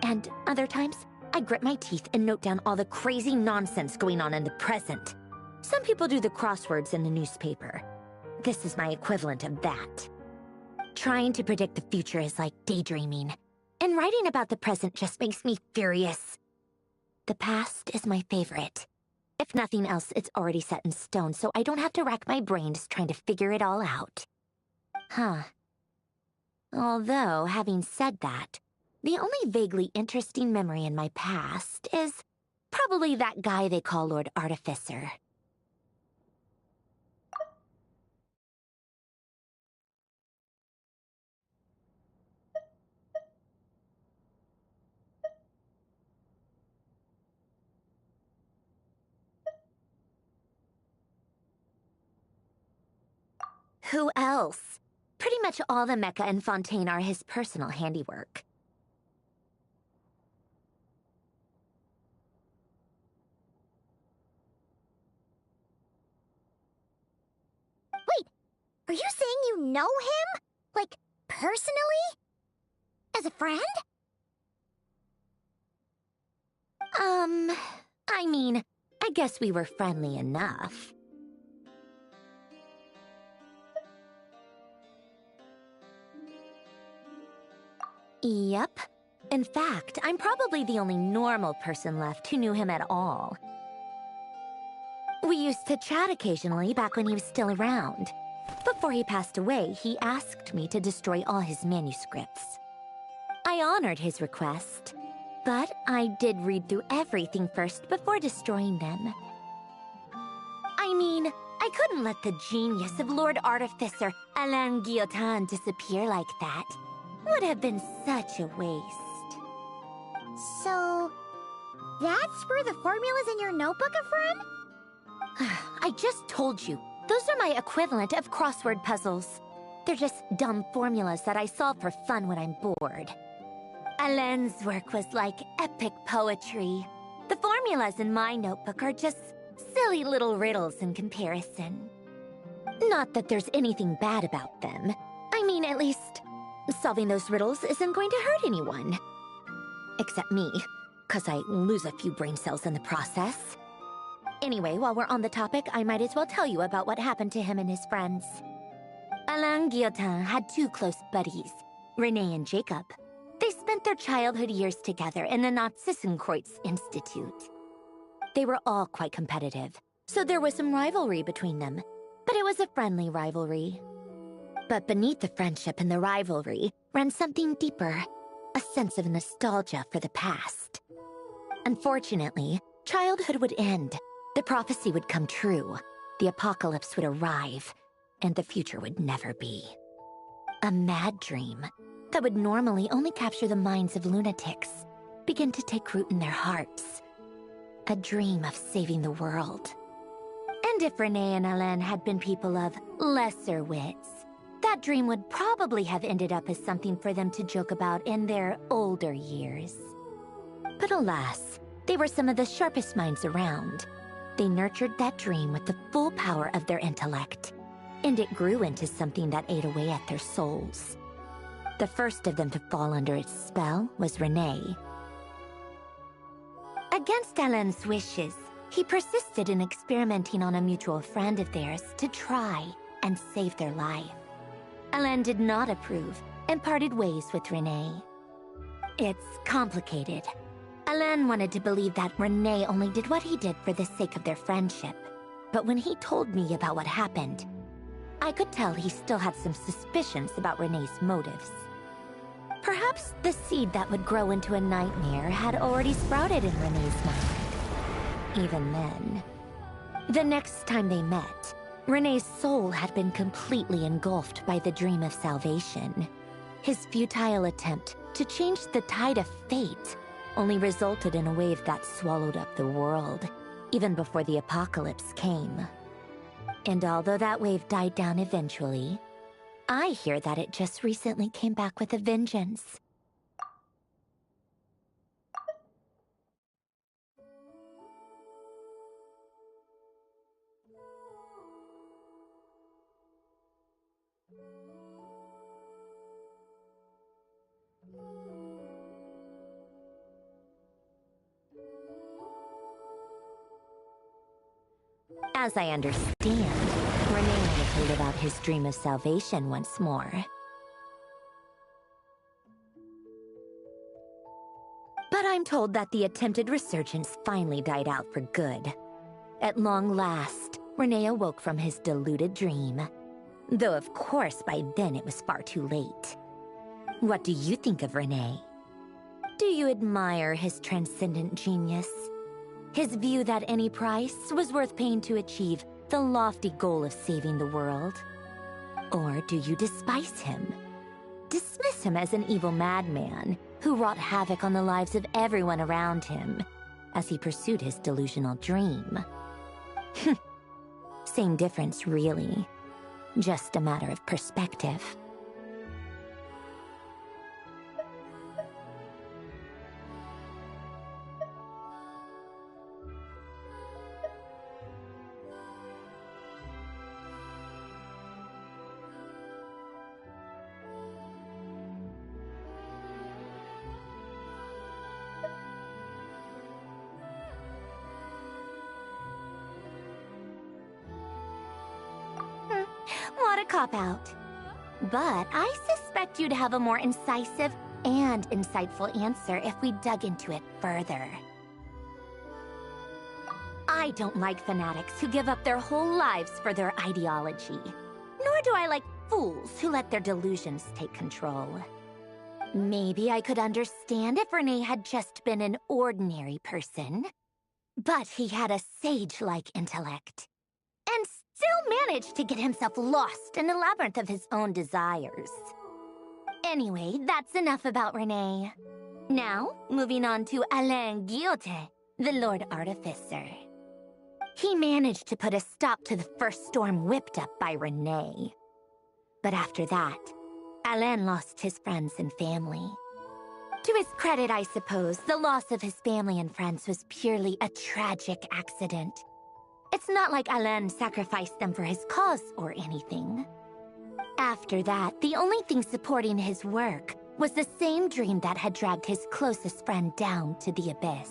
And other times, I grit my teeth and note down all the crazy nonsense going on in the present. Some people do the crosswords in the newspaper. This is my equivalent of that. Trying to predict the future is like daydreaming, and writing about the present just makes me furious. The past is my favorite. If nothing else, it's already set in stone, so I don't have to rack my brains trying to figure it all out. Huh. Although, having said that, the only vaguely interesting memory in my past is probably that guy they call Lord Artificer. Who else? Pretty much all the mecha and Fontaine are his personal handiwork. Wait, are you saying you know him? Like, personally? As a friend? I mean, I guess we were friendly enough. Yep. In fact, I'm probably the only normal person left who knew him at all. We used to chat occasionally back when he was still around. Before he passed away, he asked me to destroy all his manuscripts. I honored his request, but I did read through everything first before destroying them. I mean, I couldn't let the genius of Lord Artificer Alain Guillotin disappear like that. Would have been such a waste. So, that's where the formulas in your notebook are from? I just told you. Those are my equivalent of crossword puzzles. They're just dumb formulas that I solve for fun when I'm bored. Alain's work was like epic poetry. The formulas in my notebook are just silly little riddles in comparison. Not that there's anything bad about them. I mean, at least, solving those riddles isn't going to hurt anyone. Except me, 'cause I lose a few brain cells in the process. Anyway, while we're on the topic, I might as well tell you about what happened to him and his friends. Alain Guillotin had two close buddies, René and Jacob. They spent their childhood years together in the Narzissenkreuz Institute. They were all quite competitive, so there was some rivalry between them, but it was a friendly rivalry. But beneath the friendship and the rivalry ran something deeper, a sense of nostalgia for the past. Unfortunately, childhood would end, the prophecy would come true, the apocalypse would arrive, and the future would never be. A mad dream that would normally only capture the minds of lunatics begin to take root in their hearts. A dream of saving the world. And if René and Alain had been people of lesser wits, that dream would probably have ended up as something for them to joke about in their older years. But alas, they were some of the sharpest minds around. They nurtured that dream with the full power of their intellect, and it grew into something that ate away at their souls. The first of them to fall under its spell was René. Against Alain's wishes, he persisted in experimenting on a mutual friend of theirs to try and save their life. Alain did not approve and parted ways with René. It's complicated. Alain wanted to believe that René only did what he did for the sake of their friendship. But when he told me about what happened, I could tell he still had some suspicions about René's motives. Perhaps the seed that would grow into a nightmare had already sprouted in René's mind. Even then. The next time they met, René's soul had been completely engulfed by the dream of salvation. His futile attempt to change the tide of fate only resulted in a wave that swallowed up the world, even before the apocalypse came. And although that wave died down eventually, I hear that it just recently came back with a vengeance. As I understand, Renee wanted to live out his dream of salvation once more. But I'm told that the attempted resurgence finally died out for good. At long last, Renee awoke from his deluded dream. Though of course by then it was far too late. What do you think of Renee? Do you admire his transcendent genius? His view that any price was worth paying to achieve the lofty goal of saving the world? Or do you despise him? Dismiss him as an evil madman who wrought havoc on the lives of everyone around him as he pursued his delusional dream? Same difference, really. Just a matter of perspective. What a cop-out. But I suspect you'd have a more incisive and insightful answer if we dug into it further. I don't like fanatics who give up their whole lives for their ideology. Nor do I like fools who let their delusions take control. Maybe I could understand if Renee had just been an ordinary person. But he had a sage-like intellect. And still managed to get himself lost in the labyrinth of his own desires. Anyway, that's enough about Renee. Now, moving on to Alain Guillotin, the Lord Artificer. He managed to put a stop to the first storm whipped up by Renee. But after that, Alain lost his friends and family. To his credit, I suppose, the loss of his family and friends was purely a tragic accident. It's not like Alain sacrificed them for his cause or anything. After that, the only thing supporting his work was the same dream that had dragged his closest friend down to the abyss.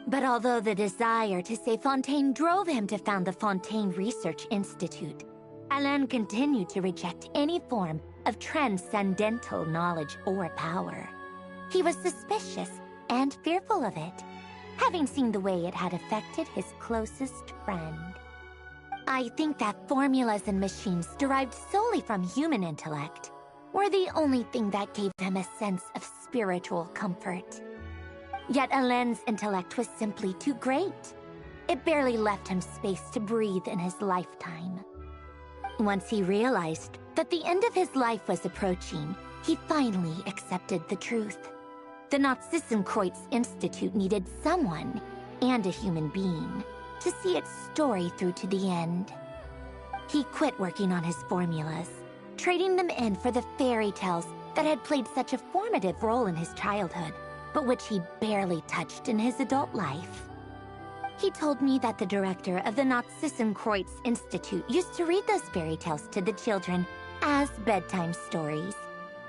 But although the desire to save Fontaine drove him to found the Fontaine Research Institute, Alain continued to reject any form of transcendental knowledge or power. He was suspicious and fearful of it, having seen the way it had affected his closest friend. I think that formulas and machines derived solely from human intellect were the only thing that gave him a sense of spiritual comfort. Yet Alain's intellect was simply too great. It barely left him space to breathe in his lifetime. Once he realized that the end of his life was approaching, he finally accepted the truth. The Nazissenkreuz Institute needed someone, and a human being, to see its story through to the end. He quit working on his formulas, trading them in for the fairy tales that had played such a formative role in his childhood, but which he barely touched in his adult life. He told me that the director of the Nazissenkreuz Institute used to read those fairy tales to the children as bedtime stories.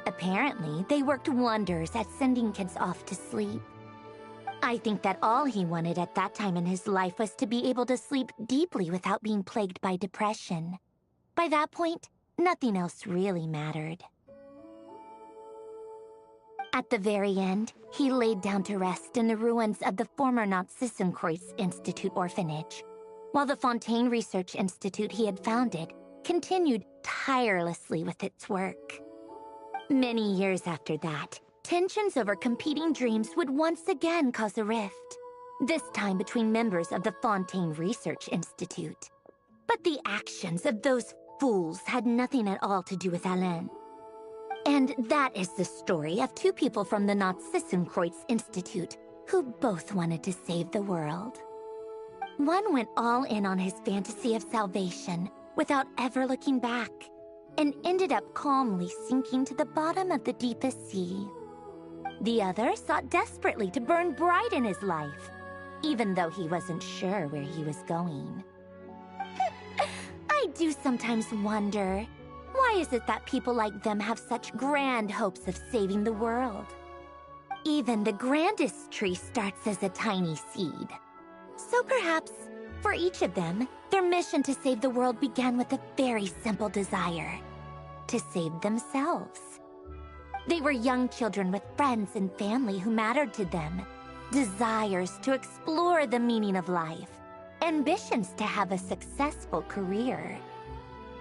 Apparently, they worked wonders at sending kids off to sleep. I think that all he wanted at that time in his life was to be able to sleep deeply without being plagued by depression. By that point, nothing else really mattered. At the very end, he laid down to rest in the ruins of the former Nazissenkreuz Institute orphanage, while the Fontaine Research Institute he had founded continued tirelessly with its work. Many years after that, tensions over competing dreams would once again cause a rift, this time between members of the Fontaine Research Institute. But the actions of those fools had nothing at all to do with Alain. And that is the story of two people from the Nazissenkreuz Institute who both wanted to save the world. One went all in on his fantasy of salvation without ever looking back, and ended up calmly sinking to the bottom of the deepest sea. The other sought desperately to burn bright in his life, even though he wasn't sure where he was going. I do sometimes wonder, why is it that people like them have such grand hopes of saving the world? Even the grandest tree starts as a tiny seed. So perhaps For each of them, their mission to save the world began with a very simple desire: to save themselves. They were young children with friends and family who mattered to them, desires to explore the meaning of life, ambitions to have a successful career.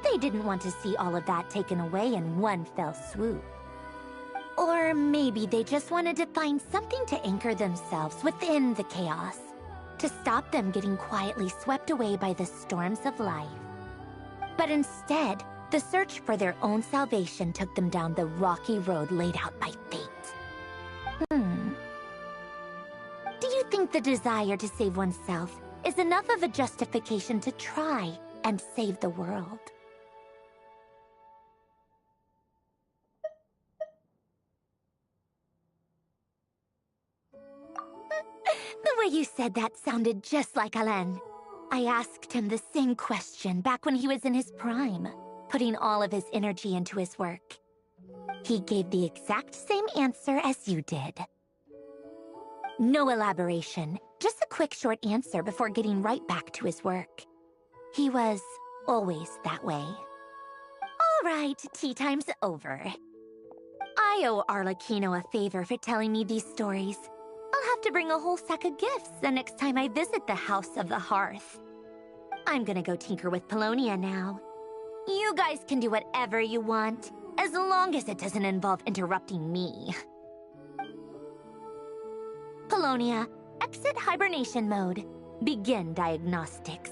They didn't want to see all of that taken away in one fell swoop. Or maybe they just wanted to find something to anchor themselves within the chaos, to stop them getting quietly swept away by the storms of life. But instead, the search for their own salvation took them down the rocky road laid out by fate. Do you think the desire to save oneself is enough of a justification to try and save the world? The way you said that sounded just like Alain. I asked him the same question back when he was in his prime, putting all of his energy into his work. He gave the exact same answer as you did. No elaboration, just a quick short answer before getting right back to his work. He was always that way. All right, tea time's over. I owe Arlecchino a favor for telling me these stories. I'll have to bring a whole sack of gifts the next time I visit the House of the Hearth. I'm gonna go tinker with Polonia now. You guys can do whatever you want, as long as it doesn't involve interrupting me. Polonia, exit hibernation mode. Begin diagnostics.